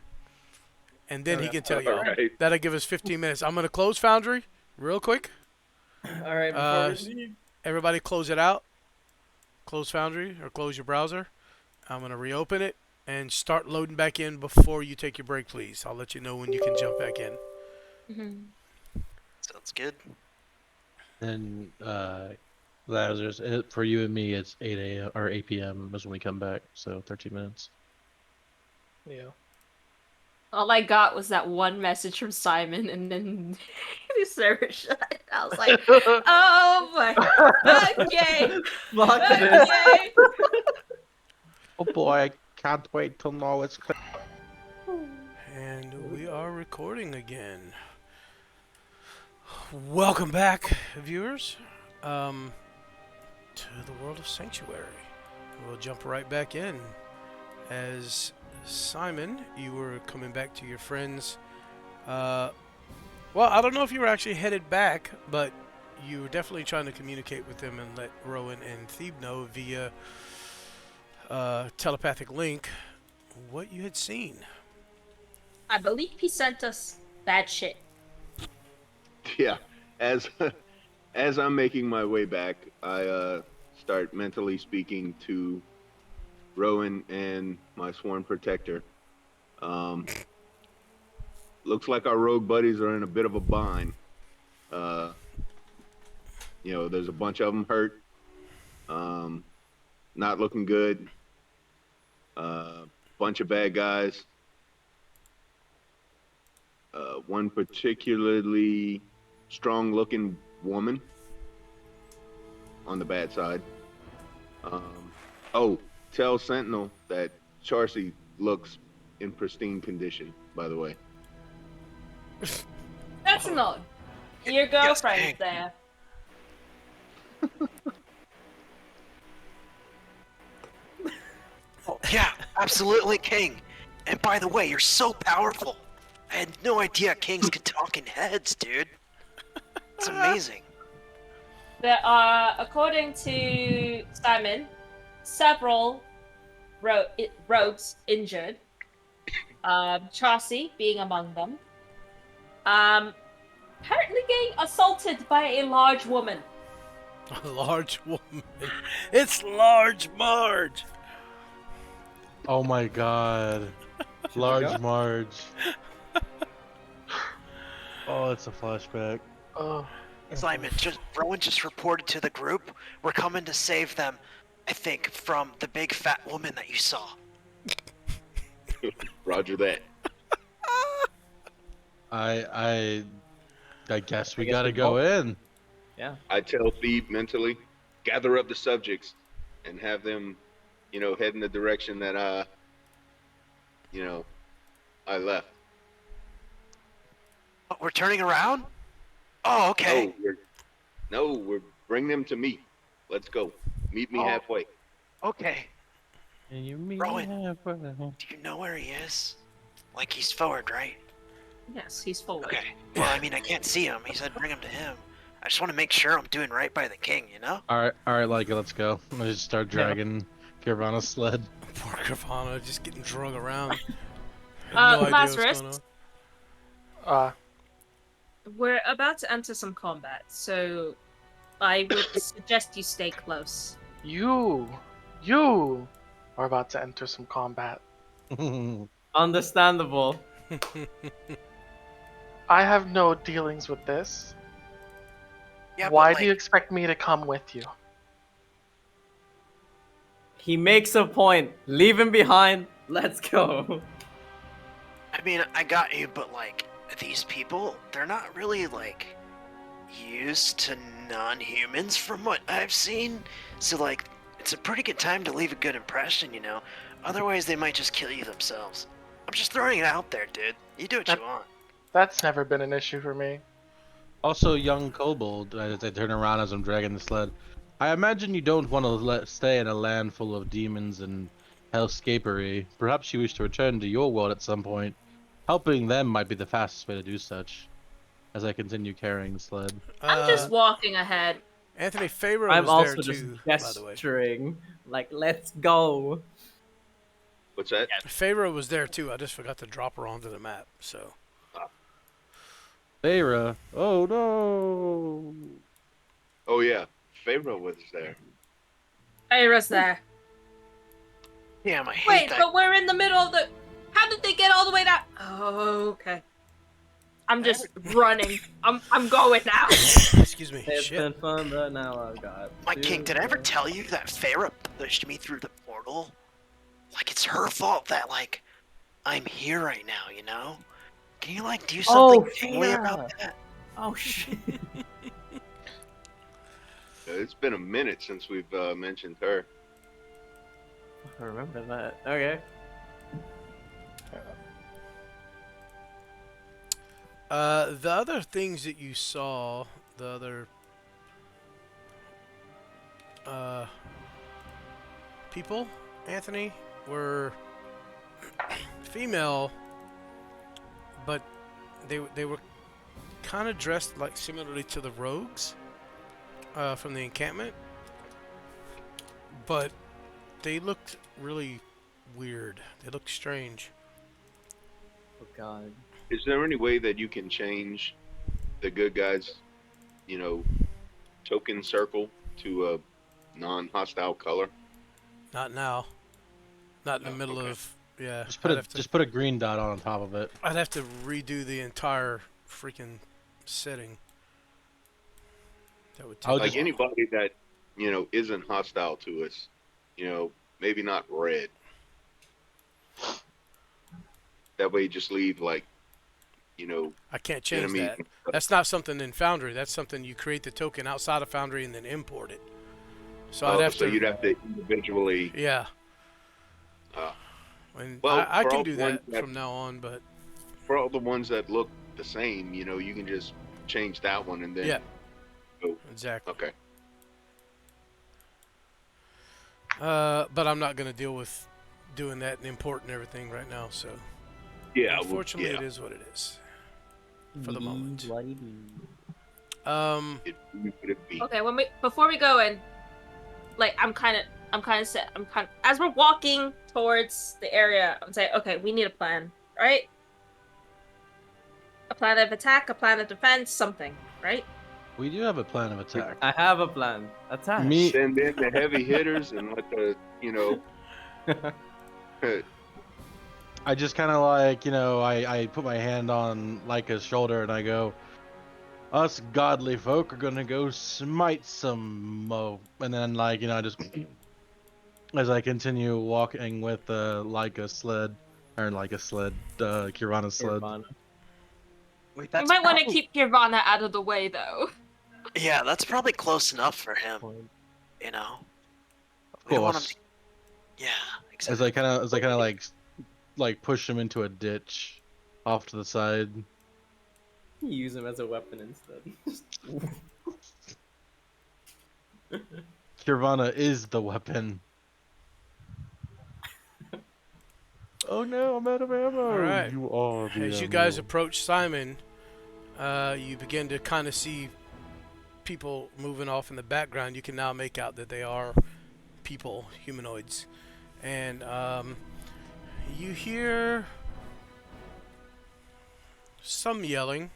And then he can tell you. Alright. That'll give us 15 minutes. I'm going to close Foundry real quick. All right, before we leave. Everybody close it out. Close Foundry or close your browser. I'm going to reopen it and start loading back in before you take your break, please. I'll let you know when you can jump back in. Sounds good. And Lazarus, for you and me, it's 8 a.m. or 8 p.m. is when we come back, so 13 minutes. Yeah. All I got was that one message from Simon, and then the server shut. I was like, "Oh my, okay, Fuck this. okay." Oh boy, I can't wait till now it's clear. And we are recording again. Welcome back, viewers, to the world of Sanctuary. We'll jump right back in. As Simon, you were coming back to your friends. Well, I don't know if you were actually headed back, but you were definitely trying to communicate with them and let Rowan and Thebe know via telepathic link what you had seen. I believe he sent us bad shit. Yeah. As I'm making my way back, I start mentally speaking to Rowan and my sworn protector. Looks like our rogue buddies are in a bit of a bind. There's a bunch of them hurt. Not looking good. Bunch of bad guys. One particularly strong-looking woman on the bad side. Tell Sentinel that Charcy looks in pristine condition, by the way. That's a nod. Your Yes, girlfriend's King. there. Oh, yeah, absolutely, King. And by the way, you're so powerful. I had no idea kings could talk in heads, dude. It's amazing. There are, according to Simon, several rogues injured. Charcy being among them. Apparently getting assaulted by a large woman. A large woman. It's Large Marge. Oh my god. Large Marge. Oh, it's a flashback. Oh, Simon, Rowan just reported to the group. We're coming to save them, I think, from the big fat woman that you saw. Roger that. I guess we I guess gotta we go both- in. Yeah. I tell Thebe mentally, gather up the subjects and have them, head in the direction that I left. Oh, we're turning around? Oh, okay. We're bring them to me. Let's go. Meet me Oh. halfway. Okay. And you meet Rowan. halfway. Do you know where he is? Like, he's forward, right? Yes, he's forward. Okay. Well, I mean, I can't see him. He said bring him to him. I just want to make sure I'm doing right by the king, you know? Alright, like let's go. Let's just start dragging Kirvana's sled. Poor Gravana just getting drug around. Had no idea what's Lazarus? going on. We're about to enter some combat, so I would suggest you stay close. you are about to enter some combat. Understandable. I have no dealings with this. Yeah, Why but, do you like, expect me to come with you? He makes a point. Leave him behind. Let's go. I mean, I got you, but, like, these people, they're not really, like, used to non-humans from what I've seen. So, like, it's a pretty good time to leave a good impression, you know? Otherwise, they might just kill you themselves. I'm just throwing it out there, dude. You do what you want. That's never been an issue for me. Also, young kobold, as I turn around as I'm dragging the sled. I imagine you don't want to stay in a land full of demons and hellscapery. Perhaps you wish to return to your world at some point. Helping them might be the fastest way to do such. As I continue carrying the sled. I'm just walking ahead. Anthony Pharaoh I'm was also there just too, by the way. gesturing. Like, let's go. What's that? Pharaoh was there too. I just forgot to drop her onto the map. So Thera. Oh no. Oh yeah, Pharaoh was there. Aira's there. Damn, I hate Wait, that. but we're in the middle of the... How did they get all the way down? Oh, okay. I'm just running. I'm going now. excuse me. It's Shit. been fun, but now I've got. My to king, did I ever go. tell you that Farah pushed me through the portal? Like, it's her fault that, like, I'm here right now, you know? Can you, like, do something kingly Farah. about that? Oh shit. It's been a minute since we've mentioned her. I remember that. Okay. The other things that you saw, the other people, Anthony, were female, but they were kind of dressed like similarly to the rogues from the encampment, but they looked really weird. They looked strange. Oh god. Is there any way that you can change the good guys, token circle to a non-hostile color? Not now. Not in the Oh, middle okay. of yeah. Just put a green dot on top of it. I'd have to redo the entire freaking setting. That would take I'll a Like while. anybody that isn't hostile to us, maybe not red. That way, you just leave like, I can't change enemy. that. That's not something in Foundry. That's something you create the token outside of Foundry and then import it. So I'd have so to. you'd have to individually. Yeah. And Well, I for can all do the ones that from now on, but for all the ones that look the same, you can just change that one and then. yeah, Oh, exactly. okay. But I'm not gonna deal with doing that and importing everything right now. So Yeah. unfortunately, Well, it is what it is for the It moment. is what it is. It would be. Okay, before we go in, like as we're walking towards the area, I'm saying, okay, we need a plan, right? A plan of attack, a plan of defense, something, right? We do have a plan of attack. I have a plan. Attack. Me, Send in the heavy hitters and let I just kind of like, I put my hand on Laika's shoulder and I go, us godly folk are gonna go smite some mo. And then, like, I just, as I continue walking with Laika sled, or Laika sled, Kirana's sled. Nirvana. Wait, You that's might want to probably, keep Kirvana out of the way, though. yeah, that's probably close enough for him. Point. You know, Of we don't want him course. to. Yeah, As exactly. I kind of like push him into a ditch off to the side. You use him as a weapon instead. Kirvana is the weapon. Oh no, I'm out of ammo. All right. You are the As you ammo. guys approach Simon, you begin to kind of see people moving off in the background. You can now make out that they are people, humanoids, and you hear some yelling.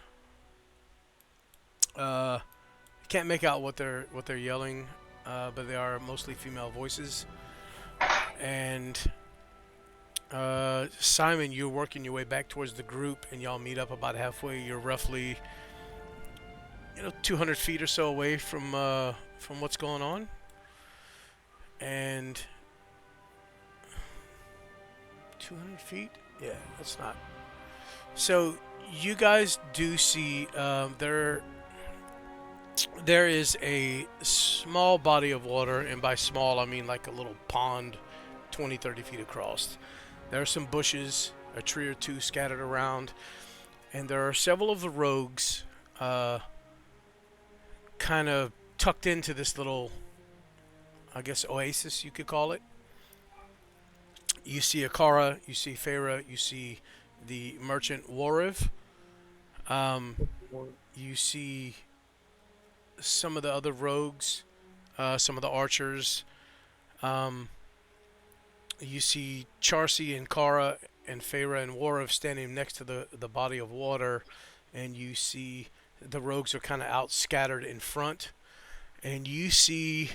Can't make out what they're yelling, but they are mostly female voices. And Simon, you're working your way back towards the group, and y'all meet up about halfway. You're roughly, 200 feet or so away from what's going on, and 200 feet. Yeah, that's not. So you guys do see there is a small body of water, and by small I mean like a little pond 20-30 feet across. There are some bushes, a tree or two scattered around, and there are several of the rogues kind of tucked into this little, I guess, oasis you could call it. You see Akara, you see Feyre, you see the merchant Wariv. You see some of the other rogues, some of the archers. You see Charcy and Kara and Feyre and Wariv standing next to the body of water, and you see the rogues are kind of out scattered in front, and you see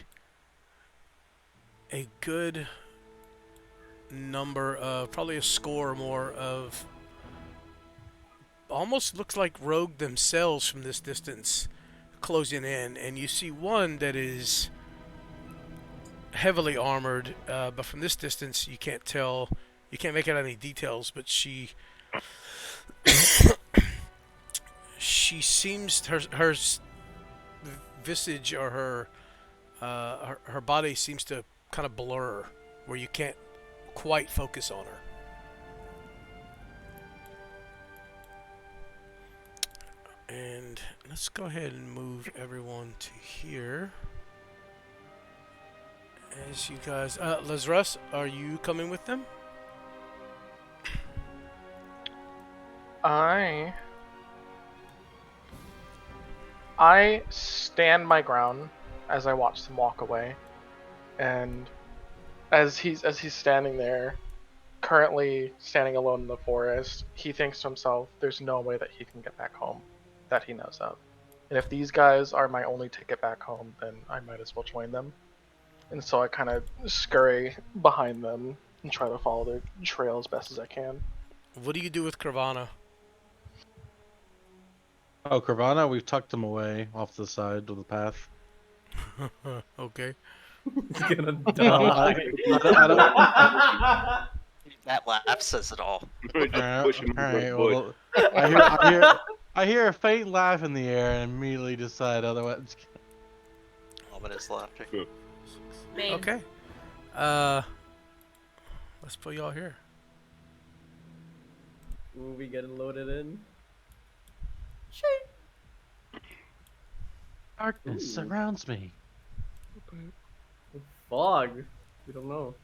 a good number of, probably a score or more of, almost looks like rogue themselves from this distance, closing in, and you see one that is heavily armored, but from this distance you can't tell, you can't make out any details, but she seems, her visage or her body seems to kind of blur where you can't quite focus on her. And let's go ahead and move everyone to here. As you guys, Lazarus, are you coming with them? I stand my ground as I watch them walk away, and as he's standing there, currently standing alone in the forest, he thinks to himself, "There's no way that he can get back home, that he knows of. And if these guys are my only ticket back home, then I might as well join them." And so I kind of scurry behind them and try to follow their trail as best as I can. What do you do with Kravana? Oh, Kirvana, we've tucked him away off the side of the path. Okay. He's gonna I die. That laugh says it all. Just push him All over right, the bush. well, I hear a faint laugh in the air and immediately decide otherwise. Ominous laughter. Main. Okay. Let's put y'all here. We'll be getting loaded in. Darkness Ooh. surrounds me. Fog. We don't know.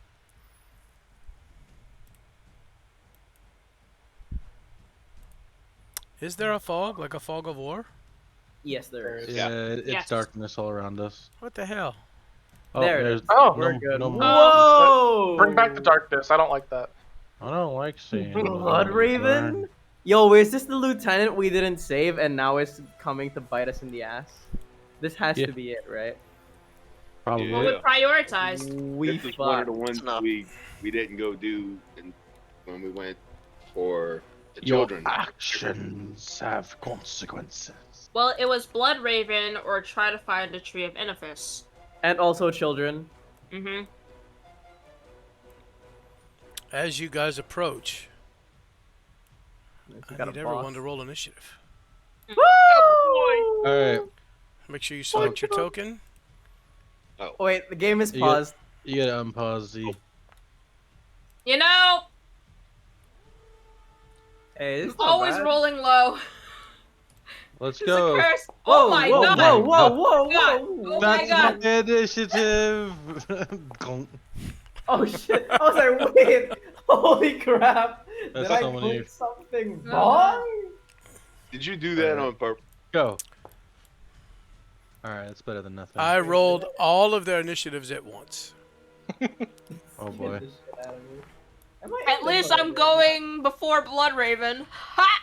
Is there a fog, like a fog of war? Yes, there is. Yeah, it's Yes. darkness all around us. What the hell? Oh, There it there's is. Oh. We're no, good. no more. Whoa! Bring back the darkness. I don't like that. I don't like seeing Blood the Raven? burn. Yo, is this the lieutenant we didn't save and now it's coming to bite us in the ass? This has Yeah. to be it, right? Probably. What we Yeah. prioritized? We This is one of the fucked. ones enough. we didn't go do when we went for the Your children. actions have consequences. Well, it was Blood Raven or try to find the Tree of Inifuss. And also children. Mm-hmm. As you guys approach, We I got a need everyone boss. to roll initiative. All right, Make sure you select your token. Oh, wait, the game is You get- paused. you gotta unpause the. You know, Hey, I'm it's not always bad. rolling low. Let's It's go. a curse. Whoa, Oh my whoa, god. whoa, whoa, whoa, God. whoa. Oh my That's god. my initiative. Oh shit! I was like, wait, holy crap! That's Did I so many- put something No. wrong? Did you do that on purpose? Go. All right, that's better than nothing. I rolled all of their initiatives at once. Oh boy. Get this shit out of me. Am I At in least the I'm going before Blood Raven. Ha!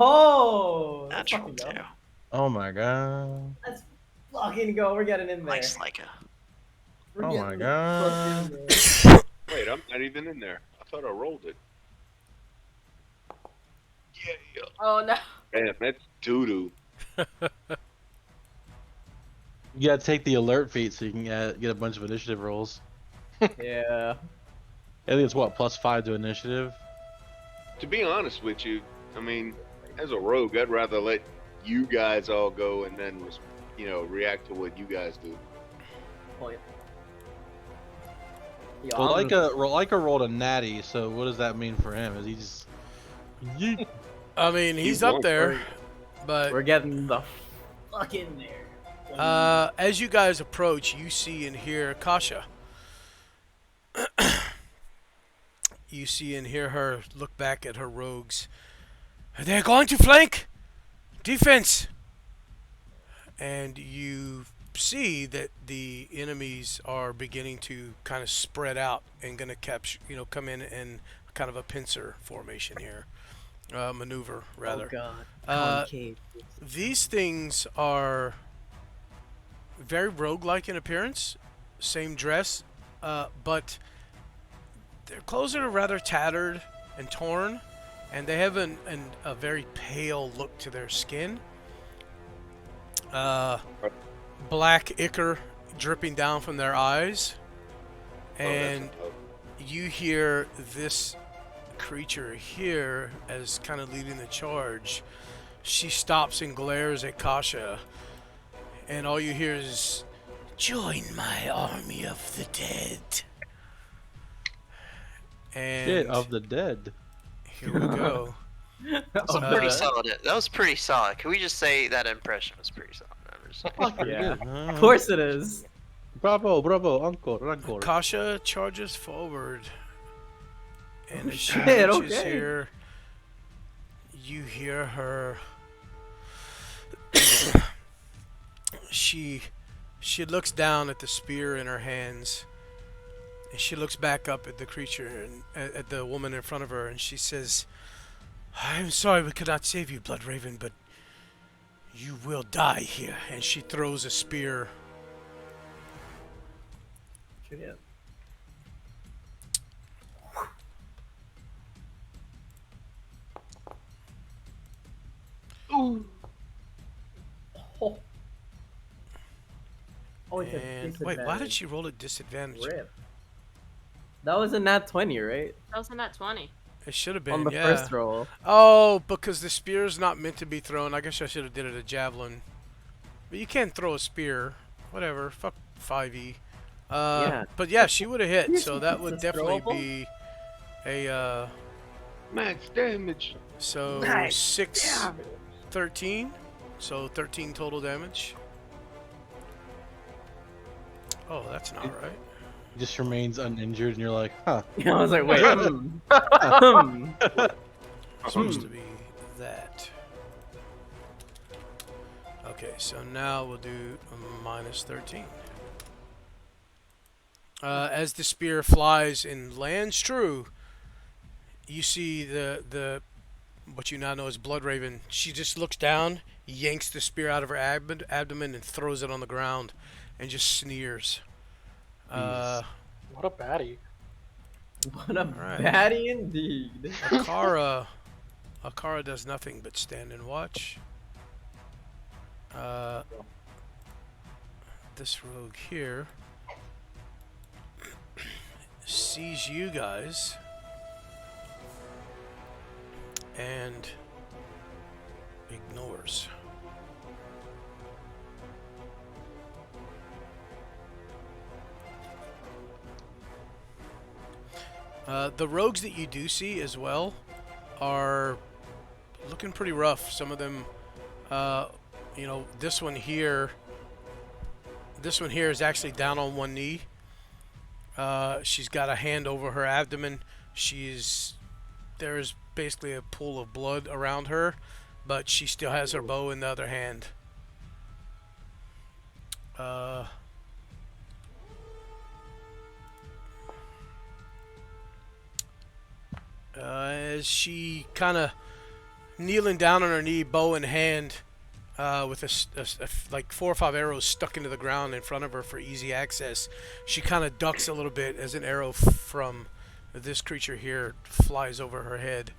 Oh! Let's Natural fucking go. too. Oh my god. Let's fucking go. We're getting in there. Nice Leica. We're Oh getting my fucking god. in there. Wait, I'm not even in there. I thought I rolled it. Yeah. Oh no. Damn, that's doo-doo. You gotta take the alert feat so you can get a bunch of initiative rolls. Yeah. I think it's what, +5 to initiative? To be honest with you, I mean, as a rogue, I'd rather let you guys all go and then, react to what you guys do. Point. Yo, Well, I'm gonna- Leica rolled a natty, so what does that mean for him? Is he just... Yeet. I mean, he's You up won't there, hurry. but We're getting the fuck in there. as you guys approach, you see and hear Kasha. You see and hear her look back at her rogues. They're going to flank! Defense! And you see that the enemies are beginning to kind of spread out and going to capture, come in kind of a pincer formation here. Maneuver, rather. Oh god. Uh, Concave. These things are very roguelike in appearance, same dress, but their clothes are rather tattered and torn, and they have a very pale look to their skin. Black ichor dripping down from their eyes, and you hear this creature here as kind of leading the charge. She stops and glares at Kasha, and all you hear is, "Join my army of the dead." And Shit, of the dead. here we go. That's pretty solid. That was pretty solid. Can we just say that impression was pretty solid? I'm just saying. Yeah. Good. Of course it is. Bravo, encore. Kasha charges forward, and as she Shit, reaches okay. here, you hear her. She looks down at the spear in her hands, and she looks back up at the creature and at the woman in front of her, and she says, "I'm sorry we could not save you, Blood Raven, but you will die here." And she throws a spear. Yeah. Ooh. Oh. Oh, it's a And wait, why did disadvantage. she roll at disadvantage? Rip. That was a nat 20, right? That was in that 20. It should have been, On the yeah. first roll. Oh, because the spear is not meant to be thrown. I guess I should have did it a javelin. But you can't throw a spear. Whatever. Fuck 5e. Yeah. But yeah, she would have hit. You So think that this would is definitely throwable? be Max damage. So Nice. 6, 13. So 13 total damage. Oh, that's not right. He just remains uninjured, and you're like, huh. Yeah, I was like, wait. It's supposed to be that. Okay, so now we'll do a minus 13. As the spear flies and lands true, you see the what you now know as Blood Raven. She just looks down, yanks the spear out of her abdomen, and throws it on the ground, and just sneers. What a baddie. What a Alright. baddie indeed. Akara does nothing but stand and watch. This rogue here sees you guys and ignores. The rogues that you do see as well are looking pretty rough. Some of them, you know, this one here is actually down on one knee. She's got a hand over her abdomen. There's basically a pool of blood around her, but she still has her bow in the other hand. As she kind of kneeling down on her knee, bow in hand, with like 4 or 5 arrows stuck into the ground in front of her for easy access, she kind of ducks a little bit as an arrow from this creature here flies over her head.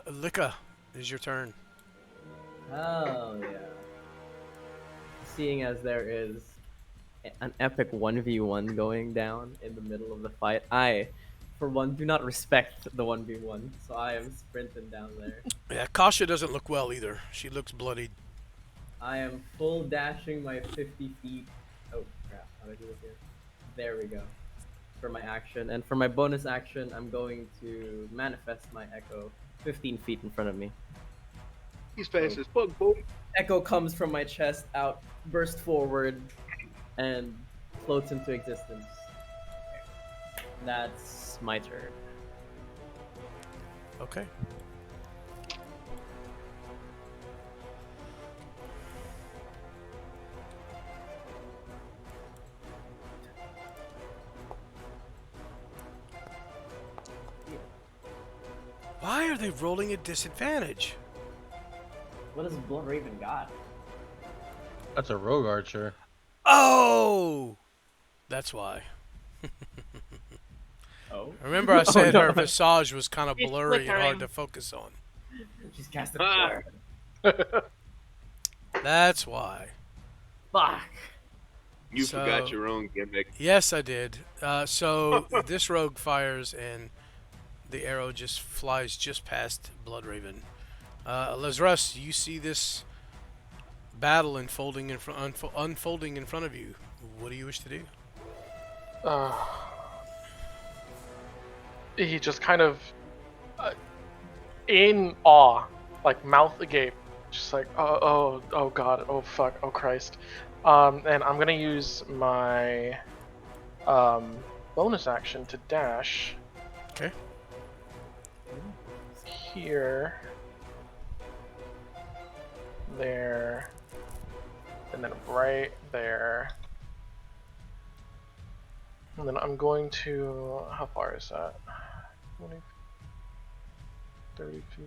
Lika, is your turn. Oh yeah. Seeing as there is an epic 1v1 going down in the middle of the fight, I, for one, do not respect the 1v1, so I am sprinting down there. Yeah, Kasha doesn't look well either. She looks bloodied. I am full dashing my 50 feet. Oh crap, how do I do it here? There we go. For my action. And for my bonus action, I'm going to manifest my echo 15 feet in front of me. He's fast as fuck, boy. Echo comes from my chest out, bursts forward, and floats into existence. That's my turn. Okay. Why are they rolling at disadvantage? What does Blood Raven got? That's a rogue archer. Oh! That's why. Oh? Remember I said no. her visage was kind of It's blurry and hard flickering. to focus on. She's casting Ah. fire. That's why. Fuck. You So- forgot your own gimmick. Yes, I did. So this rogue fires and the arrow just flies just past Blood Raven. Lazarus, you see this battle unfolding in front of you. What do you wish to do? He just kind of, in awe, like mouth agape, just like, oh god, oh fuck, oh Christ. And I'm gonna use my bonus action to dash Okay. here, there, and then right there. And then I'm going to, how far is that? 20, 30 feet.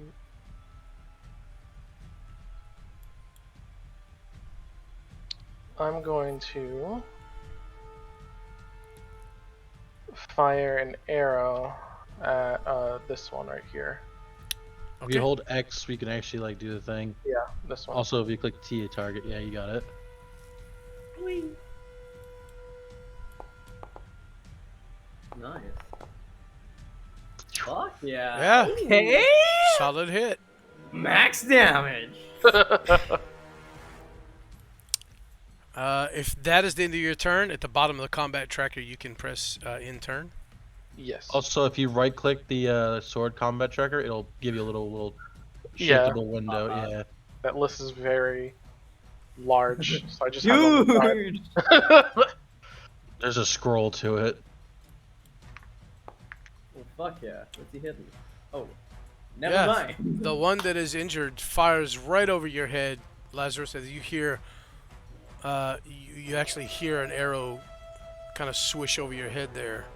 I'm going to fire an arrow at this one right here. If you hold X, we can actually like do the thing. Yeah, this one. Also, if you click T, a target. Yeah, you got it. Nice. Fuck yeah. Yeah. Okay. Solid hit. Max damage. If that is the end of your turn, at the bottom of the combat tracker, you can press in turn. Yes. Also, if you right-click the sword combat tracker, it'll give you a little Yeah. shakeable window. Yeah. That list is very large, so I just have it on Huge. the side. There's a scroll to it. Oh, fuck yeah. What's he hitting? Oh, never Yeah, mind. the one that is injured fires right over your head, Lazarus, as you hear, you actually hear an arrow kind of swish over your head there.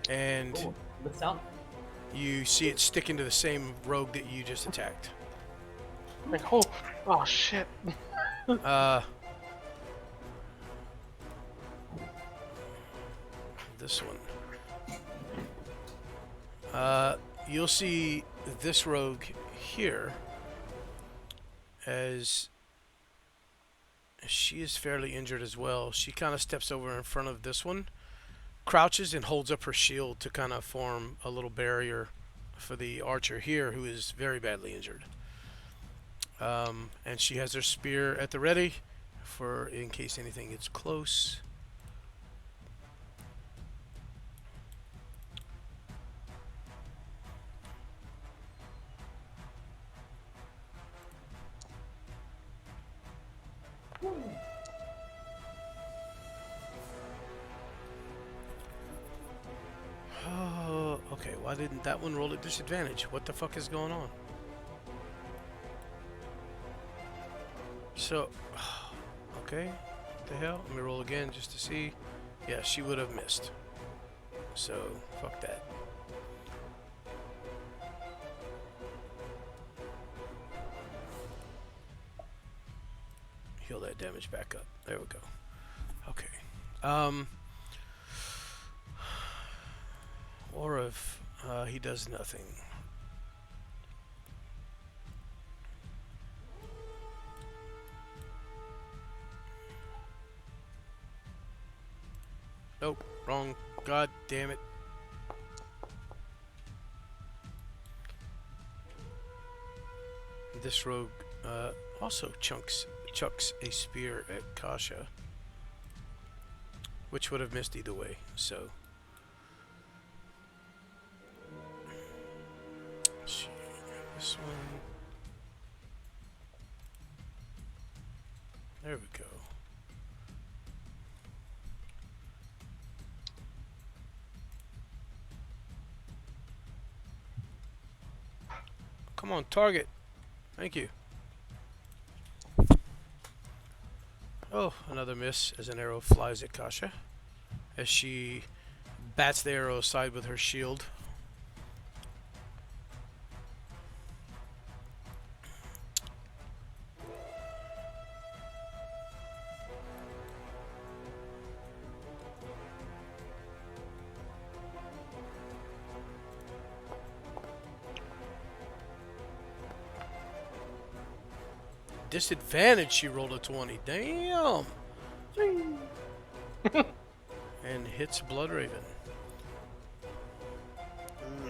And Oh, the sound. you see it stick into the same rogue that you just attacked. I'm like, oh shit. This one. You'll see this rogue here as she is fairly injured as well. She kind of steps over in front of this one, crouches and holds up her shield to kind of form a little barrier for the archer here who is very badly injured. And she has her spear at the ready for in case anything gets close. Oh, okay. Why didn't that one roll at disadvantage? What the fuck is going on? So, okay. What the hell? Let me roll again just to see. Yeah, she would have missed. So, fuck that. Heal that damage back up. There we go. Okay. Or if he does nothing. Nope, wrong. God damn it. This rogue also chucks a spear at Kasha, which would have missed either way. So. This one. There we go. Come on, target. Thank you. Oh, another miss as an arrow flies at Kasha as she bats the arrow aside with her shield. Disadvantage, she rolled a 20. Damn! And hits Bloodraven.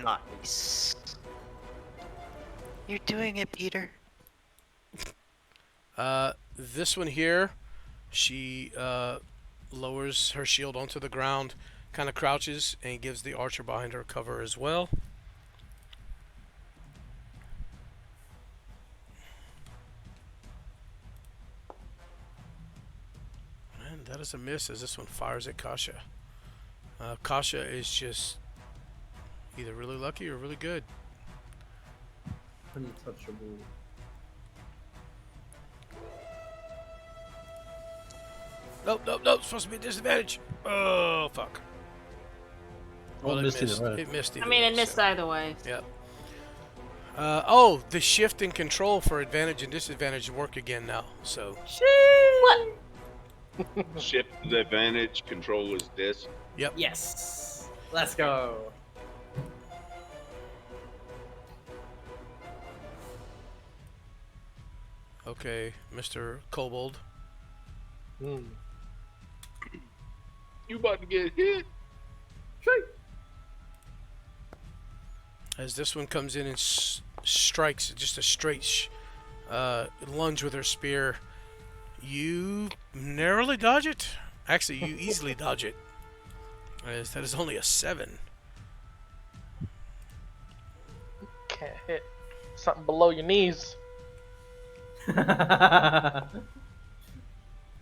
Nice. You're doing it, Peter. This one here, she lowers her shield onto the ground, kind of crouches, and gives the archer behind her cover as well. And that is a miss as this one fires at Kasha. Kasha is just either really lucky or really good. Untouchable. Nope, nope, nope. It's supposed to be a disadvantage. Oh, fuck. Well, it missed. It missed either I mean, it way, missed so. either way. Yep. Oh, the shift and control for advantage and disadvantage work again now. So. What? Shift is advantage, control is dis. Yep. Yes. Let's go. Okay, Mr. Kobold. Hmm. You about to get hit? As this one comes in and strikes just a straight lunge with her spear, you narrowly dodge it. Actually, you easily dodge it. As that is only a 7. Can't hit something below your knees. Fuck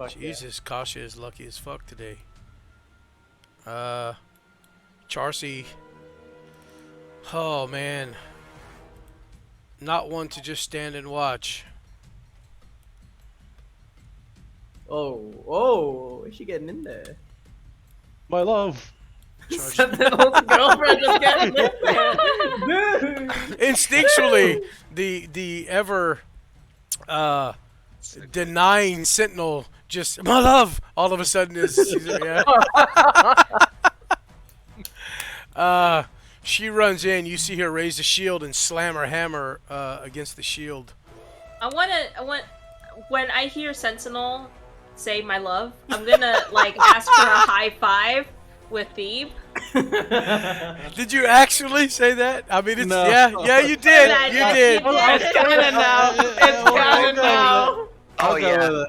Jesus, Kasha is lucky as fuck today. Charcy. Oh man. Not one to just stand and watch. Yeah. Oh, is she getting in there? My love. Sentinel's girlfriend just getting in there. Dude. Instinctually, the ever denying Sentinel just my love all of a sudden is she runs in. You see her raise the shield and slam her hammer against the shield. I want when I hear Sentinel say my love, I'm gonna like ask for a high five with Thebe. Did you actually say that? I mean, it's No. yeah, you did. You did. It's canon now. It's canon now. Oh yeah.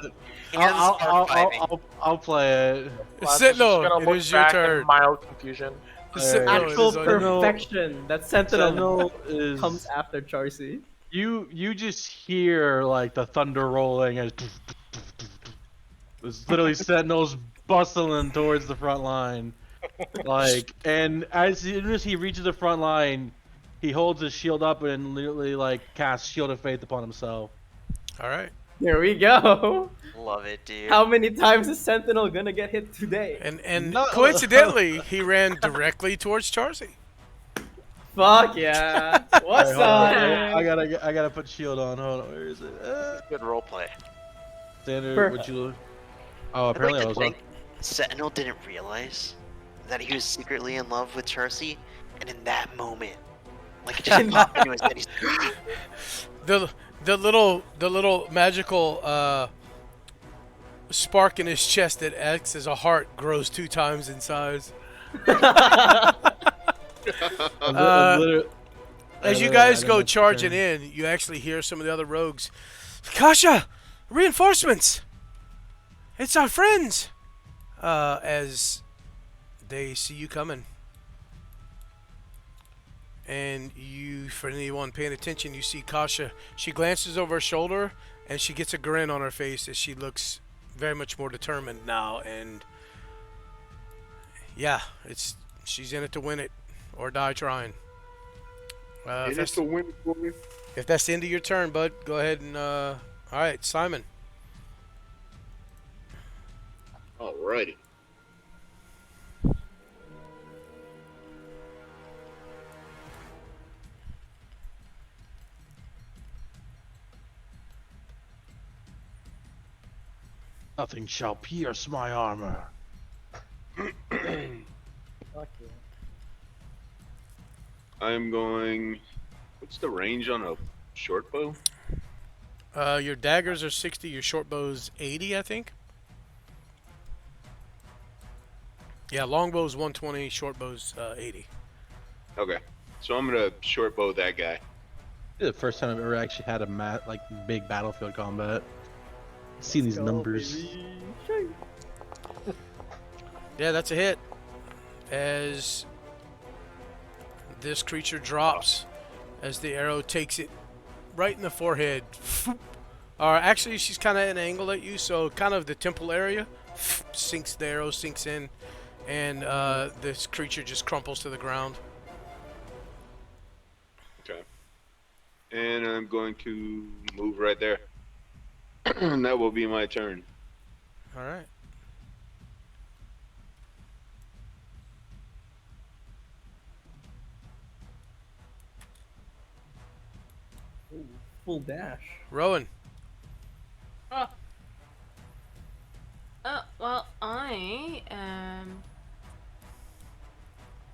I'll play it. Sentinel, Just gonna it look is your back turn. in mild confusion. Sentinel, it Actual is on you. perfection. That Sentinel Sentinel is comes after Charcy. you just hear like the thunder rolling as it's literally Sentinel's bustling towards the front line. Like, and as soon as he reaches the front line, he holds his shield up and literally like casts Shield of Faith upon himself. All right. Here we go. Love it, dude. How many times is Sentinel gonna get hit today? And No. coincidentally, he ran directly towards Charcy. Fuck yeah. What's Alright, hold up? on. I gotta put shield on. Hold on, where is it? Good roleplay. Standard, Perfect. would you? Oh, I'd apparently like I to was on. think Sentinel didn't realize that he was secretly in love with Charcy, and in that moment, like it just popped into his head. He's The little magical spark in his chest that acts as a heart grows 2 times in size. As you guys go charging in, you actually hear some of the other rogues. Kasha, reinforcements. It's our friends. As they see you coming. And you, for anyone paying attention, you see Kasha. She glances over her shoulder, and she gets a grin on her face as she looks very much more determined now. And yeah, she's in it to win it, or die trying. If that's the end of your turn, bud, go ahead and all right, Simon. Alrighty. Nothing shall pierce my armor. Fuck yeah. I'm going. What's the range on a short bow? Your daggers are 60, your short bow's 80, I think. Yeah, longbow's 120, short bow's 80. Okay, so I'm gonna short bow that guy. This is the first time I've ever actually had a big battlefield combat. Seen these Go, numbers. baby. Sure. Yeah, that's a hit. As this creature drops, as the arrow takes it right in the forehead. Or actually, she's kind of at an angle at you, so kind of the temple area. The arrow sinks in, and this creature just crumples to the ground. Okay. And I'm going to move right there. And that will be my turn. All right. Ooh, full dash. Rowan. Well, I am.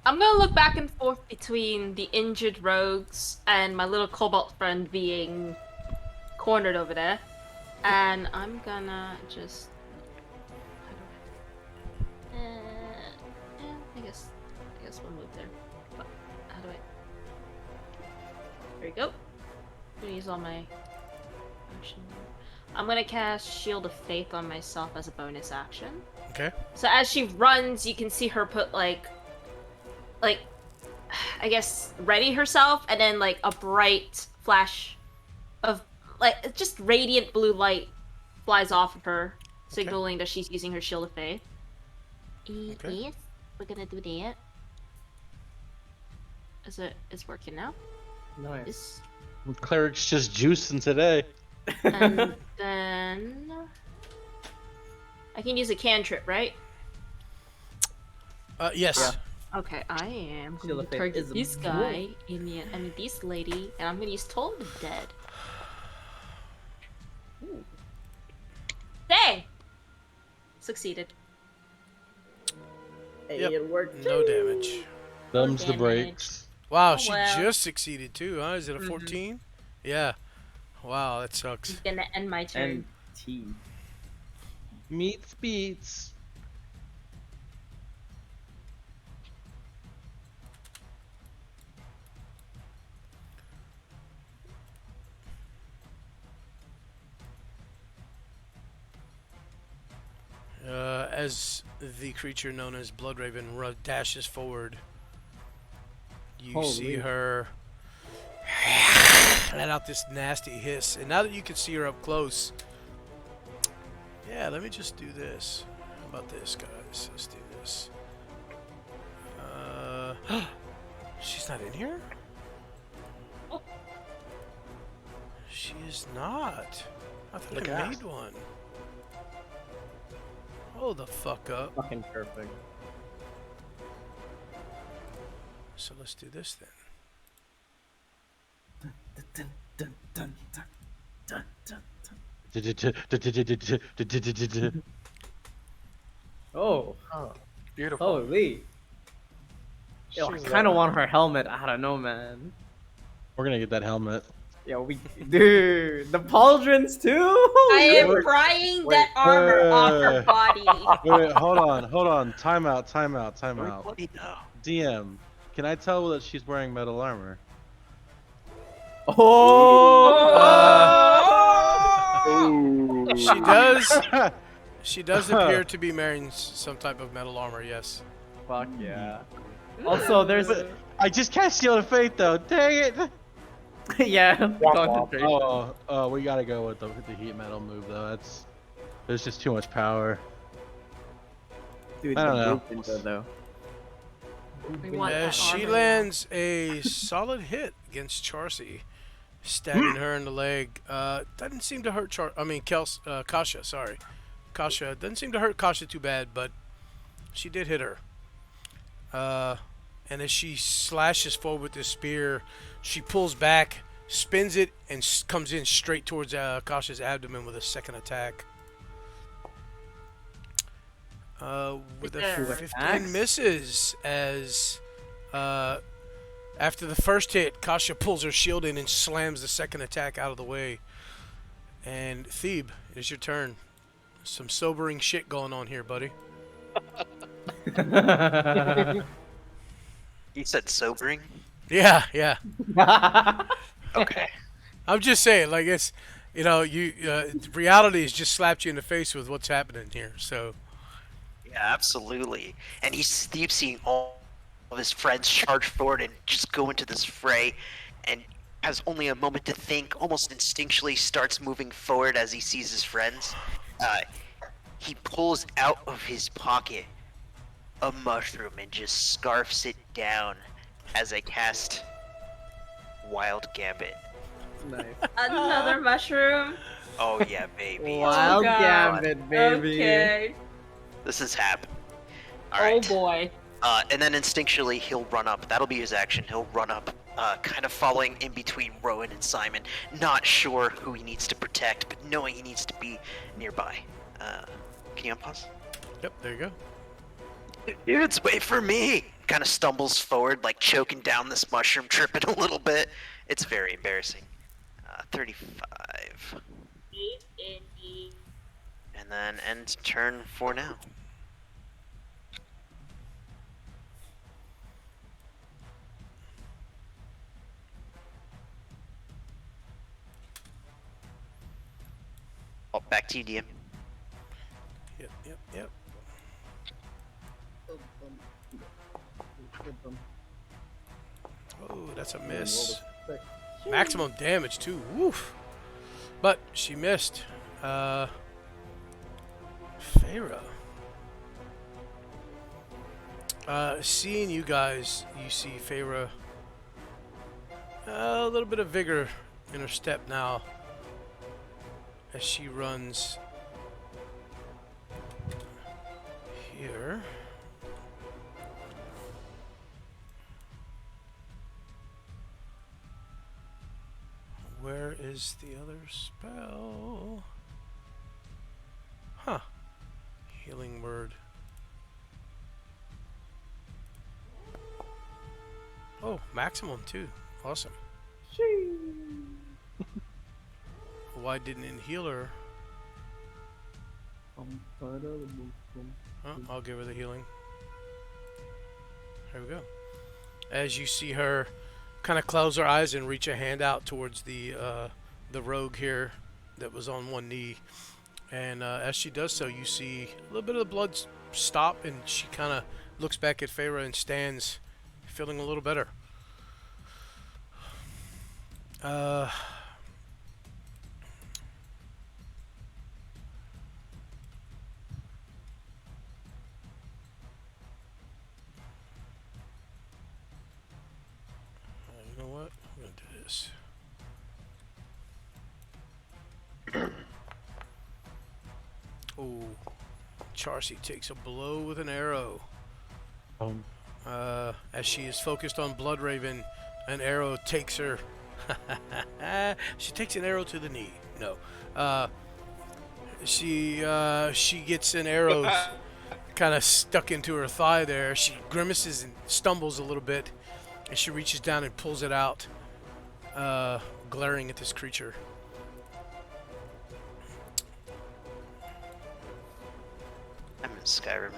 I'm gonna look back and forth between the injured rogues and my little cobalt friend being cornered over there, and I'm gonna just. I guess we'll move there. But how do I? There we go. I'm gonna use all my action. I'm gonna cast Shield of Faith on myself as a bonus action. Okay. So as she runs, you can see her put like, I guess, ready herself, and then like a bright flash of like just radiant blue light flies off of her, signaling that she's using her shield of faith. Okay. Yes, we're gonna do that. It's working now. Nice. This, Cleric's just juicing today. and then I can use a cantrip, right? Yes. Okay, I am Shield going of to Faith target is this a guy, this lady, and I'm gonna use Toll of the Dead. Ooh. Dang! Succeeded. Hey, Yep. it worked. No damage. Thumbs the damage. brakes. Wow, Oh, she well. just succeeded too, huh? Is it a 14? Yeah. Wow, that sucks. It's gonna end my turn. And T. Meets beats. As the creature known as Bloodraven dashes forward, you Holy. see her let out this nasty hiss. And now that you can see her up close, yeah, let me just do this. How about this, guys? Let's do this. She's not in here? Oh. She is not. I thought Look I out. made one. Hold the fuck up. Fucking perfect. So let's do this then. Oh, Oh, beautiful. holy. Yo, I kind of want her helmet. I don't know, man. We're gonna get that helmet. Yo, dude, the pauldrons too. I am Holy- prying wait, that armor off her wait. body. Wait, hold on. Time out. Everybody know. DM, can I tell that she's wearing metal armor? Oh. She does. She does appear to be wearing some type of metal armor. Yes. Fuck yeah. Also, there's I just cast Shield of Faith though. Dang it! yeah. Concentration. We gotta go with the heat metal move though. There's just too much power. Dude, I don't the know. movement, though. We want that She armor. lands a solid hit against Charcy, stabbing her in the leg. Doesn't seem to hurt Kasha. Sorry, Kasha doesn't seem to hurt Kasha too bad, but she did hit her. And as she slashes forward with this spear, she pulls back, spins it, and comes in straight towards Kasha's abdomen with a second attack. With a Two 15 attacks? misses as after the first hit, Kasha pulls her shield in and slams the second attack out of the way. And Thebe, it's your turn. Some sobering shit going on here, buddy. You said sobering? Yeah. Okay. I'm just saying, like it's, reality has just slapped you in the face with what's happening here. So. Yeah, absolutely. And he keeps seeing all of his friends charge forward and just go into this fray, and has only a moment to think, almost instinctually starts moving forward as he sees his friends. He pulls out of his pocket a mushroom and just scarfs it down as I cast Wild Gambit. Nice. Another mushroom. Oh yeah, baby. Wild God. Gambit, baby. Okay. This is happening. Alright. Oh boy. And then instinctually he'll run up. That'll be his action. He'll run up, kind of following in between Rowan and Simon. Not sure who he needs to protect, but knowing he needs to be nearby. Can you unpause? Yep, there you go. Dudes, wait for me! Kind of stumbles forward, like choking down this mushroom, tripping a little bit. It's very embarrassing. 35. And then end turn for now. Oh, back to you, DM. Yep. with them. Oh, that's a And then roll miss. the 6. Maximum damage too. Woof. But she missed. Feyre. Seeing you guys, you see Feyre. A little bit of vigor in her step now as she runs here. Where is the other spell? Huh. Healing word. Oh, maximum too. Awesome. Why didn't it heal her? Oh, I'll give her the healing. There we go. As you see her kind of close her eyes and reach a hand out towards the rogue here that was on one knee. And as she does so, you see a little bit of the blood stop, and she kind of looks back at Feyre and stands, feeling a little better. You know what? I'm going to do this. Oh, Charcy takes a blow with an arrow. As she is focused on Bloodraven, an arrow takes her. She takes an arrow to the knee. No. She gets an arrow kind of stuck into her thigh there. She grimaces and stumbles a little bit, and she reaches down and pulls it out, glaring at this creature. I'm in Skyrim.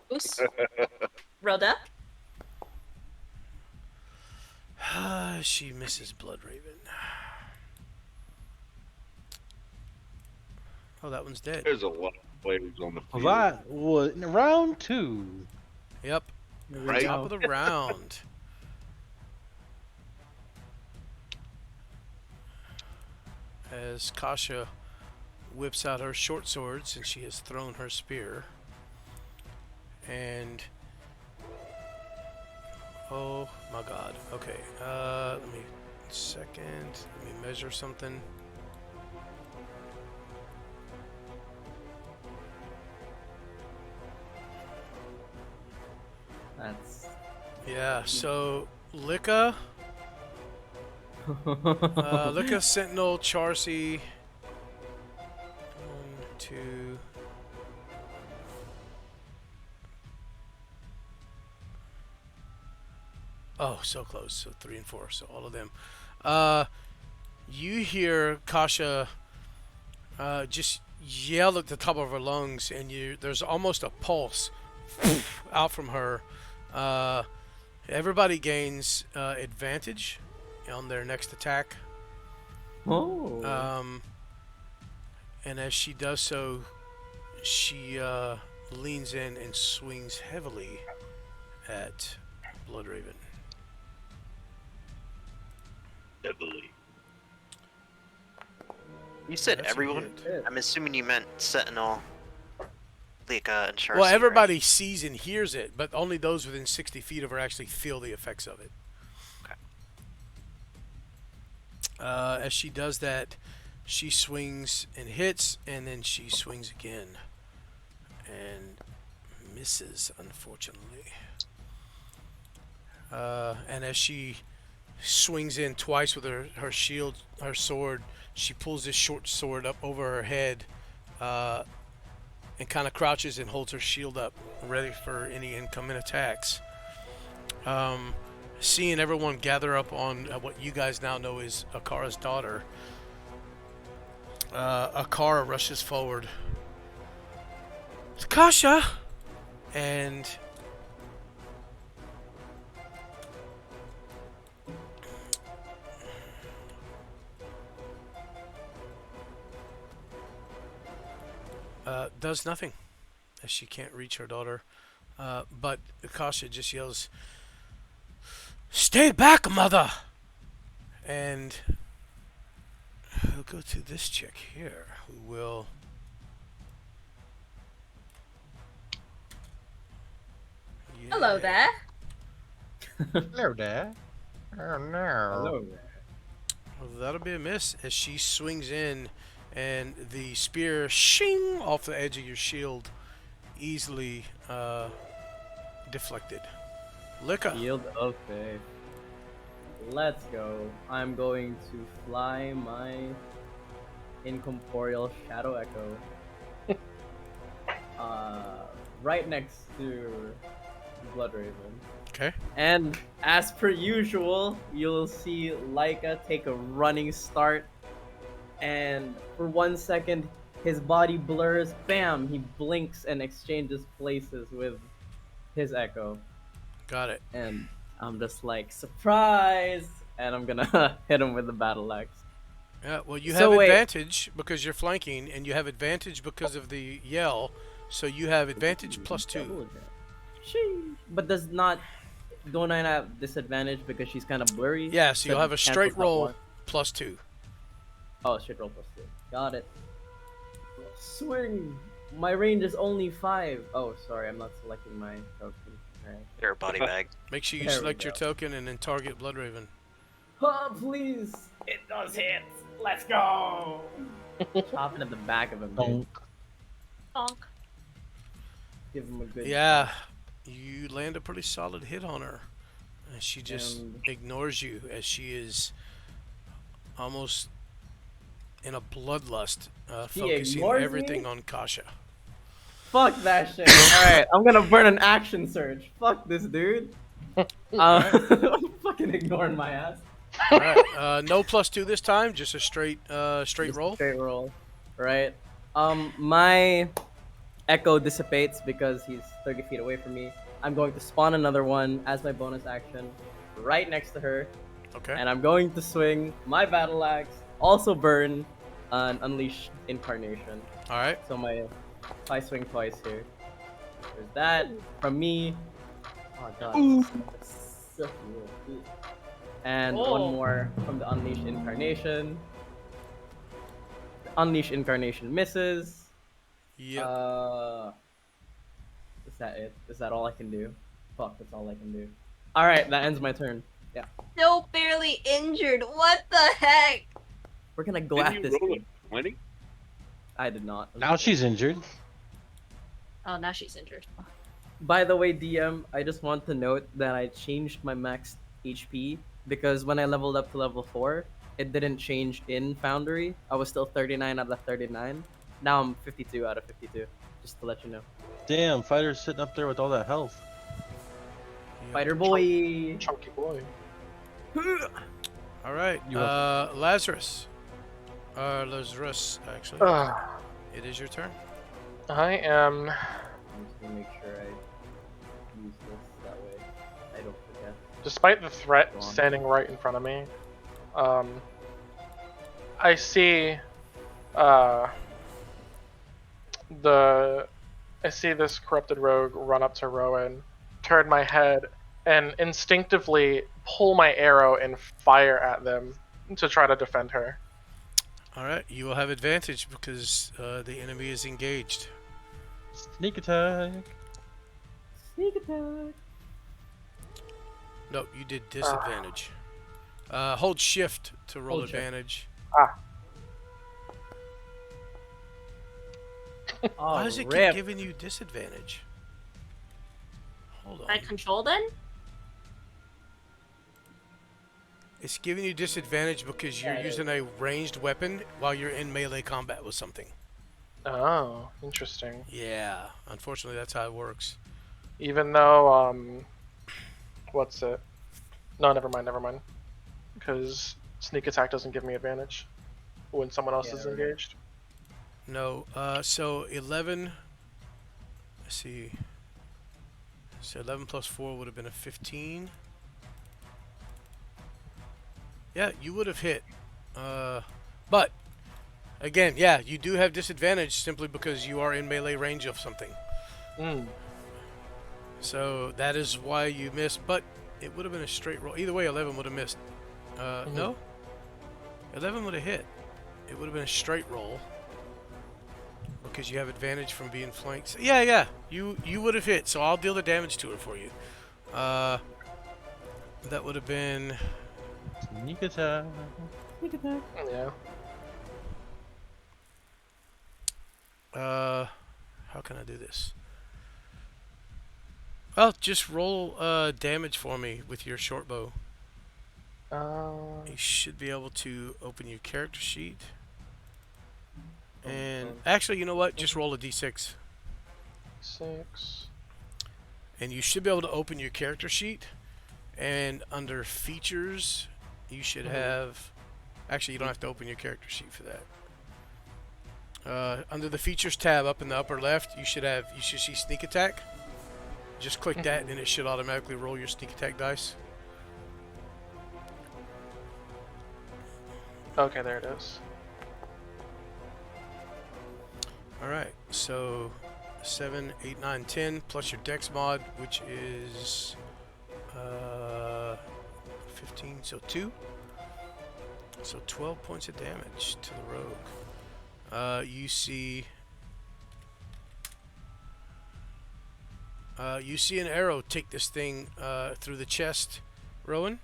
Goose. Rhoda. She misses Bloodraven. Oh, that one's dead. There's a lot of players on the field. That was in round 2. Yep. Right. Top of the round. As Kasha whips out her short sword since she has thrown her spear. And oh my god. Okay. Let me measure something. That's. Yeah, so Lika, Lika, Sentinel, Charcy. 1, 2. Oh, so close. So 3 and 4. So all of them. You hear Kasha just yell at the top of her lungs, and there's almost a pulse out from her. Everybody gains advantage on their next attack. Oh. And as she does so, she leans in and swings heavily at Bloodraven. Heavily. You said That's a everyone? hit. I'm assuming you meant Sentinel, Lika, and Charcy. Well, everybody sees and hears it, but only those within 60 feet of her actually feel the effects of it. Okay. As she does that, she swings and hits, and then she swings again and misses, unfortunately. And as she swings in twice with her shield, her sword, she pulls this short sword up over her head and kind of crouches and holds her shield up, ready for any incoming attacks. Seeing everyone gather up on what you guys now know is Akara's daughter, Akara rushes forward. Kasha! And does nothing, as she can't reach her daughter. But Akasha just yells, "Stay back, mother!" And we'll go to this chick here, who will... Hello there. Hello there. Oh no. Hello. Well, that'll be a miss as she swings in, and the spear shing off the edge of your shield, easily deflected. Licka. Yield of faith. Let's go. I'm going to fly my incorporeal shadow echo. Right next to Bloodraven. Okay. And as per usual, you'll see Laika take a running start, and for 1 second, his body blurs. Bam! He blinks and exchanges places with his echo, Got it. and I'm just like, surprise! And I'm gonna hit him with the battle axe. Yeah, well, you So have wait. advantage because you're flanking, and you have advantage because of the yell, so you have advantage plus Double 2. advantage. Sheesh. But don't I have disadvantage because she's kind of blurry? Yeah, so you'll have a cancels straight out roll one. plus 2. Oh, straight roll plus 2. Got it. Swing! My range is only 5. Oh, sorry, I'm not selecting my token. Alright. You're a body bag. Make sure you There we select your go. token and then target Bloodraven. Oh, please! It does hit! Let's go! Chopping at the back of him, dude. Donk. Bonk. Give him a good... Yeah, you land a pretty solid hit on her. And she just And- ignores you as she is almost in a bloodlust, She focusing ignores me? everything on Kasha. Fuck that shit. Alright, I'm gonna burn an action surge. Fuck this dude. Fucking ignoring my ass. Alright, no plus 2 this time, just a straight Just roll. Straight roll. Right. My echo dissipates because he's 30 feet away from me. I'm going to spawn another one as my bonus action right next to her. Okay. And I'm going to swing my battle axe, also burn an Unleash Incarnation. Alright. So I swing twice here. There's that from me. Oh god. So cool. And Oh. one more from the Unleash Incarnation. The Unleash Incarnation misses. Yep. Is that it? Is that all I can do? Fuck, that's all I can do. Alright, that ends my turn. Yeah. Still barely injured. What the heck? We're gonna go Didn't at you this. roll a Dude. 20? I did not. Now she's injured. Oh, now she's injured. By the way, DM, I just want to note that I changed my max HP because when I leveled up to level 4, it didn't change in Foundry. I was still 39 out of 39. Now I'm 52 out of 52, just to let you know. Damn, fighter's sitting up there with all that health. Fighter boy! Chunky boy. Alright, You Lazarus. Lazarus, actually. It is your turn. I am. I'm just gonna make sure I use this, that way I don't forget. Despite the threat Go on. standing right in front of me, I see I see this corrupted rogue run up to Rowan, turn my head, and instinctively pull my arrow and fire at them to try to defend her. Alright, you will have advantage because the enemy is engaged. Sneak attack. Sneak attack! Nope, you did disadvantage. Hold shift to roll Hold shift. advantage. Oh, Why does it keep rip. giving you disadvantage? Hold on. I control then? It's giving you disadvantage because you're Yeah, it using a ranged weapon while you're in melee combat with something. Oh, interesting. Yeah, unfortunately that's how it works. Even though, what's it? No, never mind. Because sneak attack doesn't give me advantage when someone else Yeah, is right. engaged. No, so 11, let's see. So 11 plus 4 would have been a 15. Yeah, you would have hit. But, again, yeah, you do have disadvantage simply because you are in melee range of something. Hmm. So that is why you missed, but it would have been a straight roll. Either way, 11 would have missed. No? 11 would have hit. It would have been a straight roll. Because you have advantage from being flanked. So, yeah. You would have hit, so I'll deal the damage to it for you. That would have been... Sneak attack. Yeah. How can I do this? Well, just roll damage for me with your short bow. You should be able to open your character sheet. And actually, you know what? Just roll a d6. 6. And you should be able to open your character sheet. And under features, you should have... Actually, you don't have to open your character sheet for that. Under the features tab up in the upper left, you should see sneak attack. Just click that and it should automatically roll your sneak attack dice. Okay, there it is. Alright, so 7, 8, 9, 10 plus your dex mod, which is 15, so 2. So 12 points of damage to the rogue. You see an arrow take this thing through the chest, Rowan.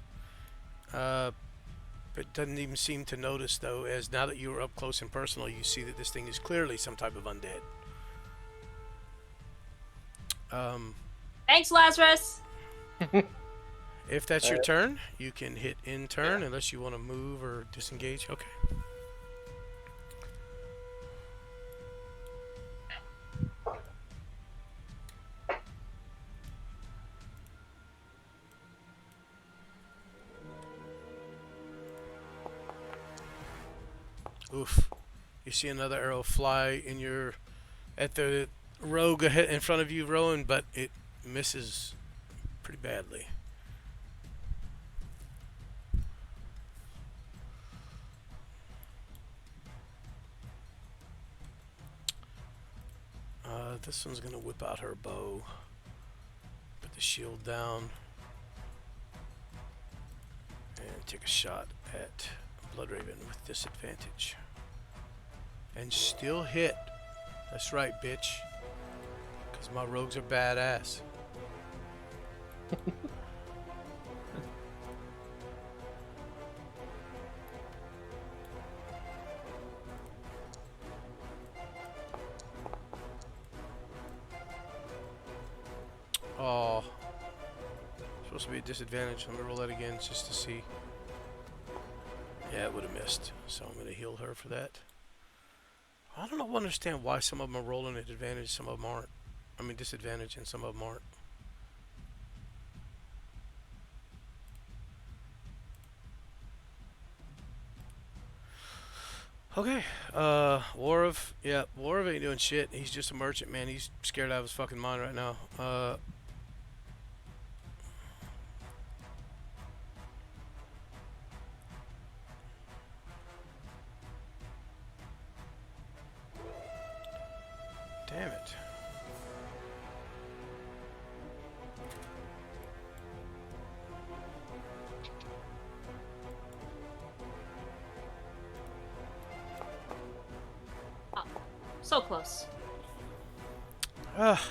But doesn't even seem to notice, though, as now that you are up close and personal, you see that this thing is clearly some type of undead. Thanks, Lazarus. If that's your turn, you can hit in turn unless you want to move or disengage. Okay. Oof. You see another arrow fly at the rogue ahead in front of you, Rowan, but it misses pretty badly. This one's gonna whip out her bow. Put the shield down. And take a shot at Bloodraven with disadvantage. And still hit. That's right, bitch. Because my rogues are badass. Oh. Supposed to be a disadvantage. Let me roll that again just to see. Yeah, it would have missed. So I'm going to heal her for that. I don't understand why some of them are rolling at advantage, some of them aren't. I mean disadvantage and some of them aren't. Okay, Warov ain't doing shit. He's just a merchant, man. He's scared out of his fucking mind right now. Damn it. Oh, so close. Okay.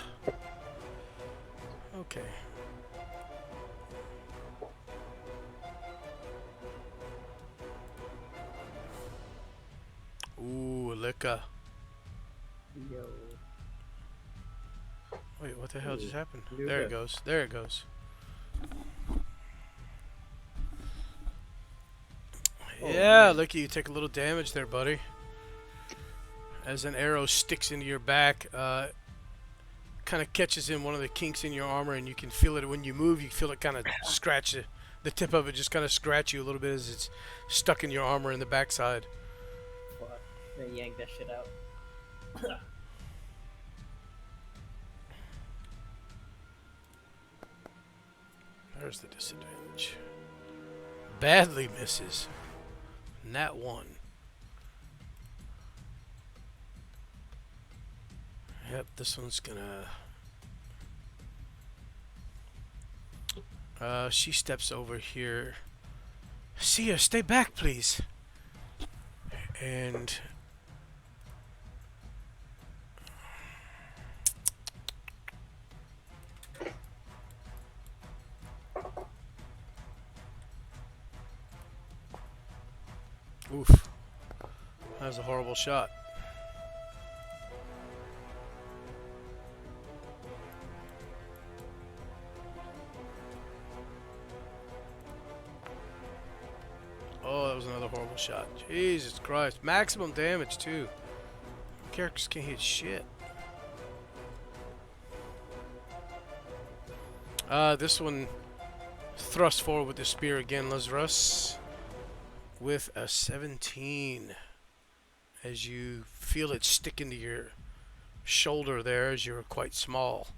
Ooh, liquor. Yo. Wait, what the hell just happened? You're There it good. goes. There it goes. Yeah, look at you take a little damage there, buddy. As an arrow sticks into your back, kind of catches in one of the kinks in your armor, and you can feel it when you move. You feel it kind of scratch the tip of it, just kind of scratch you a little bit as it's stuck in your armor in the backside. Fuck. Then yank that shit out. There's the disadvantage. Badly misses. Nat 1. Yep, this one's gonna She steps over here. Sia, stay back, please. And oof, that was a horrible shot. Oh, that was another horrible shot. Jesus Christ. Maximum damage, too. Characters can't hit shit. This one thrust forward with the spear again, Lazarus. With a 17. As you feel it stick into your shoulder there, as you're quite small.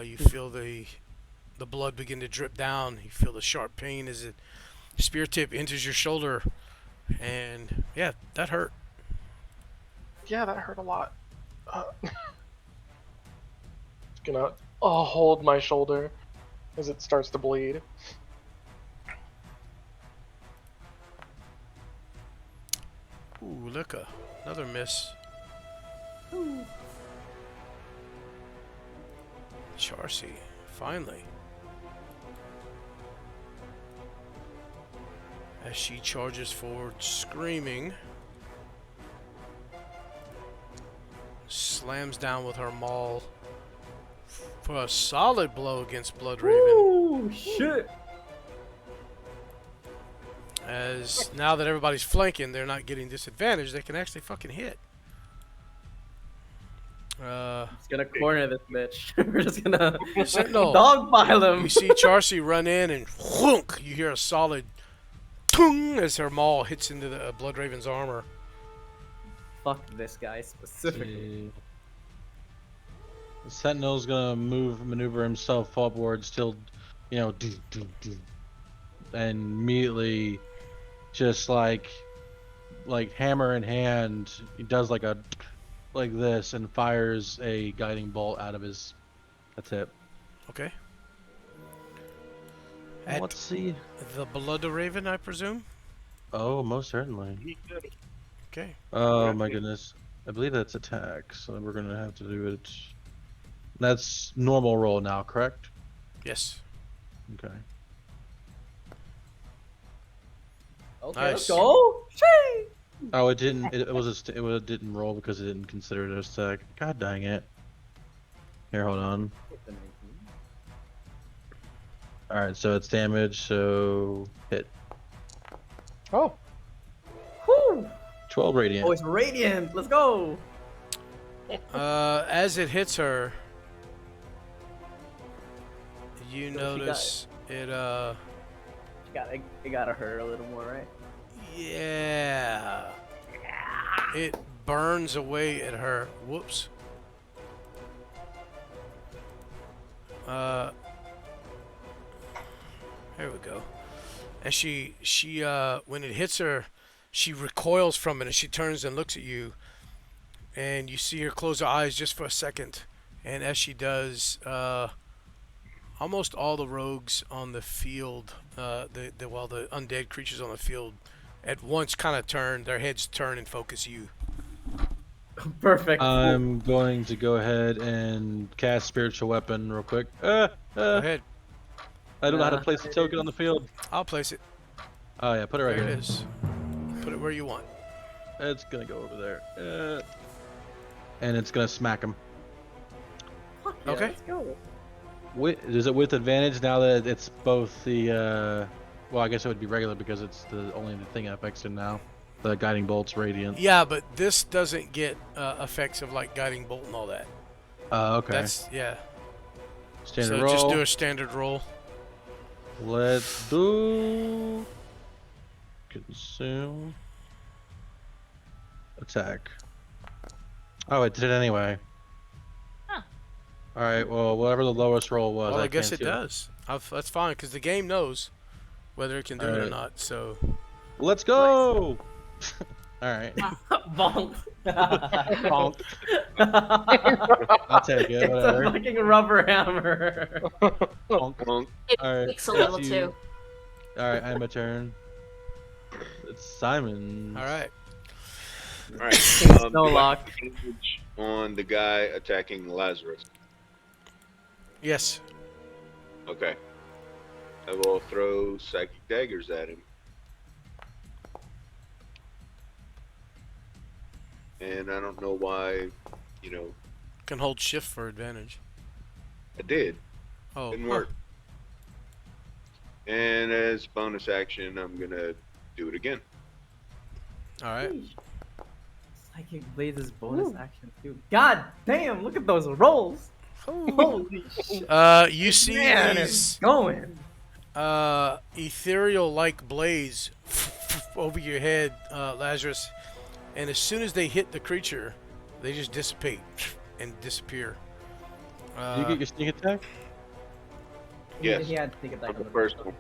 You feel the blood begin to drip down. You feel the sharp pain as it spear tip enters your shoulder, and yeah, that hurt. Yeah, that hurt a lot. Just gonna hold my shoulder as it starts to bleed. Ooh, look, another miss. Ooh. Charcy, finally. As she charges forward, screaming. Slams down with her maul for a solid blow against Blood Raven. Ooh, shit. As now that everybody's flanking, they're not getting disadvantage. They can actually fucking hit. Just gonna corner this bitch. We're just gonna Sentinel. dogpile him. You see Charcy run in and whunk, you hear a solid tung as her maul hits into the Blood Raven's armor. Fuck this guy specifically. The Sentinel's gonna maneuver himself upward, still, do, and immediately, just like hammer in hand, he does like this and fires a guiding bolt out of his. That's it. Okay. Let's see. The Blood Raven, I presume? Oh, most certainly. He could. Okay. Oh my goodness. I believe that's attack, so we're gonna have to do it. That's normal roll now, correct? Yes. Okay. Okay, Nice. let's go. Shee! Oh, it didn't. It didn't roll because it didn't consider it a stack. God dang it. Here, hold on. All right, so it's damage. So hit. Oh, Whew. 12 radiant. Oh, it's radiant. Let's go. As it hits her, you So she notice it, It gotta hurt a little more, right? yeah. It burns away at her. Whoops. There we go. And she when it hits her, she recoils from it and she turns and looks at you. And you see her close her eyes just for a second. And as she does, almost all the rogues on the field, the undead creatures on the field, at once kind of turn, their heads turn and focus you. Perfect. I'm going to go ahead and cast Spiritual Weapon real quick. Go ahead. I don't know how to place the token on the field. I'll place it. Oh yeah, put it right There here. it is. Put it where you want. It's gonna go over there. And it's gonna smack him. Fuck yeah, Okay. Let's go. Is it with advantage now that it's both the well, I guess it would be regular because it's only the thing that affects him now. The guiding bolt's radiant. Yeah, but this doesn't get effects of like guiding bolt and all that. Okay. That's Standard so roll. just do a standard roll. Let's do consume attack. Oh, it did it anyway. Huh. All right. Well, whatever the lowest roll was. Well, I guess can't it see does. That's fine because the game knows whether it can do it or Alright. not. So Let's go. All right. Bonk. Bonk. I'll take it. It's a Whatever. fucking rubber hammer. Bonk. Bonk. It All right. takes a it's little you. too. All right, I'm a turn. It's Simon. All right. All right. Snow do I lock. have advantage on the guy attacking Lazarus. Yes. Okay. I will throw psychic daggers at him. And I don't know why, Can hold shift for advantage. I did. Oh. Didn't work. And as bonus action, I'm gonna do it again. All right. Psychic Blaze's bonus action too. God damn! Look at those rolls. Holy shit! You see Man, these it's going. ethereal-like blaze over your head, Lazarus, and as soon as they hit the creature, they just dissipate and disappear. Do you get your sneak attack? Yes. He had to take it back On the first one.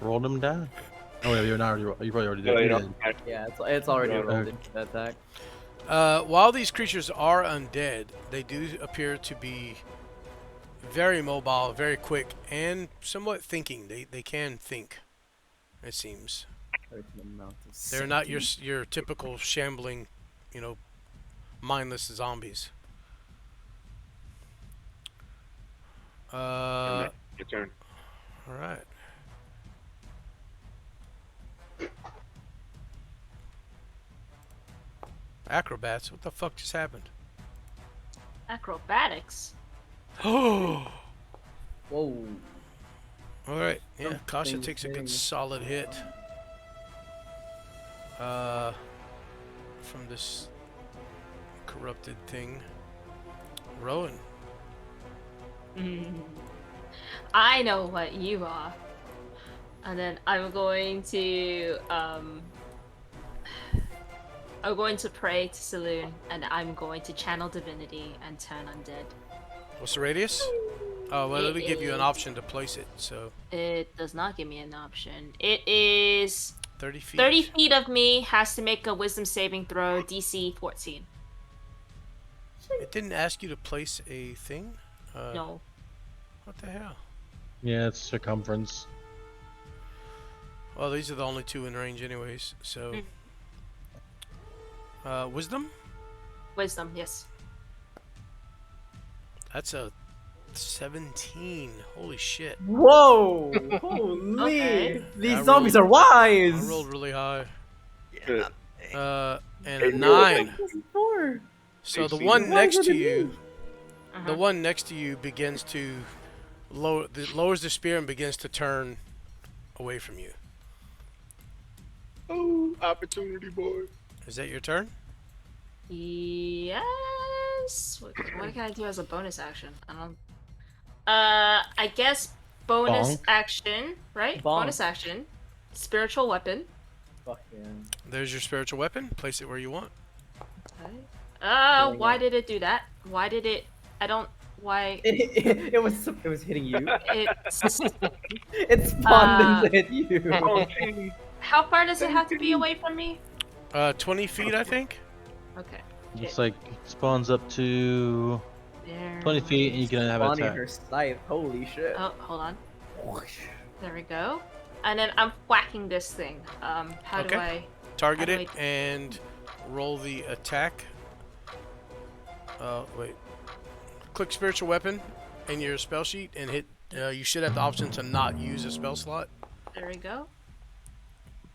Roll them down. Oh yeah, you're not already. You probably already did. No, You you did. don't. Yeah, it's already Yeah. rolled into that attack. While these creatures are undead, they do appear to be very mobile, very quick, and somewhat thinking. They can think, it seems. They're not your typical shambling, mindless zombies. All Your turn. right. Acrobats, what the fuck just happened? Acrobatics. Oh. Whoa. All right. Yeah, Kasha Something's takes a hitting. good solid hit. From this corrupted thing. Rowan. I know what you are. And then I'm going to pray to Saloon, and I'm going to channel divinity and turn undead. What's the radius? Oh, well, it'll give you an option to place it, so It does not give me an option. It is 30 feet. 30 feet of me, has to make a wisdom saving throw, DC 14. It didn't ask you to place a thing? No. What the hell? Yeah, it's circumference. Well, these are the only two in range anyways, so... Wisdom? Wisdom, yes. That's a 17. Holy shit. Whoa! Holy! Okay. These I zombies rolled- are wise. I rolled really high. Yeah. And Hey, a roll 9. Four. So the AC. one Why next is it to a you... me? The one next to you begins to lowers the spear and begins to turn away from you. Oh, opportunity boy. Is that your turn? Yes. What can I do as a bonus action? I don't. I guess bonus Bonk. action, right? Bonk. Bonus action. Spiritual weapon. Fuck yeah. There's your spiritual weapon. Place it where you want. Okay. Doing Why it. did it do that? Why did it? I don't. Why? It was hitting you. It's. It spawned and hit you. How far does it have to be away from me? 20 feet, I think. Okay. Looks like it spawns up to There. 20 feet, and you can have an Spawning attack. her scythe. Holy shit. Oh, hold on. There we go. And then I'm whacking this thing. How do Okay. I? Target How do it and roll the attack. Wait. Click spiritual weapon in your spell sheet and hit. You should have the option to not use a spell slot. There we go.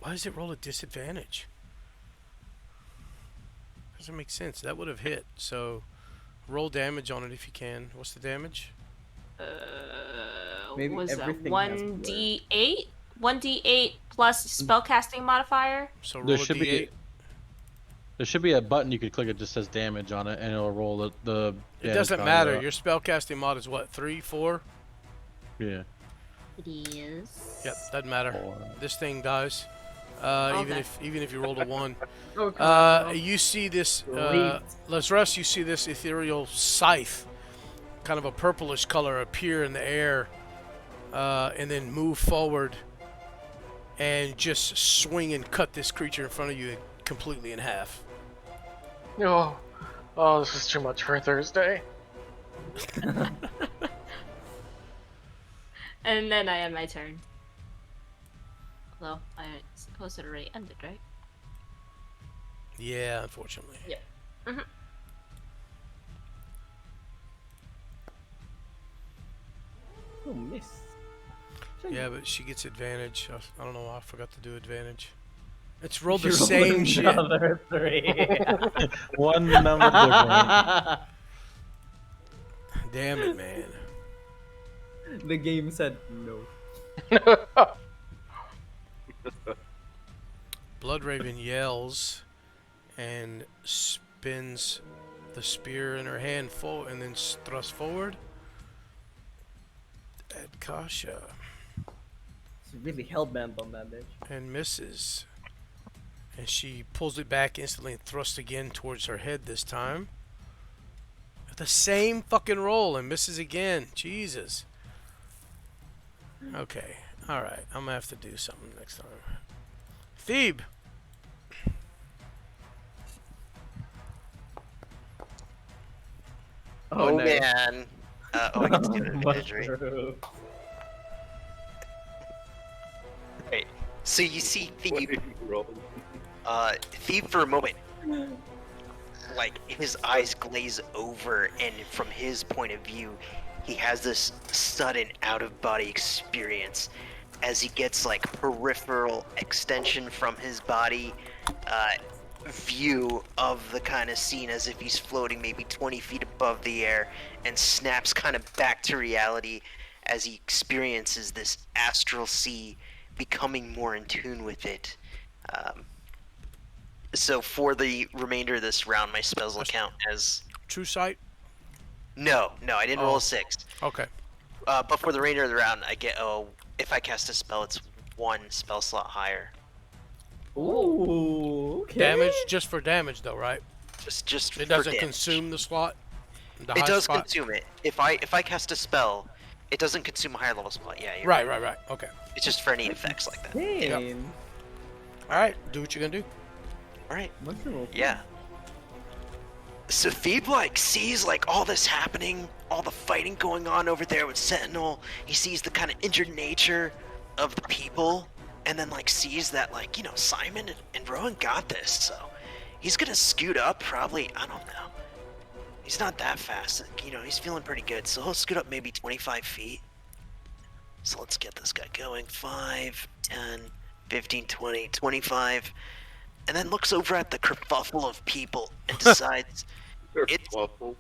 Why does it roll a disadvantage? Doesn't make sense. That would have hit. So, roll damage on it if you can. What's the damage? Maybe What was that everything has to work. 1d8? 1d8 plus spellcasting modifier. So roll There a should d8. be there should be a button you could click. It just says damage on it, and it'll roll the It damage doesn't value matter. up. Your spellcasting mod is what? 3, 4? Yeah. It is. Yep, doesn't matter. 4. This thing dies. Okay. Even if you rolled a 1. Okay. You see this, Sweet. Lazarus, you see this ethereal scythe, kind of a purplish color, appear in the air, and then move forward and just swing and cut this creature in front of you completely in half. Oh, this is too much for a Thursday. And then I end my turn. Although I suppose it already ended, right? Yeah, unfortunately. Yep. Mm-hmm. Oh, miss. Yeah, but she gets advantage. I don't know why I forgot to do advantage. It's rolled the You same rolled shit. another 3. One number different. Damn it, man. The game said no. Bloodraven yells and spins the spear in her hand and then thrusts forward at Kasha She's really hell-bent on that bitch. and misses. And she pulls it back instantly and thrusts again towards her head this time. The same fucking roll and misses again. Jesus. Okay. Alright. I'm gonna have to do something next time. Thebe. Oh, nice. man. I get to do an advantage, right? Mushroom. Right. So you see What Thief, did you roll? Thief for a moment, like his eyes glaze over, and from his point of view, he has this sudden out-of-body experience as he gets like peripheral extension from his body, view of the kind of scene as if he's floating maybe 20 feet above the air, and snaps kind of back to reality as he experiences this astral sea, becoming more in tune with it. So for the remainder of this round, my spells will count as... True sight. No, I didn't roll Oh. a 6. Okay. But for the remainder of the round, I get, if I cast a spell, it's 1 spell slot higher. Ooh, okay. Damage just for damage though, right? Just It for doesn't damage. consume the slot. The It high does spot? consume it. If I cast a spell, it doesn't consume a higher level spot. Yeah, you're Right. Okay. It's just for any effects like that. Damn. All right. Do what you're gonna do. All right. Mushroom. Yeah. So Phoebe like sees like all this happening, all the fighting going on over there with Sentinel. He sees the kind of injured nature of the people, and then like sees that like, you know, Simon and Rowan got this, so he's gonna scoot up probably, I don't know. He's not that fast, you know, he's feeling pretty good, so he'll scoot up maybe 25 feet. So let's get this guy going. 5, 10, 15, 20, 25. And then looks over at the kerfuffle of people and decides It's- Awful.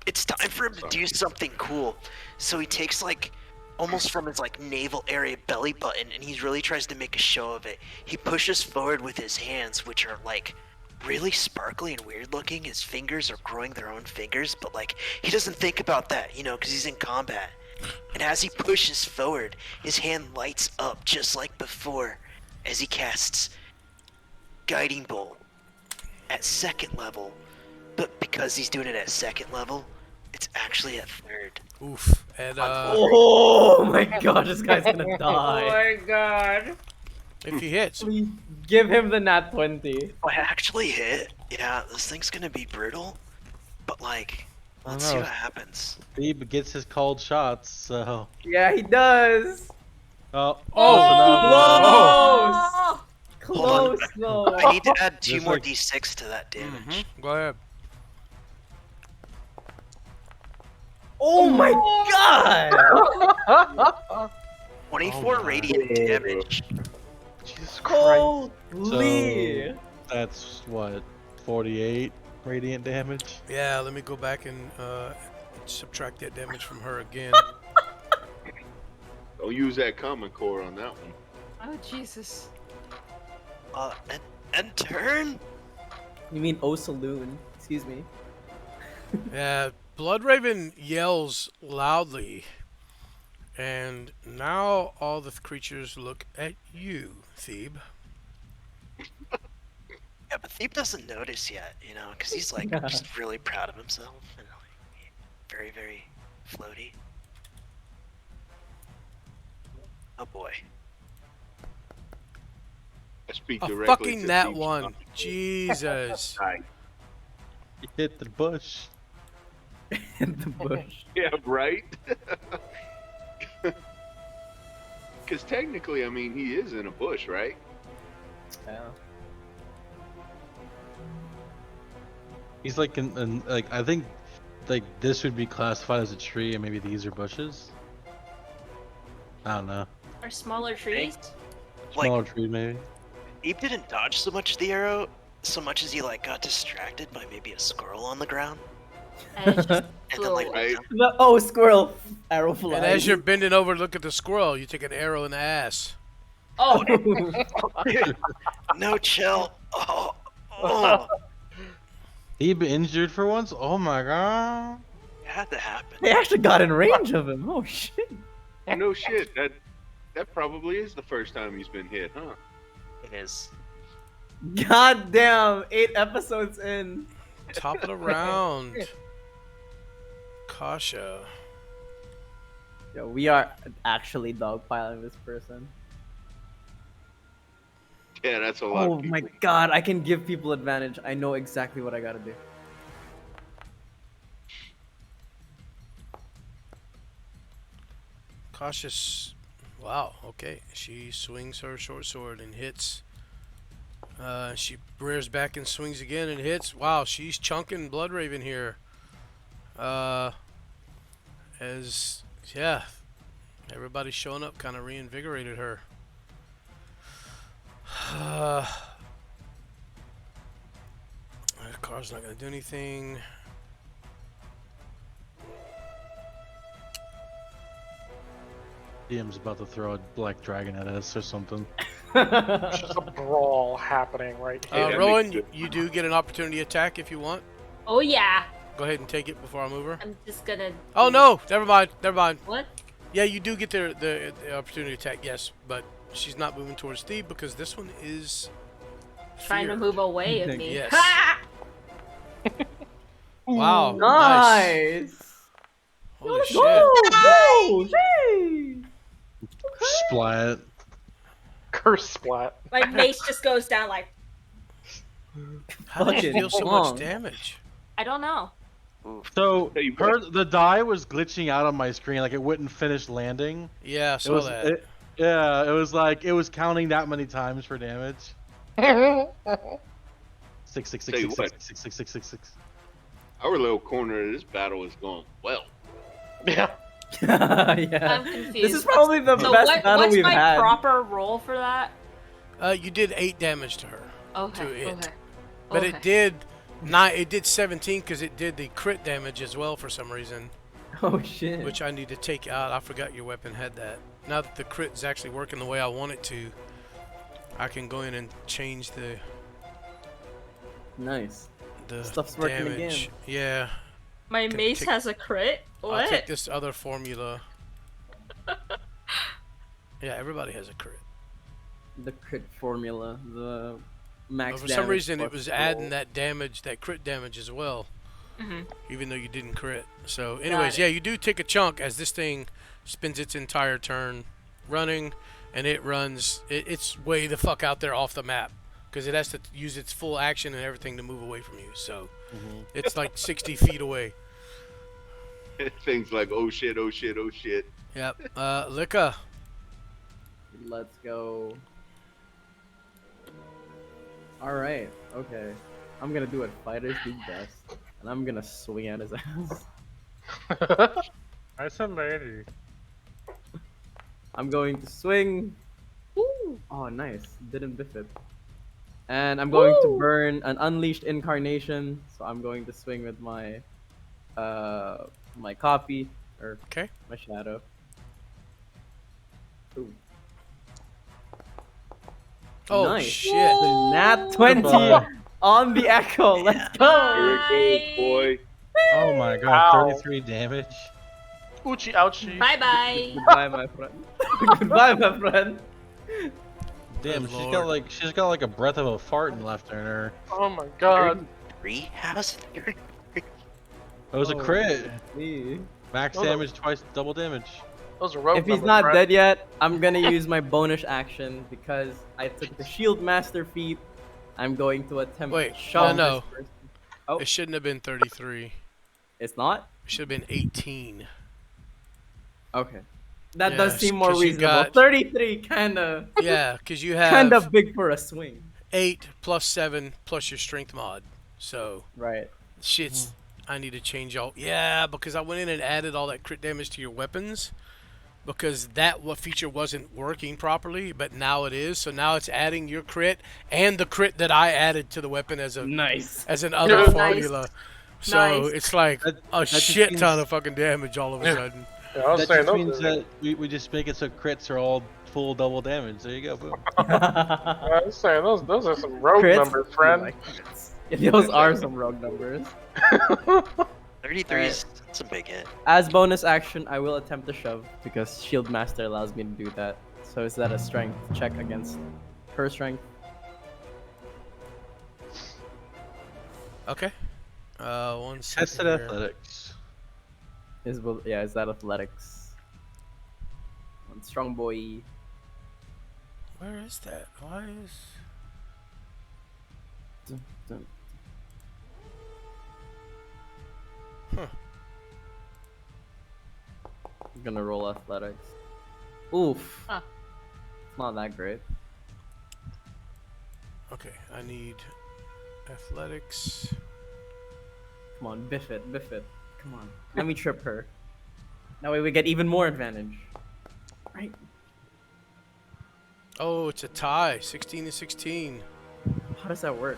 it's time for him to do something cool. So he takes like almost from his like navel area belly button, and he really tries to make a show of it. He pushes forward with his hands, which are like really sparkly and weird looking. His fingers are growing their own fingers, but like he doesn't think about that, you know, because he's in combat. And as he pushes forward, his hand lights up just like before as he casts Guiding Bolt at 2nd level. But because he's doing it at 2nd level, it's actually at 3rd. Oof. And Oh my god, this guy's gonna die. my god. if he hits, Please give him the nat 20. I actually hit. Yeah, this thing's gonna be brutal. But like, I let's don't see know. what happens. Steve gets his cold shots, so. Yeah, he does. Oh, Oh, Hold on. close though. I need to add 2 Just more like- d6 to that damage. go ahead. Oh my god! 24 Oh my. radiant damage. Jesus Christ. Holy! that's what, 48 radiant damage? Yeah. Let me go back and subtract that damage from her again. Don't use that common core on that one. Oh Jesus. And turn? You mean O Saloon? Excuse me. Yeah. Bloodraven yells loudly, and now all the creatures look at you, Thebe. Yeah, but Thebe doesn't notice yet, you know, because he's like just really proud of himself and like very, very floaty. Oh boy. I speak A directly fucking to nat Steve's one. stomach. Jesus. Right. You hit the bush. In the bush. Yeah, right. Because technically, I mean, he is in a bush, right? Yeah. He's like like I think like this would be classified as a tree, and maybe these are bushes. I don't know. Or smaller trees. Like- Smaller tree maybe. Abe didn't dodge so much the arrow, so much as he like got distracted by maybe a squirrel on the ground, And it just and flew then like away. went down. Oh, squirrel! Arrow flies. And as you're bending over to look at the squirrel, you take an arrow in the ass. Oh, No chill. Oh, He been injured for once? Oh my god. it had to happen. They actually got in range of him. Oh shit! No shit. That probably is the first time he's been hit, huh? It is. God damn! 8 episodes in. Top of the round. Kasha. Yo, we are actually dogpiling this person. Yeah, that's a lot. Oh of people. my god! I can give people advantage. I know exactly what I gotta do. Cautious. Wow, okay. She swings her short sword and hits. She rears back and swings again and hits. Wow, she's chunking Blood Raven here. Yeah, everybody showing up kind of reinvigorated her. The car's not going to do anything. DM's about to throw a black dragon at us or something. There's just a brawl happening right here. that Rowan, makes you do get an opportunity attack if you want. oh yeah. Go ahead and take it before I move her. I'm just gonna. Oh no, never mind, never mind. What? Yeah, you do get the opportunity attack, yes, but she's not moving towards Steve because this one is Trying to feared. move away of me. Yes. Ha! Wow, nice. Nice. Holy shit. Oh, hey. Splat. Curse splat. My mace just goes down like How did you Fucking deal so long. much damage? I don't know. So Hey, what? the die was glitching out on my screen, like it wouldn't finish landing. Yeah, I It saw was that. yeah, it was like it was counting that many times for damage. 6 6 6 Tell you 6 what. 6 6 6 6 6 6. Our little corner of this battle is going well. Yeah. Yeah. I'm confused. This is probably the So best what, battle what's we've my had. proper roll for that? You did 8 damage to her, Okay. To it. Okay. but okay. it did 9. It did 17 because it did the crit damage as well for some reason, Oh shit. which I need to take out. I forgot your weapon had that. Now that the crit is actually working the way I want it to, I can go in and change the Nice. the Stuff's working damage. again. Yeah. My Can mace take- has a crit. I'll What? take this other formula. Yeah, everybody has a crit. The crit formula, the max. But for some damage reason, it plus was roll. adding that damage, that crit damage as well, Mhm. even though you didn't crit. So, anyways, it. yeah, you do take a chunk as this thing spends its entire turn running, and it runs. It's way the fuck out there off the map because it has to use its full action and everything to move away from you. So, it's like 60 feet away. Things like oh shit, oh shit, oh shit. Yep. Lika. Let's go. All right. Okay. I'm gonna do what fighters do best, and I'm gonna swing at his ass. That's a lady. I'm going to swing. Woo! Oh, nice. Didn't biff it. And I'm going to burn an unleashed incarnation. So I'm going to swing with my my copy or Okay. my shadow. Ooh. Oh Nice. shit. The nat 20 on the echo. Let's go. Here it goes, boy. Oh my god, Ow. 33 damage. Ouchie, ouchie. Bye bye. Goodbye, my friend. Goodbye, my friend. Damn, Good she's got like a breath of a fart left in her. Oh my god. 3? How's it 30? It was a Oh, crit. me. Max Oh, no. damage, twice double damage. Those are rogue If he's numbers, not right? dead yet, I'm gonna use my bonus action because I took the shield master feat. I'm going to attempt Wait, to shove no. this person. Oh, It shouldn't have been 33. it's not? It should have been 18. Okay. That Yeah, does seem more 'cause you reasonable. got- 33 kinda Yeah, because you kind have of big for a swing. 8 plus 7 plus your strength mod. So, Right. shit's. I need to change all. Yeah, because I went in and added all that crit damage to your weapons. Because that feature wasn't working properly, but now it is. So now it's adding your crit and the crit that I added to the weapon as Nice. an other Nice. formula. So Nice. it's like That- a that just shit ton means- of fucking damage all of a Yeah. sudden. Yeah, I was That saying just those means are- that we just make it so crits are all full double damage. There you go, boom. I was saying those are some rogue Crits? numbers, friend. Like crits. Yeah, those are some rogue numbers. 33 is it's a big hit. As bonus action, I will attempt to shove because Shield Master allows me to do that. So is that a strength check against her strength? Okay. One second. Tested here. athletics. Is that athletics? One strong boy. Where is that? Why is? Dun, dun. I'm gonna roll athletics. Oof. Huh. It's not that great. Okay, I need athletics. Come on, biff it, biff it. Come on. Let me trip her. That way we get even more advantage. Right? Oh, it's a tie. 16 to 16. How does that work?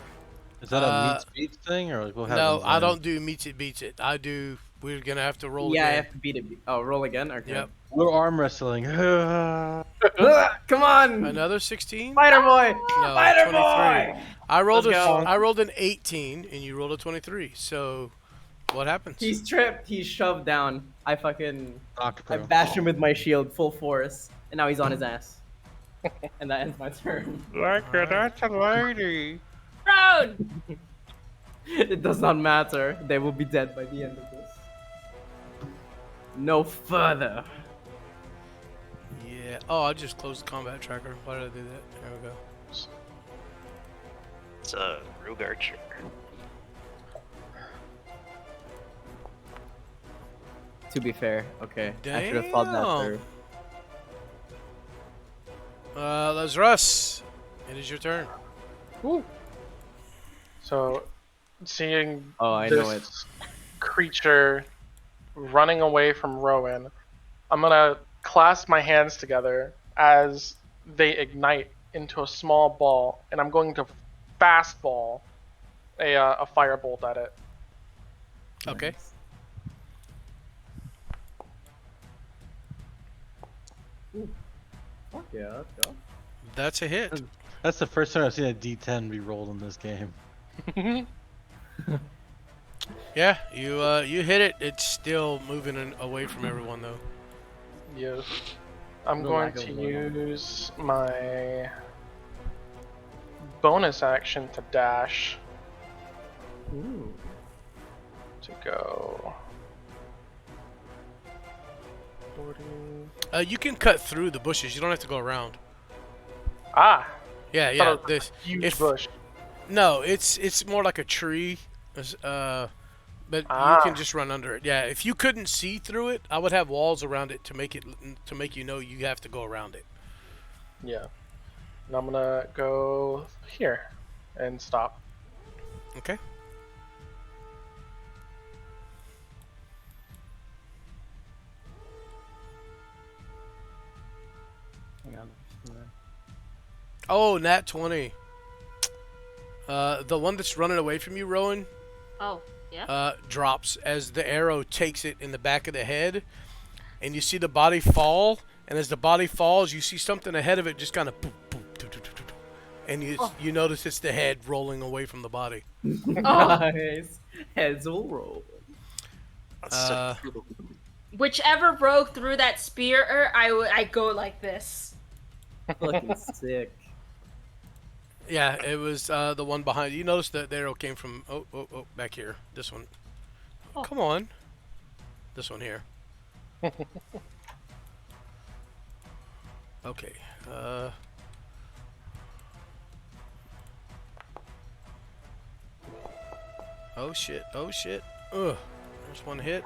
Is that a Uh, meets beats thing or like what No, happens? I then? don't do meets it beats it. I do. We're gonna have to roll Yeah, I again. have to beat it. Oh, roll again? Okay. Yep. We're arm wrestling. Come on! Another 16? Spider Boy! No, Spider 23. Boy! I rolled Let's go. I rolled an 18 and you rolled a 23. So, what happens? He's tripped, he's shoved down. I Knocked I pro. bashed him with my shield full force, and now he's on his ass. And that ends my turn. Like that's a lady. Road! It does not matter. They will be dead by the end of this. No further. Yeah. Oh, I just closed the combat tracker. Why did I do that? There we go. It's a rogue archer. To be fair, okay. I should have thought that Damn. through. Lazarus, it is your turn. Woo. So, seeing Oh, I know it. this creature running away from Rowan, I'm gonna clasp my hands together as they ignite into a small ball, and I'm going to fastball a firebolt at it. Okay. Fuck yeah, let's go. That's a hit. That's the first time I've seen a D10 be rolled in this game. Yeah, you hit it. It's still moving away from everyone though. Yes. I'm No going lack of to one. use my bonus action to dash Ooh. to go. 40. You can cut through the bushes. You don't have to go around. Ah! Yeah, Thought yeah. it was This. a huge if- bush. No, it's more like a tree. But Ah. you can just run under it. Yeah, if you couldn't see through it, I would have walls around it to make you know you have to go around it. Yeah. And I'm gonna go here and stop. Okay. Hang on. Oh, nat 20. The one that's running away from you, Rowan, Oh, yeah? drops as the arrow takes it in the back of the head, and you see the body fall. And as the body falls, you see something ahead of it just kind of boop, boop, doo, doo, doo, doo, doo. And you notice it's the head rolling away from the body. Nice. Heads will roll. That's so Uh, cool. Whichever rogue threw that spear, I go like this. Fucking sick. Yeah, it was the one behind. You notice that the arrow came from back here. This one. Oh. Come on. This one here. Okay. Oh shit. Oh shit. Ugh. There's one hit.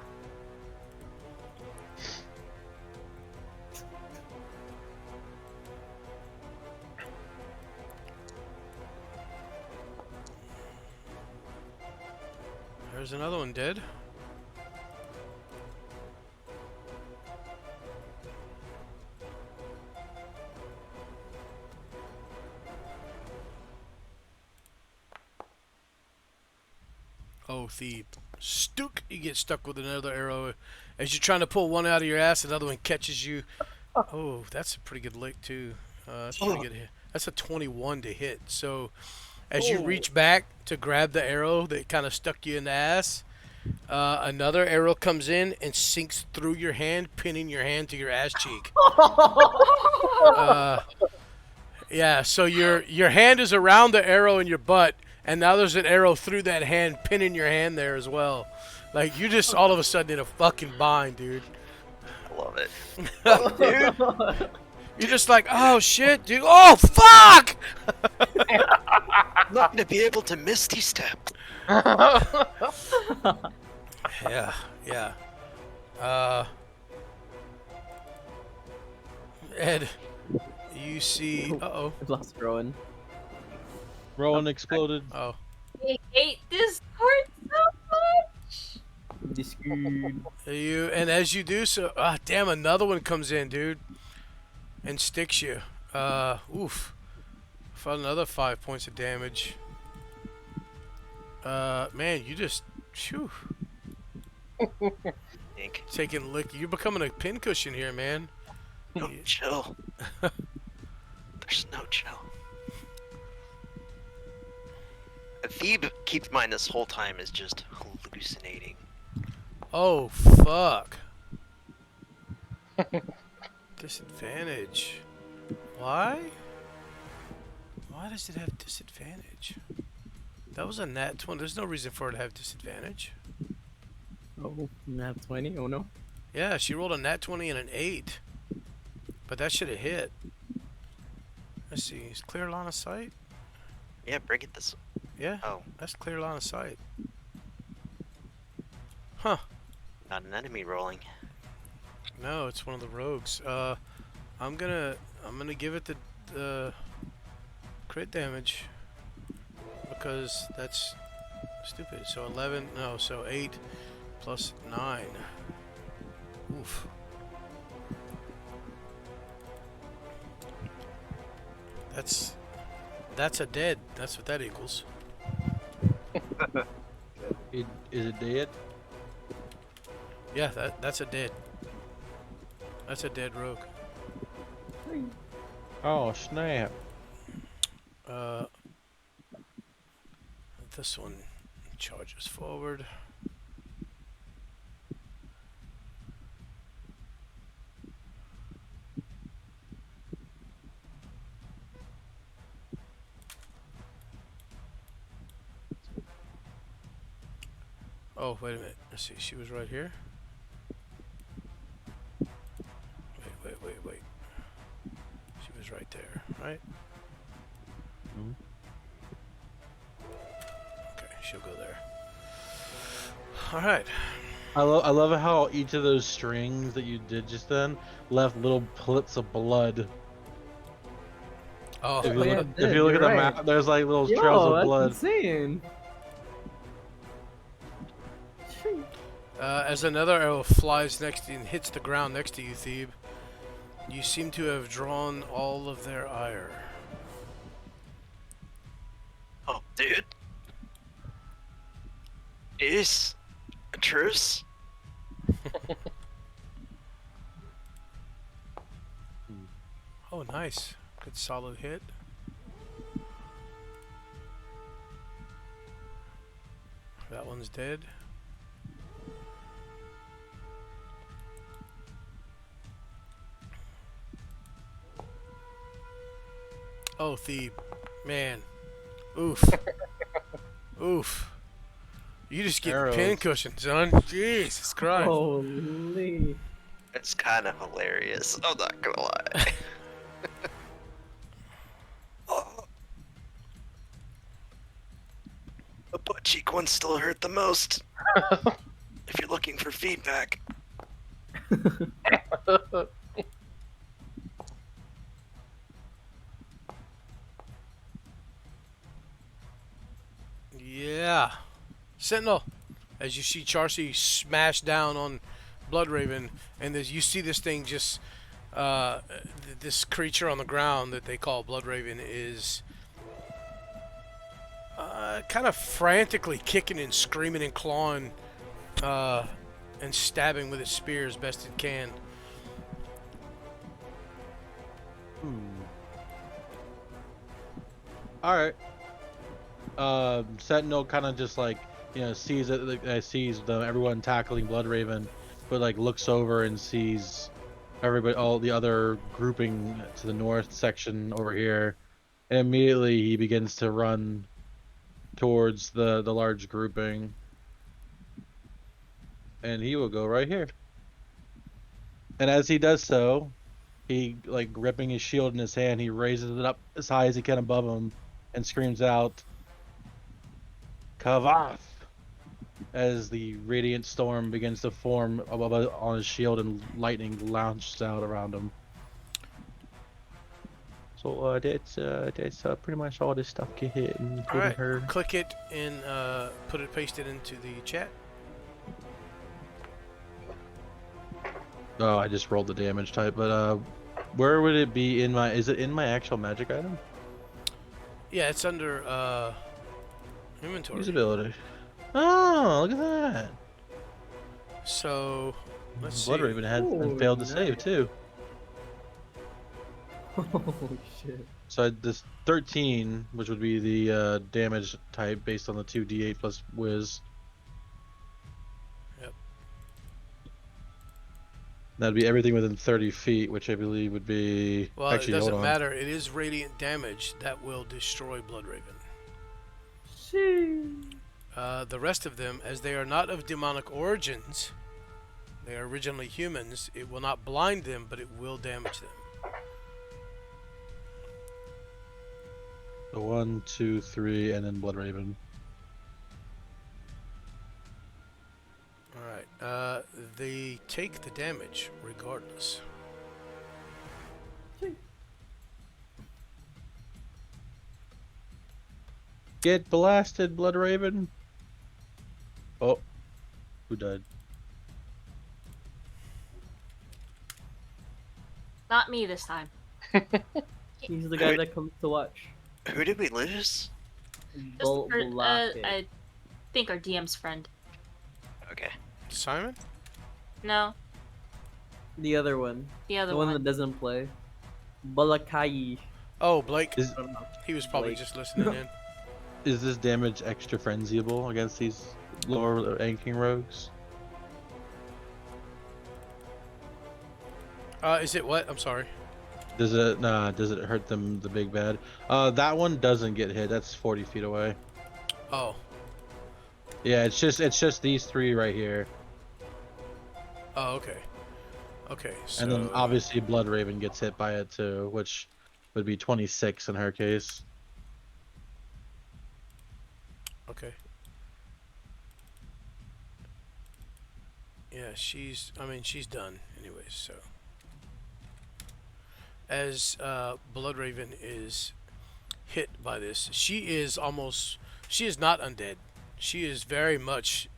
There's another one dead. Oh, thief. Stook. You get stuck with another arrow. As you're trying to pull one out of your ass, another one catches you. Oh, that's a pretty good lick, too. That's a pretty good hit. That's a 21 to hit. So, as you reach back to grab the arrow that kind of stuck you in the ass, another arrow comes in and sinks through your hand, pinning your hand to your ass cheek. Yeah, so your hand is around the arrow in your butt, and now there's an arrow through that hand, pinning your hand there as well. Like, you just all of a sudden in a fucking bind, dude. I love it. Dude. You're just like, oh shit, dude. Oh, fuck! I'm not gonna be able to misty step. Yeah. Ed, you see... Uh-oh. I've lost Rowan. Rowan exploded. Oh. I hate this part so much. And as you do so... Ah, damn, another one comes in, dude. And sticks you. Oof. For another 5 points of damage. Man, you just... Phew. Taking lick. You're becoming a pincushion here, man. No chill. There's no chill. Thebe, keep in mind this whole time is just hallucinating. Oh, fuck. Disadvantage. Why? Why does it have disadvantage? That was a nat 20. There's no reason for it to have disadvantage. Oh, nat 20? Oh no. Yeah, she rolled a nat 20 and an 8. But that should have hit. Let's see. Is clear line of sight? Yeah, bring it this. Yeah. Oh, That's clear line of sight. Huh. not an enemy rolling. No, it's one of the rogues. I'm gonna give it the crit damage because that's stupid. So 11, no, so 8 plus 9. Oof. That's a dead. That's what that equals. Is it dead? Yeah, that's a dead. That's a dead rogue. Oh snap! This one charges forward. Oh, wait a minute. Let's see. She was right here. Wait. She was right there, right? Mhm. Okay, she'll go there. All right. I love how each of those strings that you did just then left little plits of blood. Oh, If you yeah, look, it did, if you look at you're the right. map, there's like little Yo, trails of that's blood. insane. As another arrow flies next to you and hits the ground next to you, Thebe, you seem to have drawn all of their ire. Oh, dude. Is a truce? Oh, nice. Good solid hit. That one's dead. Oh, Thebe. Man. Oof. Oof. You just get Arrows. pincushion, son. Jesus Christ. Holy. It's kind of hilarious. I'm not gonna lie. Oh. A butt cheek ones still hurt the most. If you're looking for feedback. Yeah. Sentinel, as you see Charcy smash down on Bloodraven, and as you see this thing just, this creature on the ground that they call Bloodraven is kind of frantically kicking and screaming and clawing and stabbing with its spear as best it can. All right. Sentinel kind of just like sees it, sees everyone tackling Bloodraven, but like looks over and sees everybody, all the other grouping to the north section over here, and immediately he begins to run towards the large grouping, and he will go right here. And as he does so, he like gripping his shield in his hand, he raises it up as high as he can above him, and screams out, Kavath! As the radiant storm begins to form on his shield and lightning launches out around him. So that's pretty much all this stuff get hit, including All right, her. click it and paste it into the chat. Oh, I just rolled the damage type, but where would it be in my? Is it in my actual magic item? Yeah, it's under inventory. Usability. Oh, look at that. So let's see. Bloodraven had failed to save too. Holy shit. So this 13, which would be the damage type based on the 2d8 plus whiz. Yep. That'd be everything within 30 feet, which I believe would be. Well, Actually, it doesn't hold on. matter. It is radiant damage that will destroy Bloodraven. The rest of them, as they are not of demonic origins, they are originally humans. It will not blind them, but it will damage them. So 1, 2, 3, and then Bloodraven. Alright, they take the damage regardless. Get blasted, Bloodraven. Oh, who died? Not me this time. He's the guy that comes to watch. Who did we lose? Just I think our DM's friend. Okay. Simon? No, The other one. the other The one one. that doesn't play. Balakai. Oh, Blake. Is I don't know. He was probably Blake. just listening in. is this damage extra frenziable against these lower ranking rogues? Is it what? I'm sorry. Does it hurt them, the big bad? That one doesn't get hit. That's 40 feet away. Oh. Yeah, it's just these three right here. Oh, okay. Okay, so... And then obviously Bloodraven gets hit by it too, which would be 26 in her case. Okay. Yeah, she's done anyways, so. As Bloodraven is hit by this, she is not undead. She is very much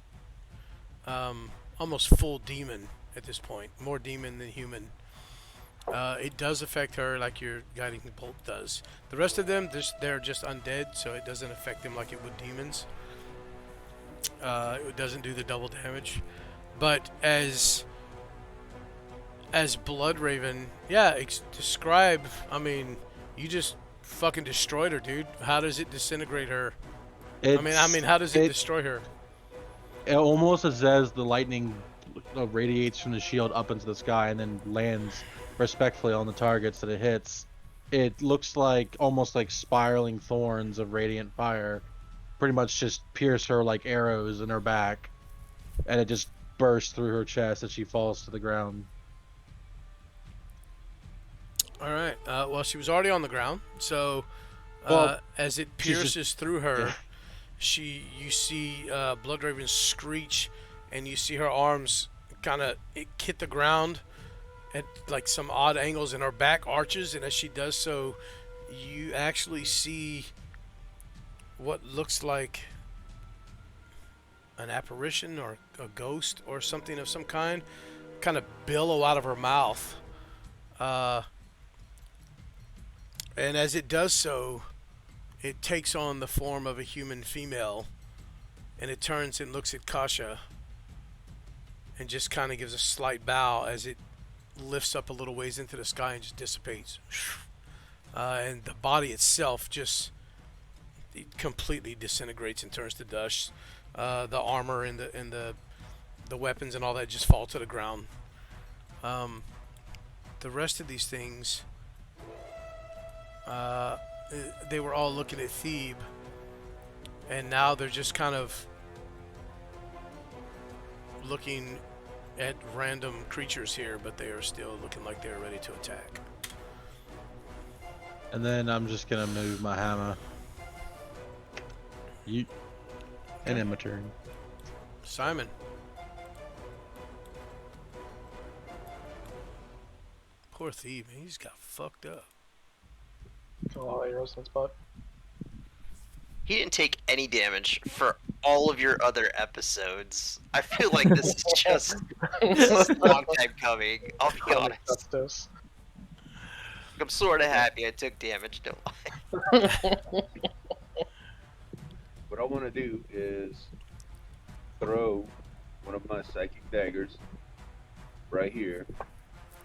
almost full demon at this point. More demon than human. It does affect her like your guiding bolt does. The rest of them, they're just undead, so it doesn't affect them like it would demons. It doesn't do the double damage. But as Bloodraven, yeah, describe. I mean, you just fucking destroyed her, dude. How does it disintegrate her? I mean, how does it destroy her? It almost as the lightning radiates from the shield up into the sky and then lands respectfully on the targets that it hits. It looks like almost like spiraling thorns of radiant fire, pretty much just pierce her like arrows in her back, and it just bursts through her chest as she falls to the ground. All right. Well, she was already on the ground, so Well, as it she's pierces through her, you see Bloodraven screech, and you see her arms kind of hit the ground at like some odd angles, and her back arches, and as she does so, you actually see what looks like an apparition or a ghost or something of some kind billow out of her mouth. And as it does so, it takes on the form of a human female, and it turns and looks at Kasha and just kind of gives a slight bow as it lifts up a little ways into the sky and just dissipates. And the body itself just completely disintegrates and turns to dust. The armor and the weapons and all that just fall to the ground. The rest of these things, they were all looking at Thebe, and now they're just kind of looking at random creatures here, but they are still looking like they're ready to attack. And then I'm just gonna move my hammer. You. And in my turn. Simon. Poor Thebe, man, he just got fucked up. Oh, arrows in his butt. He didn't take any damage for all of your other episodes. I feel like this is just a long time coming. I'll be honest. Justice. I'm sort of happy I took damage, don't lie. What I want to do is throw one of my psychic daggers right here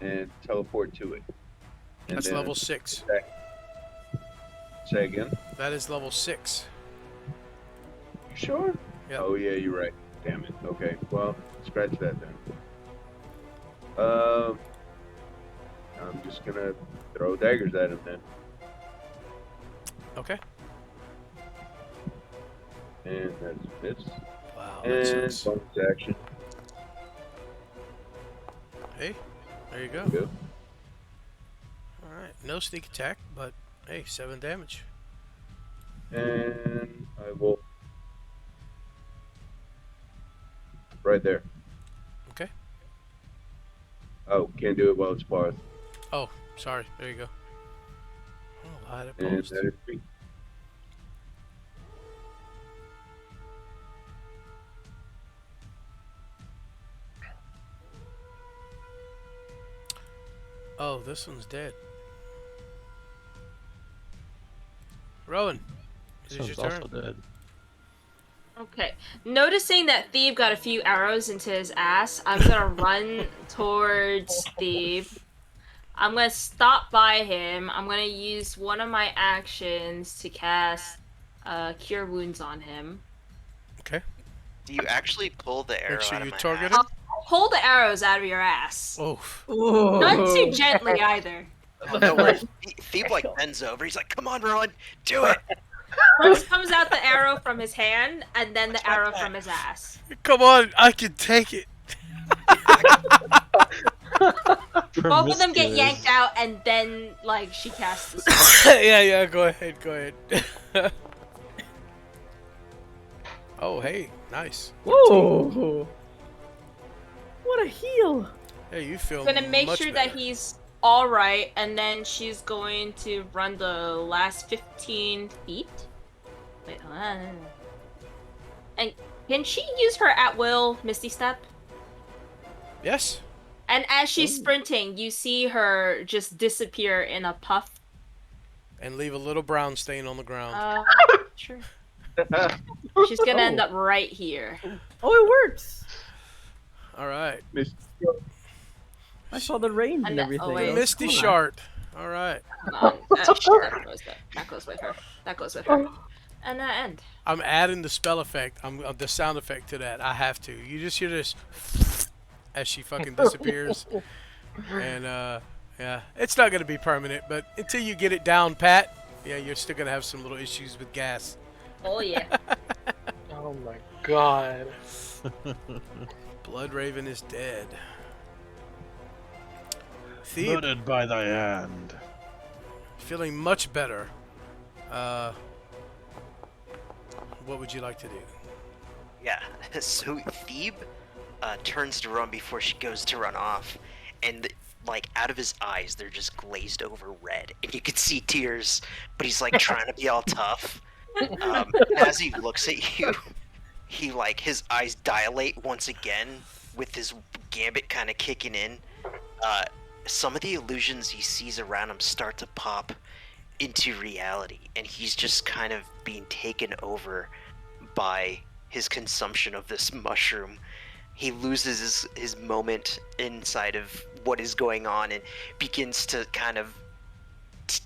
and teleport to it. And That's then level 6. Say again? That is level 6. You sure? Yep. Oh yeah, you're right. Damn it. Okay, well, scratch that then. I'm just gonna throw daggers at him then. Okay. And that's this. Wow, that And sucks. bonus action. Hey, there you go. Go. Alright, no sneak attack, but hey, 7 damage. And I will. Right there. Okay. Oh, can't do it while it's paused. Oh, sorry. There you go. Oh, I had it And paused. that is me. Oh, this one's dead. Rowan, is it This your one's turn? also dead. Okay. Noticing that Thebe got a few arrows into his ass, I'm gonna run towards Thebe. I'm gonna stop by him. I'm gonna use one of my actions to cast Cure Wounds on him. Okay. Do you actually pull the arrow Make sure out of you my target ass? him. Pull the arrows out of your ass. Oh, Not too gently either. Oh, don't worry. Thebe like bends over. He's like, "Come on, Rowan, do it." First comes out the arrow from his hand, and then the arrow from his ass. come on! I can take it. Both of them get yanked out, and then like she casts the spell. yeah. Go ahead. Oh, hey, nice. Whoa! What a heal! Hey, you feel Gonna make much sure better. that he's all right, and then she's going to run the last 15 feet. Wait, hold on. And can she use her at will Misty Step? Yes. And as she's sprinting, you see her just disappear in a puff. And leave a little brown stain on the ground. Sure. She's gonna end up right here. Oh, it works! All right. I saw the range and Oh, everything. wait. Misty Shart. All right. Hold on. That goes with her. That goes with her. And that end. I'm adding the spell effect. I'm the sound effect to that. I have to. You just hear this as she fucking disappears. And yeah, it's not gonna be permanent, but until you get it down pat, yeah, you're still gonna have some little issues with gas. Oh yeah. Oh my god. Blood Raven is dead. Thebe, Murdered by thy hand. feeling much better. What would you like to do? Yeah. So Thebe turns to run before she goes to run off, and like out of his eyes, they're just glazed over red, and you can see tears. But he's like trying to be all tough. And as he looks at you, he like his eyes dilate once again with his gambit kind of kicking in. Some of the illusions he sees around him start to pop into reality, and he's just kind of being taken over by his consumption of this mushroom. He loses his moment inside of what is going on and begins to kind of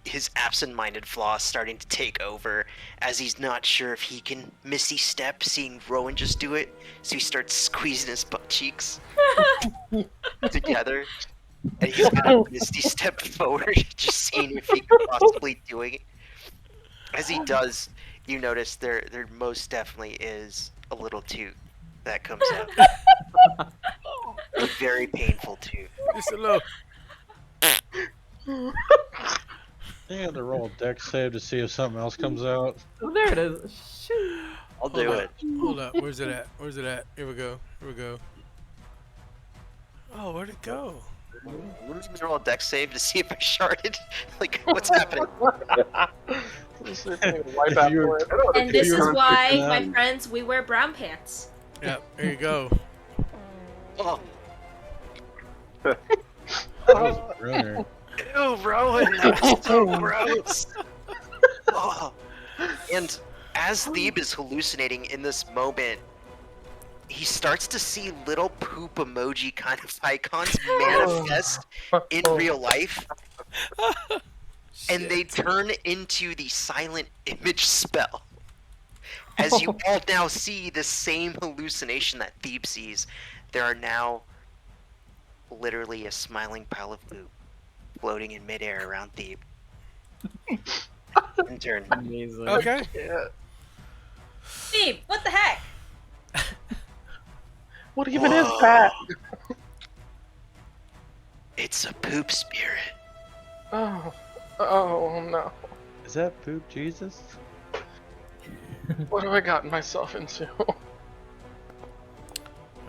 his absent-minded flaw starting to take over as he's not sure if he can misty step seeing Rowan just do it, so he starts squeezing his butt cheeks together, and he's gonna misty step forward just seeing if he could possibly do it. As he does, you notice there most definitely is a little toot that comes out. A very painful toot. Just a little. You had to roll a deck save to see if something else comes out. Oh, there it is. Shoot. I'll do it. Hold up. Where's it at? Where's it at? Here we go. Here we go. Oh, where'd it go? We're just gonna roll a deck save to see if I sharded. Like, what's happening? See if we can wipe out You're- for it. And this is You're why, freaking my out. friends, we wear brown pants. Yep. Here you go. Oh, That was a runner. ew, Rowan, that was so gross. Oh. And as Thebe is hallucinating in this moment, he starts to see little poop emoji kind of icons manifest in real life, and they turn into the silent image spell. As you all now see the same hallucination that Thebe sees, there are now literally a smiling pile of poop floating in midair around Thebe. In turn. Amazing. Okay. Yeah. Steve, what the heck? What even is that? It's a poop spirit. Oh. Oh no. Is that poop Jesus? What have I gotten myself into?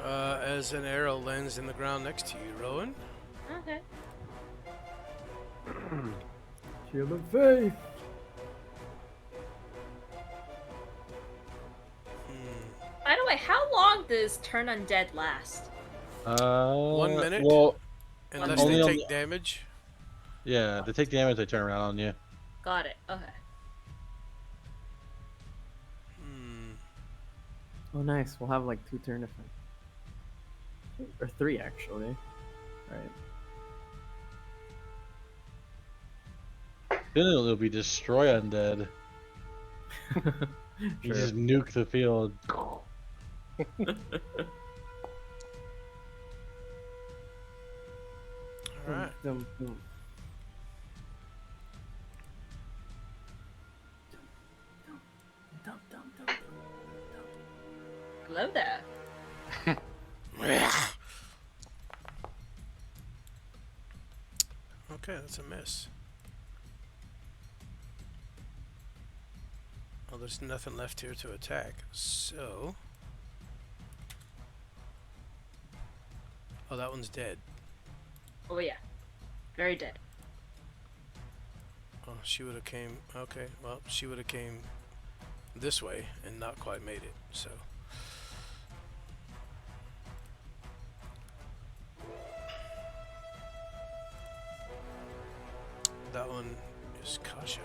As an arrow lands in the ground next to you, Rowan. Okay. Shield of faith. By the way, how long does turn undead last? 1 minute? Well, Unless Only they on take the- damage. yeah, they take damage, they turn around on you. Got it. Okay. Hmm. Oh, nice. We'll have like 2 turn effects. Or 3, actually. Right. Then it'll be destroy undead. You just nuke the field. Alright. Dum, dum. Dum, dum, dum, dum. Hello there. Okay, that's a miss. Well, there's nothing left here to attack, so... Oh, that one's dead. Oh yeah. Very dead. Oh, she would have came... Okay, well, she would have came this way and not quite made it, so... That one is Kasha.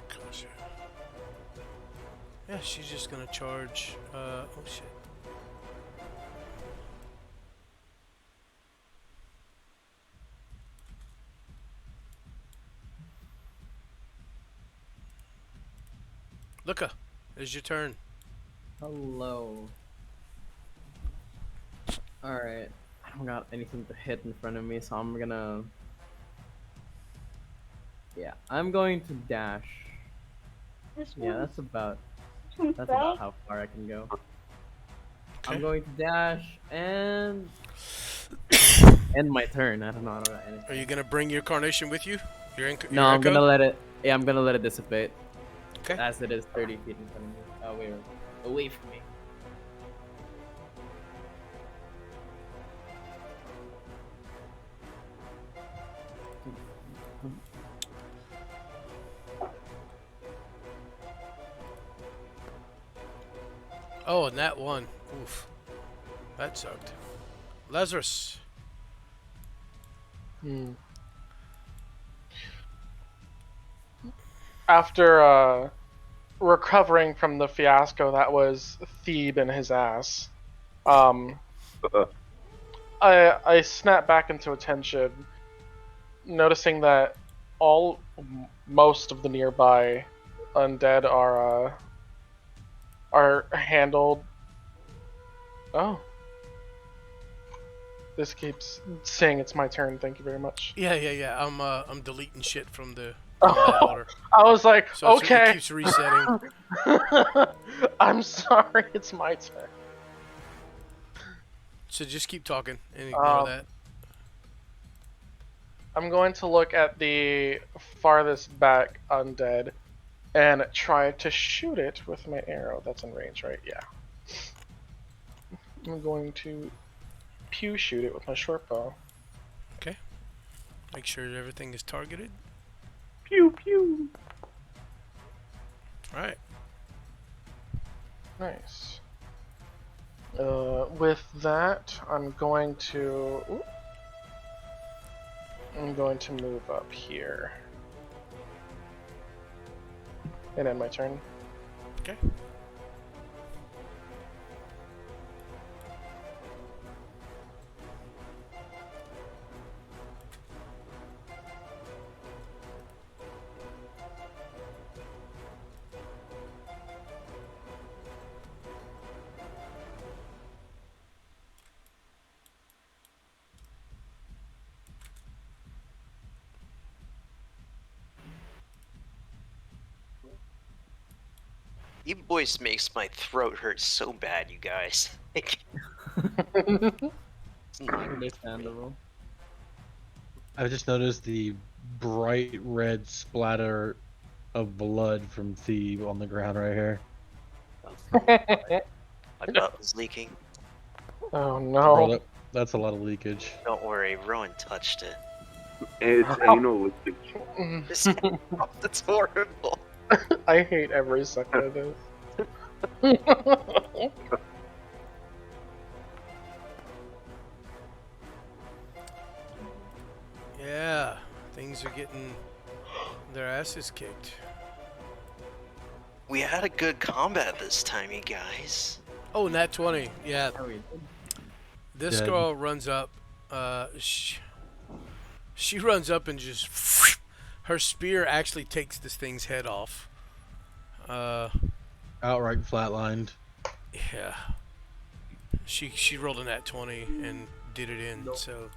Kasha. Yeah, she's just gonna charge, oh shit. Luca, it's your turn. Hello. Alright. I don't got anything to hit in front of me, so I'm gonna... Yeah, I'm going to dash. Yeah, that's about That's about how far I can go. I'm Okay. going to dash and end my turn. I don't know. Anything. Are you gonna bring your carnation with you? Your No, your I'm echo? gonna let it. Yeah, I'm gonna let it dissipate. Okay. As it is 30 feet in front of me. Oh, wait, away from me. Oh, and that one. Oof. That sucked. Lazarus. Hmm. After recovering from the fiasco that was Thebe and his ass, I snap back into attention, noticing that most of the nearby undead are handled. Oh, this keeps saying it's my turn. Thank you very much. Yeah. I'm deleting shit from the combat order. I was like, So it okay. keeps resetting. I'm sorry, it's my turn. So just keep talking and ignore Um, that. I'm going to look at the farthest back undead and try to shoot it with my arrow. That's in range, right? Yeah. I'm going to pew shoot it with my short bow. Okay. Make sure everything is targeted. Pew pew. All right. Nice. With that, I'm going to move up here and end my turn. Okay. Your voice makes my throat hurt so bad, you guys. Like, it's not good for me. Understandable. I just noticed the bright red splatter of blood from Thebe on the ground right here. My butt was leaking. Oh Bro, no. that's a lot of leakage. Don't worry, Rowan touched it. It's anal leakage. That's horrible. I hate every second of this. Yeah. Things are getting their asses kicked. We had a good combat this time, you guys. Oh, nat 20. Yeah. Oh, wait. This Dead. girl runs up. She runs up and just. Her spear actually takes this thing's head off. Outright flatlined. Yeah. She rolled a nat 20 and did it in. So.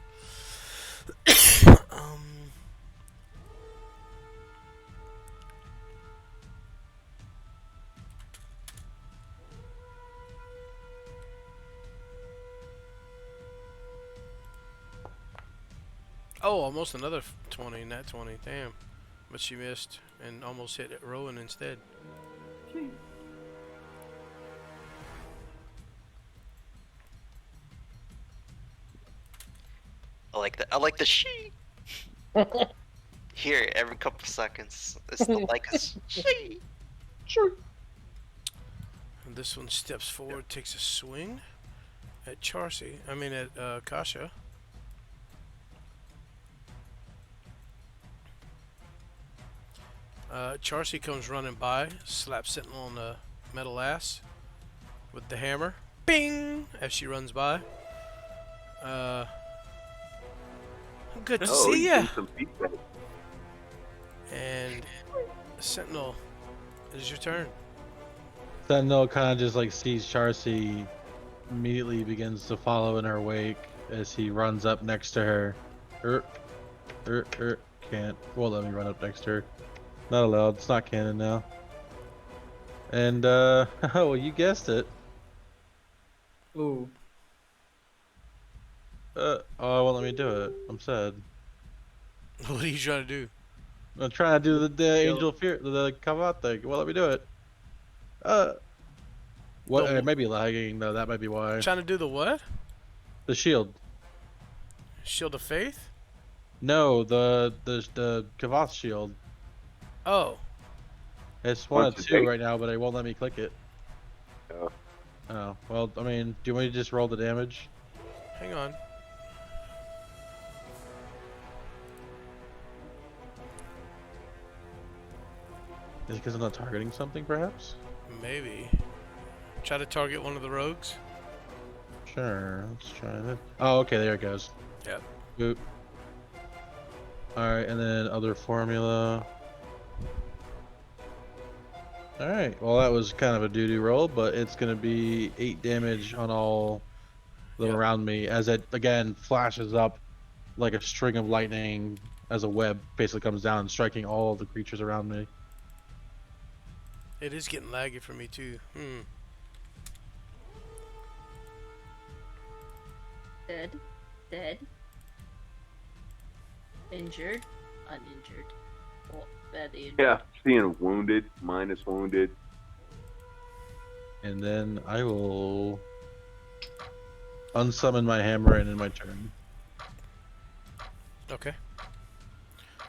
Oh, almost another 20, nat 20. Damn. But she missed and almost hit Rowan instead. I like the she. Here, every couple seconds. It's the like a she. Sure. And this one steps forward, takes a swing at at Kasha. Charcy comes running by, slaps Sentinel on the metal ass with the hammer. Bing! As she runs by. Good to see ya! Some feedback. And Sentinel, it is your turn. Sentinel kind of just like sees Charcy, immediately begins to follow in her wake as he runs up next to her. Can't. Won't let me run up next to her. Not allowed. It's not canon now. And well, you guessed it. Ooh. Oh, it won't let me do it. I'm sad. What are you trying to do? I'm trying to do the Shield. angel fear, the come out thing. It won't let me do it. What? The- It may be lagging. No, that might be why. Trying to do the what? The shield. Shield of Faith? No, the Kavath shield. Oh. It's one of Once a two day? right now, but it won't let me click it. Oh. Oh, well, I mean, do you want me to just roll the damage? Hang on. Is it because I'm not targeting something, perhaps? Maybe. Try to target one of the rogues. Sure, let's try that. Oh, okay, there it goes. Yep. Boop. Alright, and then other formula. Alright, well, that was kind of a doo-doo roll, but it's going to be 8 damage on all of them Yep. around me as it, again, flashes up like a string of lightning as a web basically comes down, striking all of the creatures around me. It is getting laggy for me too. Dead. Dead. Injured. Uninjured. Oh, badly injured. Yeah, seeing wounded, minus wounded. And then I will unsummon my hammer and in my turn. Okay.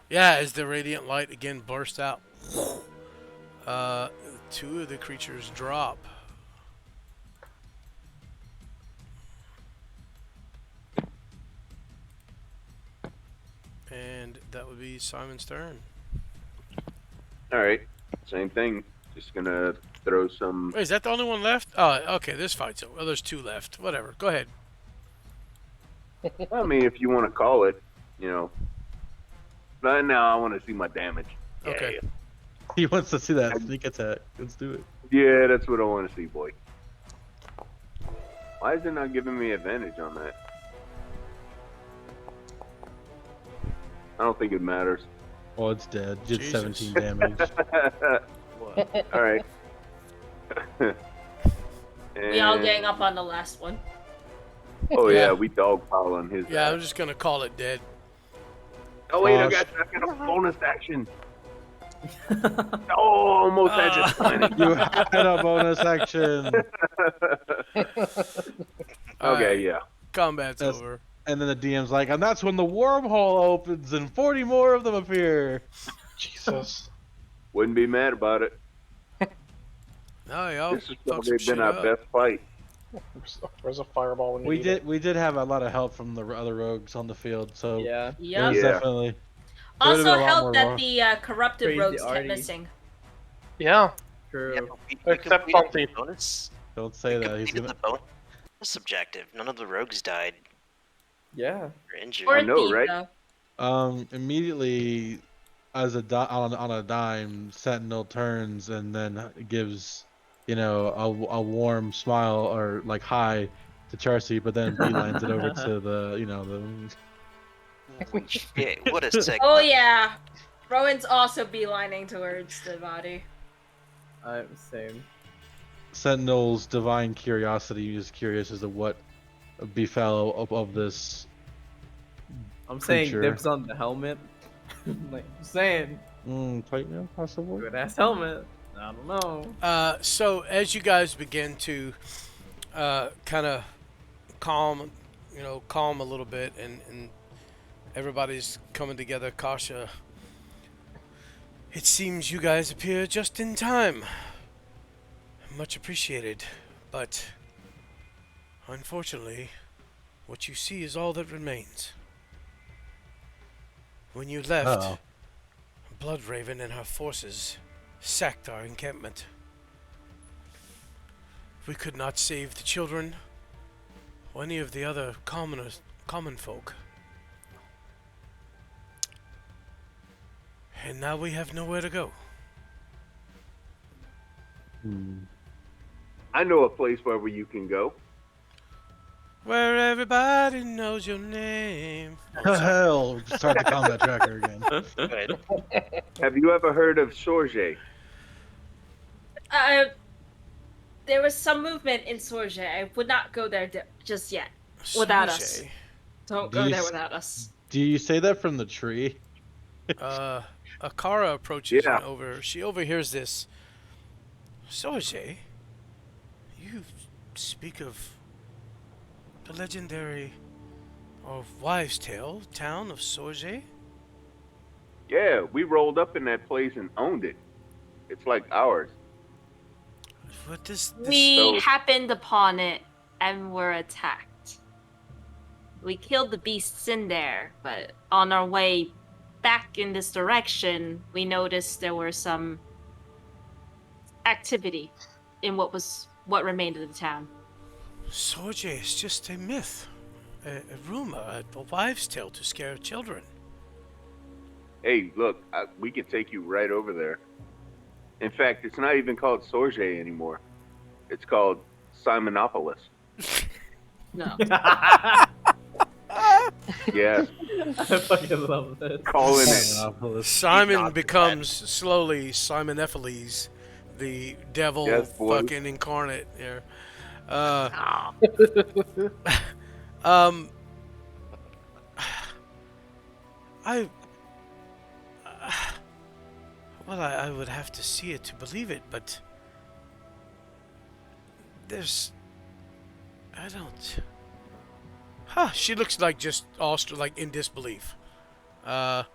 Yeah, as the radiant light again bursts out, two of the creatures drop. And that would be Simon's turn. All right, same thing. Just gonna throw some. Wait, is that the only one left? Oh, okay, this fight's over. Oh, there's two left. Whatever. Go ahead. I mean, if you want to call it, you know. Right now, I want to see my damage. Okay. Yeah, He wants to see that sneak attack. Let's do it. yeah, that's what I want to see, boy. Why is it not giving me advantage on that? I don't think it matters. Oh, it's dead. Did Jesus. 17 damage. All right. We all And- gang up on the last one. Oh yeah, Yeah. we dogpile on his. Yeah, ass. I'm just gonna call it dead. Oh wait, I Gosh. got a bonus action. Oh, almost had you sign You had a bonus action. All Okay, right, yeah. Combat's That's- over. And then the DM's like, and that's when the wormhole opens and 40 more of them appear. Jesus. Wouldn't be mad about it. No, y'all This has fuck some probably shit been our up. best fight. Where's a fireball when you We need did have a lot of help from the other rogues on the field, so Yeah. it was Yep. Yeah. definitely. There would've Also been a lot helped more that raw. the corrupted Crazy rogues Artie. kept missing. it? Yeah. True. Yeah, but we Except completed Funky. the bonus. Don't say We that. He's completed gonna. the bonus objective. None of the rogues died Yeah. or injured. Or I know, thief, right? though. Immediately, as on a dime, Sentinel turns and then gives, a warm smile or like hi to Charcy, but then beelines it over to the. Holy shit, what a sick. Oh yeah. Rowan's also beelining towards the body. Same. Sentinel's divine curiosity is curious as to what befell of this. I'm saying Creature. dibs on the helmet. Like I'm saying, Plate mail, possibly. good ass helmet. I don't know. So as you guys begin to kind of calm a little bit, and everybody's coming together, Kasha, it seems you guys appear just in time. Much appreciated, but unfortunately, what you see is all that remains. When you left, Uh-oh. Bloodraven and her forces sacked our encampment. We could not save the children or any of the other common folk. And now we have nowhere to go. I know a place where you can go. Where everybody knows your name. Hell, start the combat tracker again. Good. Have you ever heard of Sorge? Uh, there was some movement in Sorge. I would not go there just yet. Without us. Sorge. Don't Do go you there s- without us. do you say that from the tree? Akara approaches Yeah. and she overhears this. Sorge, you speak of the legendary or wives' tale town of Sorge? Yeah, we rolled up in that place and owned it. It's like ours. What this We So- happened upon it and were attacked. We killed the beasts in there, but on our way back in this direction, we noticed there were some activity in what remained of the town. Sorge is just a myth, a rumor, a wives' tale to scare children. Hey, look, we can take you right over there. In fact, it's not even called Sorge anymore. It's called Simonopolis. No. Yeah, I fucking love this. calling it. Monopolis. Simon not becomes slowly Simonephiles, the devil Yes, boys. fucking incarnate here. Um, I, well, I would have to see it to believe it, but I don't. Huh? She looks like just like in disbelief. And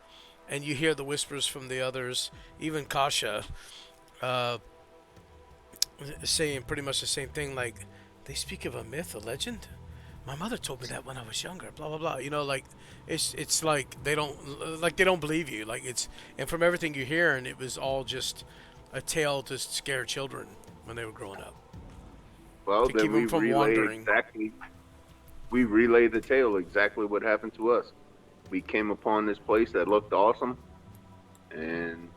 you hear the whispers from the others, even Kasha, saying pretty much the same thing. Like, they speak of a myth, a legend. My mother told me that when I was younger. Blah blah blah. You know, like it's like they don't believe you. Like and from everything you hear, and it was all just a tale to scare children when they were growing up. Well, To then keep we them from relay wandering. exactly. We relay the tale exactly what happened to us. We came upon this place that looked awesome, and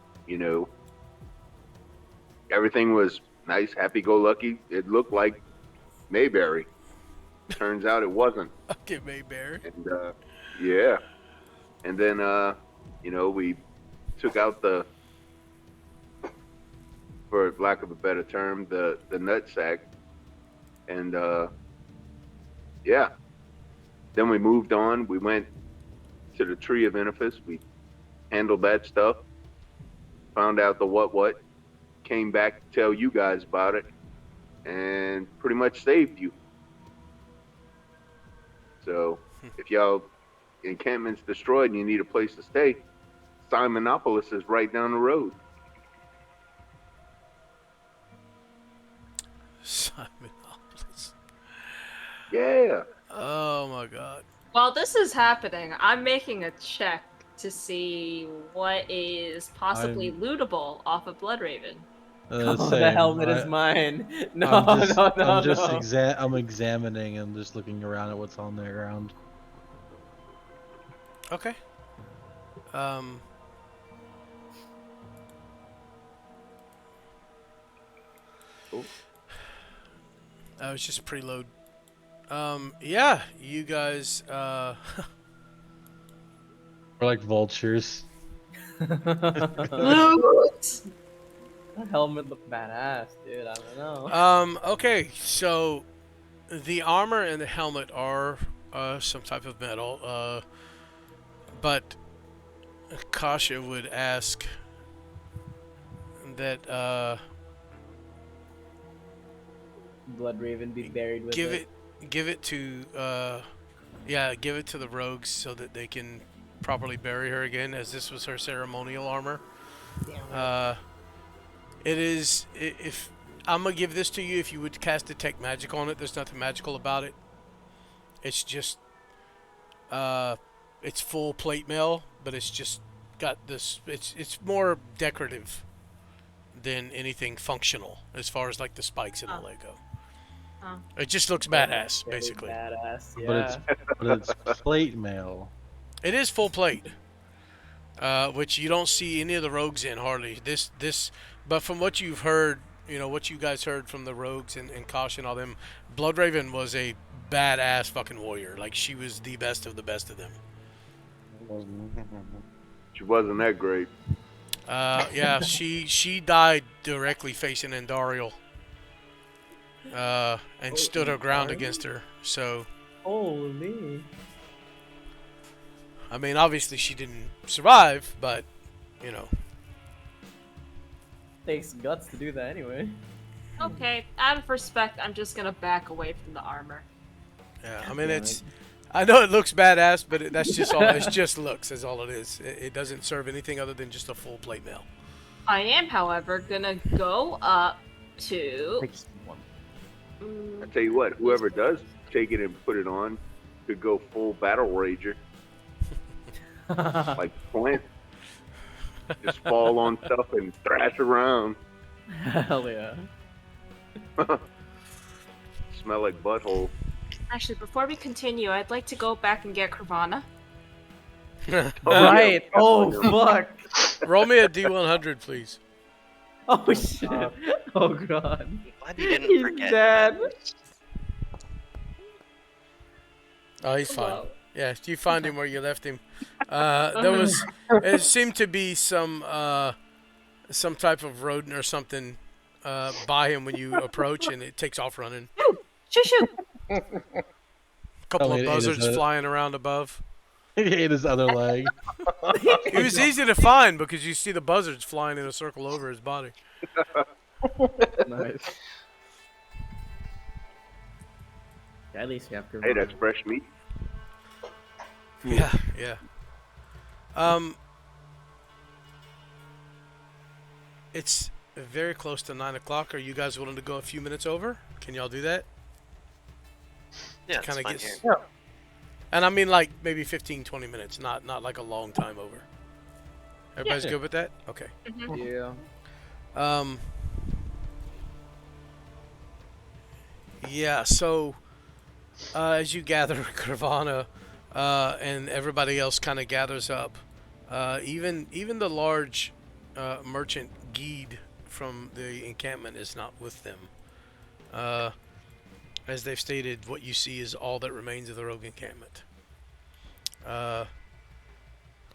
everything was nice, happy-go-lucky. It looked like Mayberry. Turns out it wasn't. Okay, Mayberry. And yeah, and then we took out for lack of a better term, the nut sack, and yeah. Then we moved on. We went to the Tree of Inifuss. We handled that stuff. Found out the what. Came back to tell you guys about it, and pretty much saved you. So, if y'all encampment's destroyed and you need a place to stay, Simonopolis is right down the road. Simonopolis. Yeah. Oh my god. While this is happening, I'm making a check to see what is possibly lootable off of Bloodraven. Oh, the Same. helmet is mine. No, I'm just no. I'm examining and just looking around at what's on the ground. Okay. Cool. That was just a preload. Yeah, you guys, We're like vultures. Loot! The helmet looked badass, dude. I don't know. okay, so the armor and the helmet are some type of metal, but Kasha would ask that Bloodraven be buried with give it to give it to the rogues so that they can properly bury her again, as this was her ceremonial armor. It is, if I'm gonna give this to you, if you would cast detect magic on it, there's nothing magical about it. It's just it's full plate mail, but it's just got this, it's more decorative than anything functional as far as like the spikes and all that go. Oh. It just looks badass, basically. Badass, yeah. But it's plate mail. It is full plate, which you don't see any of the rogues in hardly. But from what you've heard, what you guys heard from the rogues and Kosh and all them, Bloodraven was a badass fucking warrior. Like, she was the best of the best of them. She wasn't that great. Yeah, she died directly facing Andariel. And stood her ground against her. So, Holy. I mean, obviously she didn't survive, but you know. Takes guts to do that anyway. Okay, out of respect, I'm just gonna back away from the armor. Yeah, I mean Yeah, it's. I know it looks badass, but that's just all. It's just looks, is all it is. It doesn't serve anything other than just a full plate mail. I am, however, gonna go up to. Takes one. I tell you what, whoever does take it and put it on could go full battle rager, like Flint. Just fall on stuff and thrash around. Hell yeah. Smell like butthole. Actually, before we continue, I'd like to go back and get Kravana. Right. yeah. Oh fuck. Roll me a D100, please. Oh shit. Oh god. Glad you didn't He's forget. dead. Oh, he's fine. Wow. Yeah, you find him where you left him. It seemed to be some type of rodent or something by him when you approach, and it takes off running. Shoo shoo! A couple Oh, of it is buzzards a- flying around above. He ate his other leg. It was easy to find because you see the buzzards flying in a circle over his body. Nice. Yeah, at least you have Hey, that's fresh meat. Yeah, yeah. It's very close to 9 o'clock. Are you guys willing to go a few minutes over? Can y'all do that? Yeah, it's Kinda fine gets- here. And I mean like maybe 15, 20 minutes, not like a long time over. Everybody's good with that? Okay. Yeah. Yeah, so as you gather Kravana and everybody else kind of gathers up, even the large merchant Geed from the encampment is not with them. As they've stated, what you see is all that remains of the Rogue Encampment.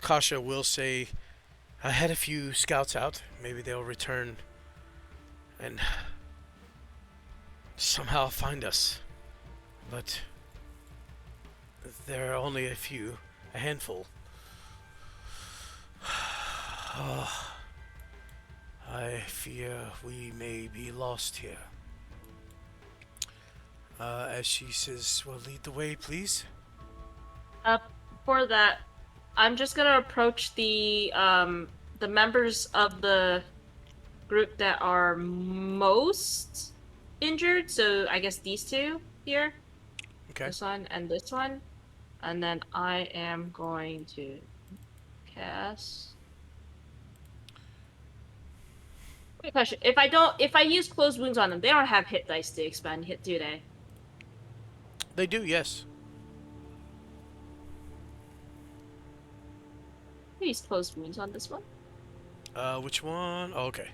Kasha will say, I had a few scouts out. Maybe they'll return and somehow find us. But there are only a handful. I fear we may be lost here. As she says, well, lead the way, please. For that, I'm just gonna approach the members of the group that are most injured. So I guess these two here, Okay. this one and this one, and then I am going to cast. Quick question: if I use closed wounds on them, they don't have hit dice to expand hit, do they? They do, yes. Use closed wounds on this one. Which one? Oh, okay.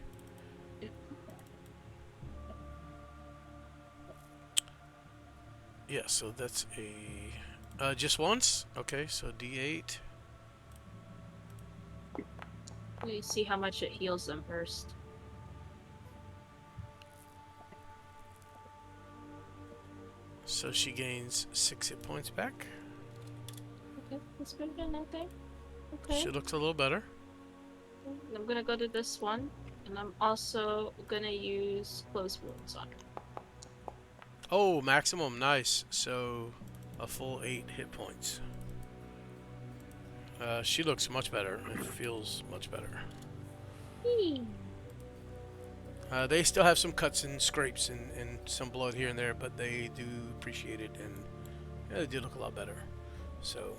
Yeah, so that's a just once. Okay, so D8. Let me see how much it heals them first. So she gains 6 hit points back. Okay, that's better than nothing. Okay. She looks a little better. I'm gonna go to this one, and I'm also gonna use closed wounds on her. Oh, maximum, nice. So a full 8 hit points. She looks much better. It feels much better. They still have some cuts and scrapes and some blood here and there, but they do appreciate it, and yeah, they do look a lot better. So,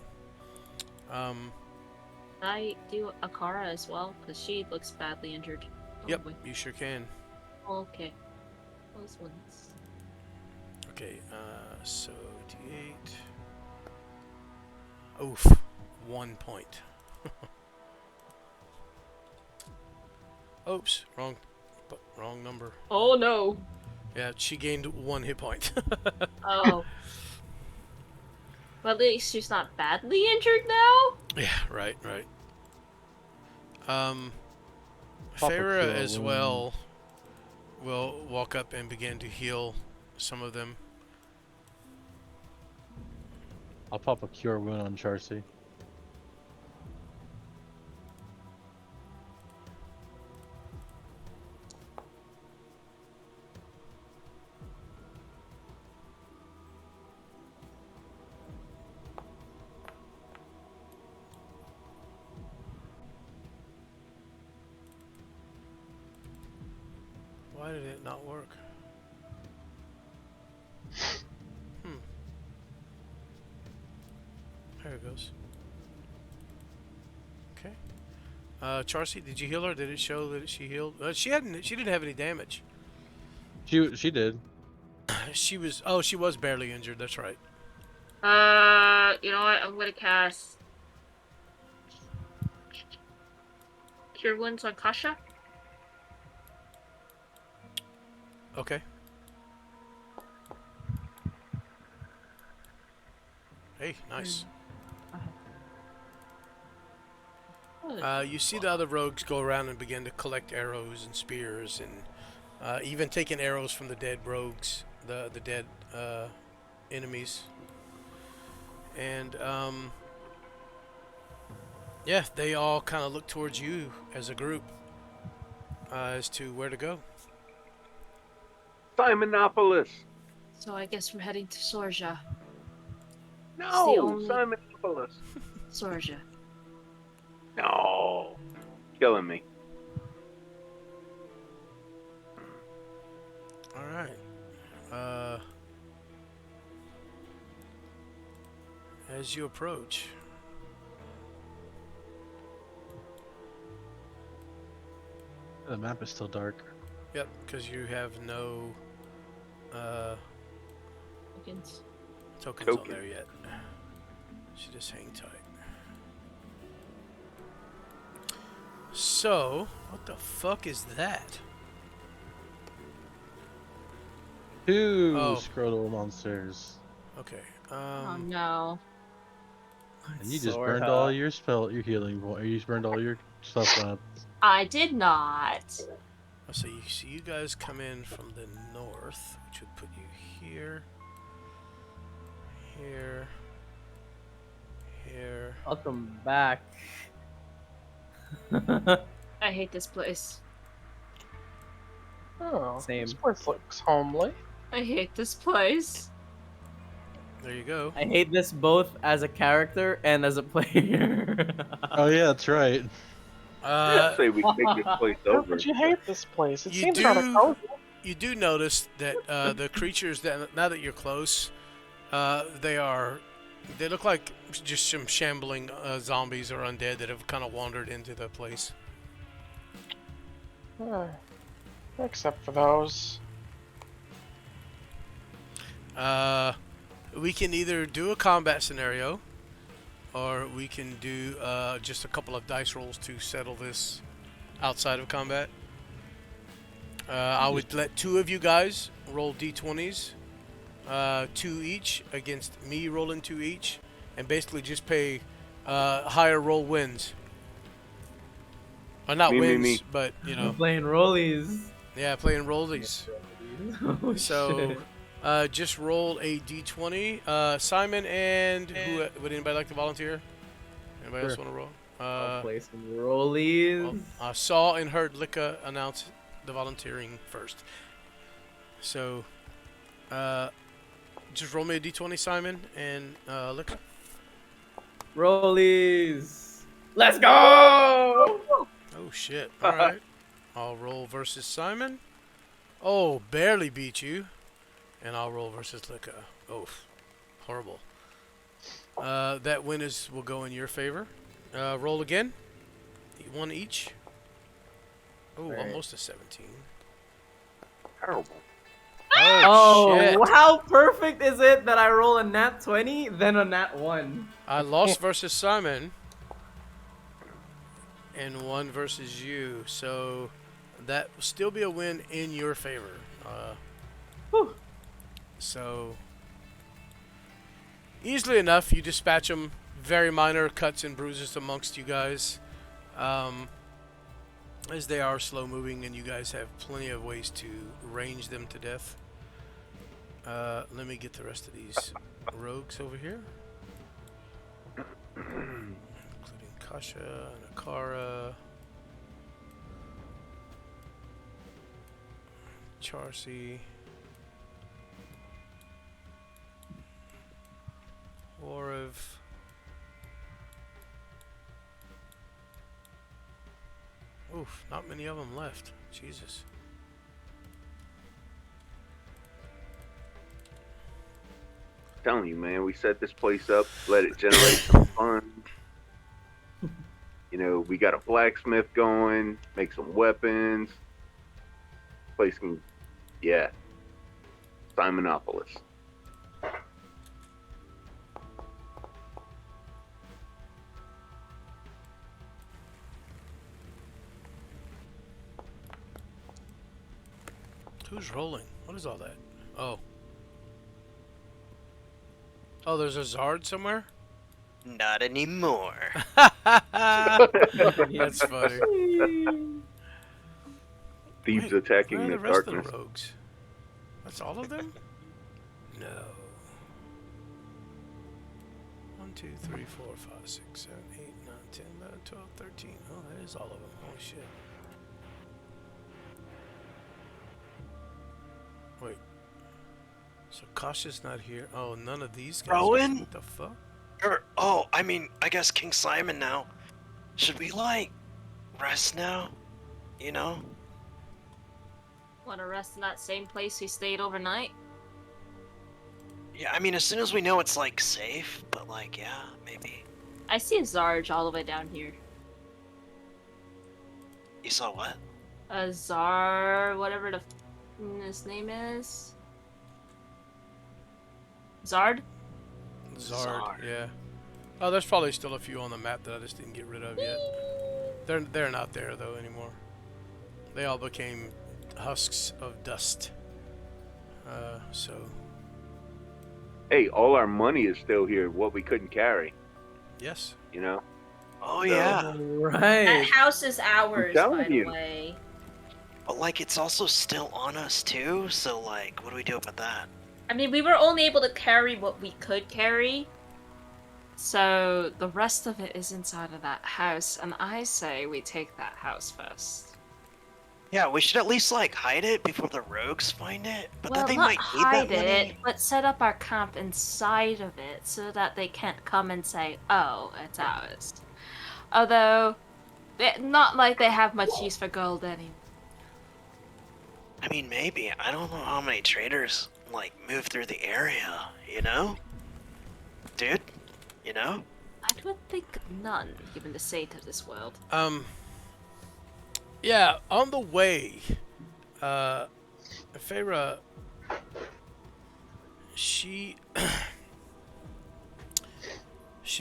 I do Akara as well, because she looks badly injured. yep, Probably. you sure can. Okay. Those ones. Okay, so D8. Oof, 1 point. Oops, wrong number. Oh no! Yeah, she gained 1 hit point. Oh. Well, at least she's not badly injured now? Yeah, right. pop a Farah cure as wound. well will walk up and begin to heal some of them. I'll pop a cure wound on Charcy. Why did it not work? There it goes. Okay. Charcy, did you heal her? Did it show that she healed? She didn't have any damage. She did. She was barely injured. That's right. You know what? I'm gonna cast Cure Wounds on Kasha. Okay. Hey, nice. You see the other rogues go around and begin to collect arrows and spears, and even taking arrows from the dead rogues, the dead enemies. And yeah, they all kind of look towards you as a group as to where to go. Simonopolis. So I guess we're heading to Sorja. No, only- Simonopolis. Sorja. No. Killing me. All right. As you approach, The map is still dark. yep, because you have no Tokens. tokens on Token. there yet. So just hang tight. So, what the fuck is that? Two Oh. scrotal monsters. Okay. Oh no. And you just Sorta. burned all your healing. You just burned all your stuff up. I did not. So you guys come in from the north, which would put you here, here, here. Welcome back. I hate this place. Oh, Same. this place looks homely. I hate this place. There you go. I hate this both as a character and as a player. Oh yeah, that's right. I'd say we take this place How over. could you hate this place? It You seems kind of do- cozy. You do notice that the creatures that now that you're close, they look like just some shambling zombies or undead that have kind of wandered into the place. Except for those. We can either do a combat scenario, or we can do just a couple of dice rolls to settle this outside of combat. I would let two of you guys roll d20s, 2 each, against me rolling 2 each, and basically just pay higher roll wins. Or not Me, me, wins, me. but you know, Playing rollies. yeah, playing rollies. Oh, So, shit. just roll a d20. Simon and who? Would anybody like to volunteer? Anybody else Sure. want to roll? I'll play some rollies. Well, I saw and heard Lika announce the volunteering first. So, just roll me a d20, Simon and Lika. Rollies. Let's go! Oh shit! All right, I'll roll versus Simon. Oh, barely beat you. And I'll roll versus Lika. Oh, horrible. That win will go in your favor. Roll again. 1 each. Oh, Right. almost a 17. Terrible. Oh, shit. Oh, how perfect is it that I roll a nat 20, then a nat 1? I lost versus Simon. And 1 versus you. So that will still be a win in your favor. Whew. So easily enough, you dispatch them. Very minor cuts and bruises amongst you guys. As they are slow moving and you guys have plenty of ways to range them to death. Let me get the rest of these rogues over here. Including Kasha and Akara. Charcy. Wariv. Oof, not many of them left. Jesus. Telling you, man, we set this place up, let it generate some funds. You know, we got a blacksmith going, make some weapons. Place can, yeah, Simonopolis. Who's rolling? What is all that? Oh. Oh, there's a Zard somewhere? Not anymore. That's funny. Thieves Wait, attacking where are the the rest darkness. of the rogues? That's all of them? No. 1, 2, 3, 4, 5, 6, 7, 8, 9, 10, 11, 12, 13. Oh, that is all of them. Holy shit. Wait. So Kasha's not here. Oh, none of these guys. Rowan? What the fuck? I mean, I guess King Simon now. Should we, like, rest now? You know? Want to rest in that same place we stayed overnight? Yeah, I mean, as soon as we know it's, like, safe, but, like, yeah, maybe. I see a Zarge all the way down here. You saw what? A Zar, whatever his name is. Zard? Zard, yeah. Oh, there's probably still a few on the map that I just didn't get rid of yet. They're not there though anymore. They all became husks of dust. So. Hey, all our money is still here. What we couldn't carry, Yes. you know. Oh, So- yeah. That Right. house is ours, telling by the you. way. But, like, it's also still on us, too, so, like, what do we do about that? I mean, we were only able to carry what we could carry. So the rest of it is inside of that house, and I say we take that house first. Yeah, we should at least, like, hide it before the rogues find it. But well, then they not might need hide that money. it, but set up our camp inside of it so that they can't come and say, "Oh, it's ours." Although, not like they have much use for gold anymore. I mean, maybe. I don't know how many traders, like, move through the area, you know? Dude, you know? I would think none, given the state of this world. Yeah, on the way, Feyre, she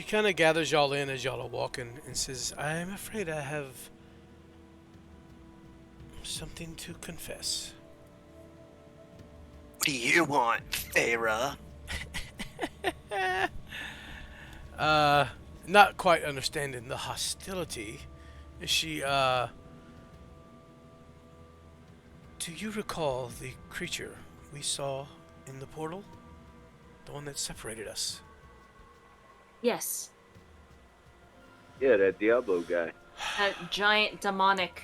kind of gathers y'all in as y'all are walking and says, "I'm afraid I have something to confess." What do you want, Feyre? Not quite understanding the hostility, she, do you recall the creature we saw in the portal? The one that separated us? Yes, Yeah, that Diablo guy. that giant demonic.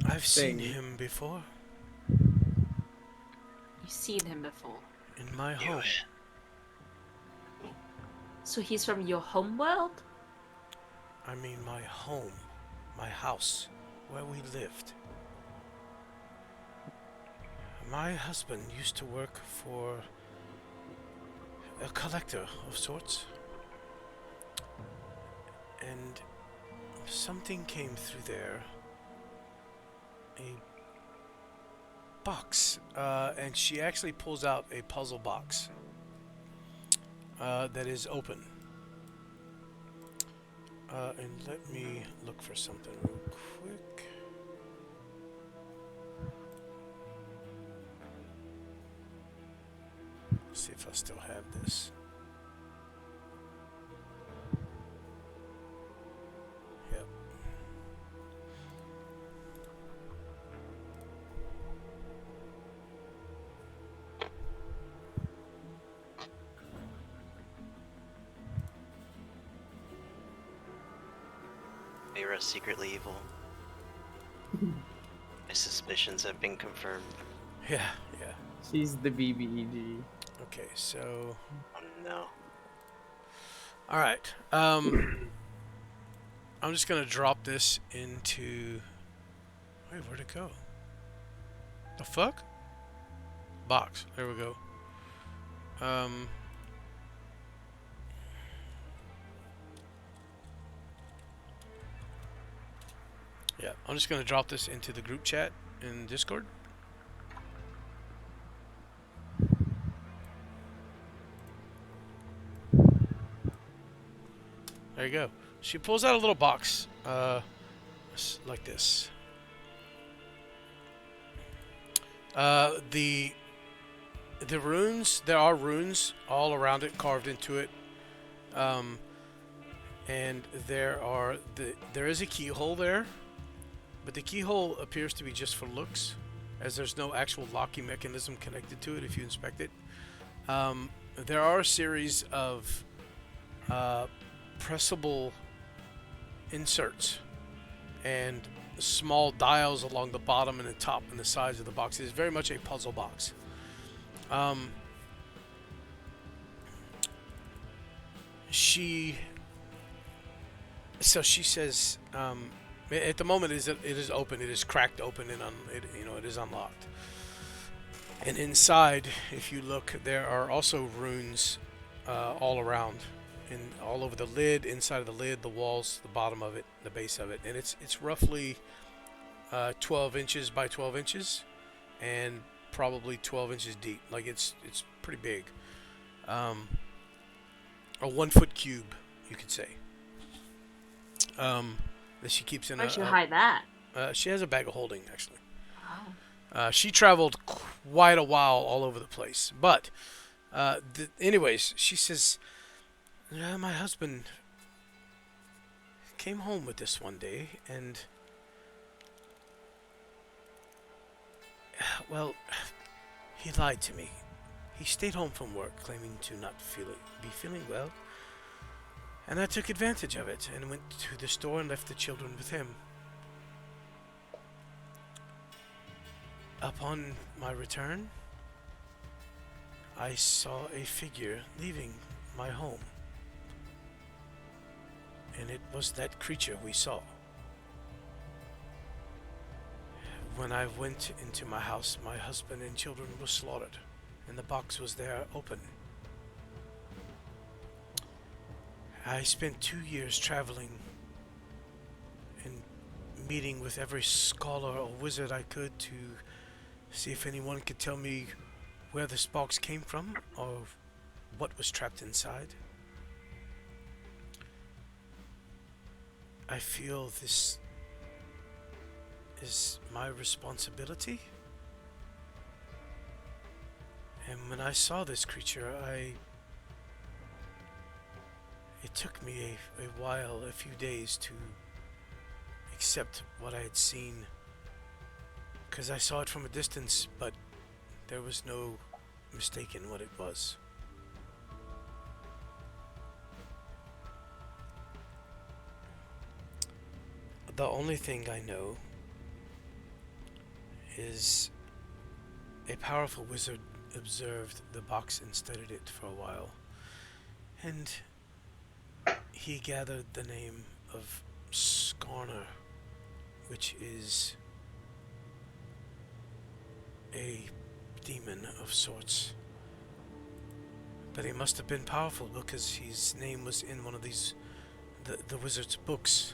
I've seen Thing. him before, You've seen him before. in my home. So he's from your homeworld? I mean my home, my house, where we lived. My husband used to work for a collector of sorts. And something came through there. A box. And she actually pulls out a puzzle box that is open. And let me look for something real quick. See if I still have this. Yep. Terra's secretly evil. My suspicions have been confirmed. Yeah, yeah. She's the BBEG. Okay, so Oh no. all right. I'm just gonna drop this into. Wait, where'd it go? The fuck? Box. There we go. Yeah, I'm just gonna drop this into the group chat in Discord. There you go. She pulls out a little box, like this. The runes, there are runes all around it, carved into it. And there is a keyhole there, but the keyhole appears to be just for looks, as there's no actual locking mechanism connected to it if you inspect it. There are a series of pressable inserts and small dials along the bottom and the top and the sides of the box. It is very much a puzzle box. She says, at the moment it is open. It is cracked open and it is unlocked. And inside, if you look, there are also runes all around, and all over the lid, inside of the lid, the walls, the bottom of it, the base of it, and it's roughly 12 inches by 12 inches, and probably 12 inches deep. Like it's pretty big. A 1 foot cube, you could say. That she keeps in. Where'd she hide that? She has a bag of holding, actually. Oh. She traveled quite a while all over the place. But, anyways, she says, my husband came home with this one day, and, well, he lied to me. He stayed home from work, claiming to not be feeling well. And I took advantage of it and went to the store and left the children with him. Upon my return, I saw a figure leaving my home. And it was that creature we saw. When I went into my house, my husband and children were slaughtered, and the box was there open. I spent 2 years traveling and meeting with every scholar or wizard I could to see if anyone could tell me where this box came from or what was trapped inside. I feel this is my responsibility. And when I saw this creature, it took me a while, a few days, to accept what I had seen, because I saw it from a distance, but there was no mistaking what it was. The only thing I know is a powerful wizard observed the box and studied it for a while, and he gathered the name of Skarner, which is a demon of sorts. But he must have been powerful because his name was in one of these, the wizard's books.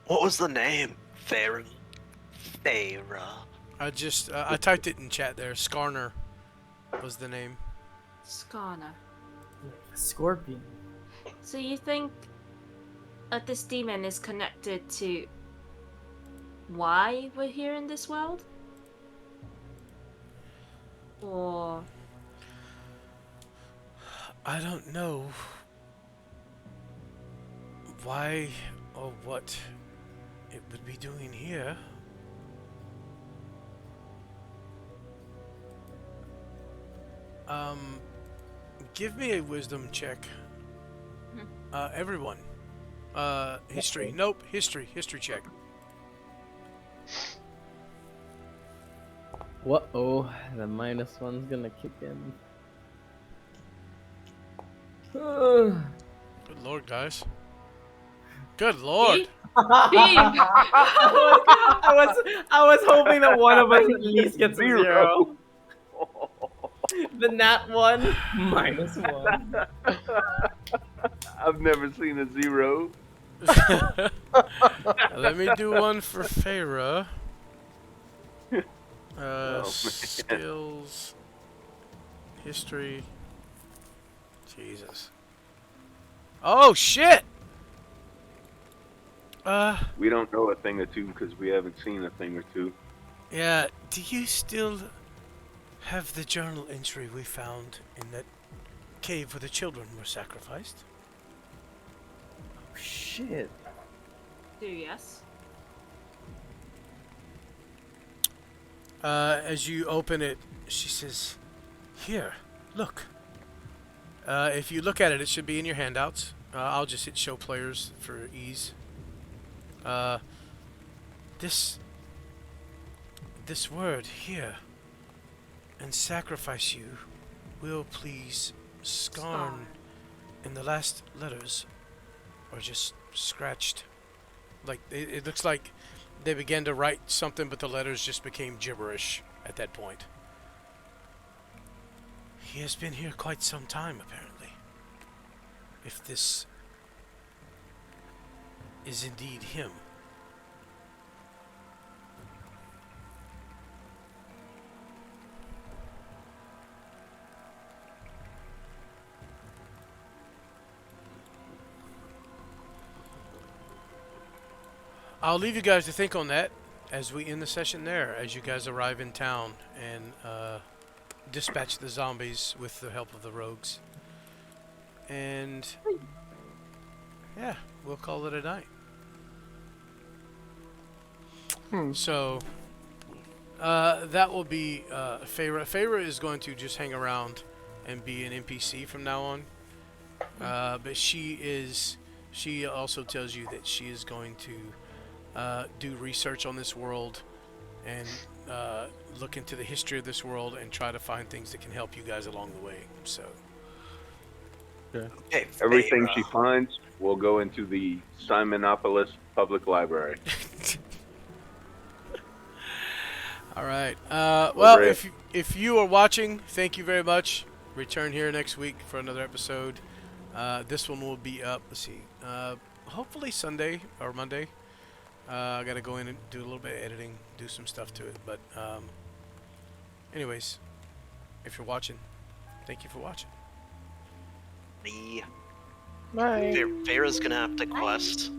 What was the name? Farah. I typed it in chat there. Skarner was the name. Skana. Scorpion. So you think that this demon is connected to why we're here in this world? Or I don't know why or what it would be doing here. Give me a wisdom check. Everyone. History. Nope. History. History check. Whoa, the -1's gonna kick in. Good lord, guys. Good lord. Thief? I was hoping that one of us at least gets a 0. The nat 1, -1. I've never seen a 0. Let me do one for Feyre. man. Skills. History. Jesus. Oh, shit! We don't know a thing or two because we haven't seen a thing or two. Yeah, do you still have the journal entry we found in that cave where the children were sacrificed? Oh, shit. Yes. As you open it, she says, "Here, look." If you look at it, it should be in your handouts. I'll just hit show players for ease. This word here, and sacrifice you, will please scarn, and the last letters are just scratched. Like it looks like they began to write something, but the letters just became gibberish at that point. He has been here quite some time, apparently. If this is indeed him. I'll leave you guys to think on that as we end the session there, as you guys arrive in town and dispatch the zombies with the help of the rogues. And yeah, we'll call it a night. So that will be Feyre. Feyre is going to just hang around and be an NPC from now on. But she also tells you that she is going to do research on this world and look into the history of this world and try to find things that can help you guys along the way. So Okay, Everything Feyre. she finds will go into the Simonopolis Public Library. all right. Well, Great. if you are watching, thank you very much. Return here next week for another episode. This one will be up. Let's see. Hopefully Sunday or Monday. I gotta go in and do a little bit of editing, do some stuff to it. But anyways, if you're watching, thank you for watching. The Bye. Feyre's gonna have to quest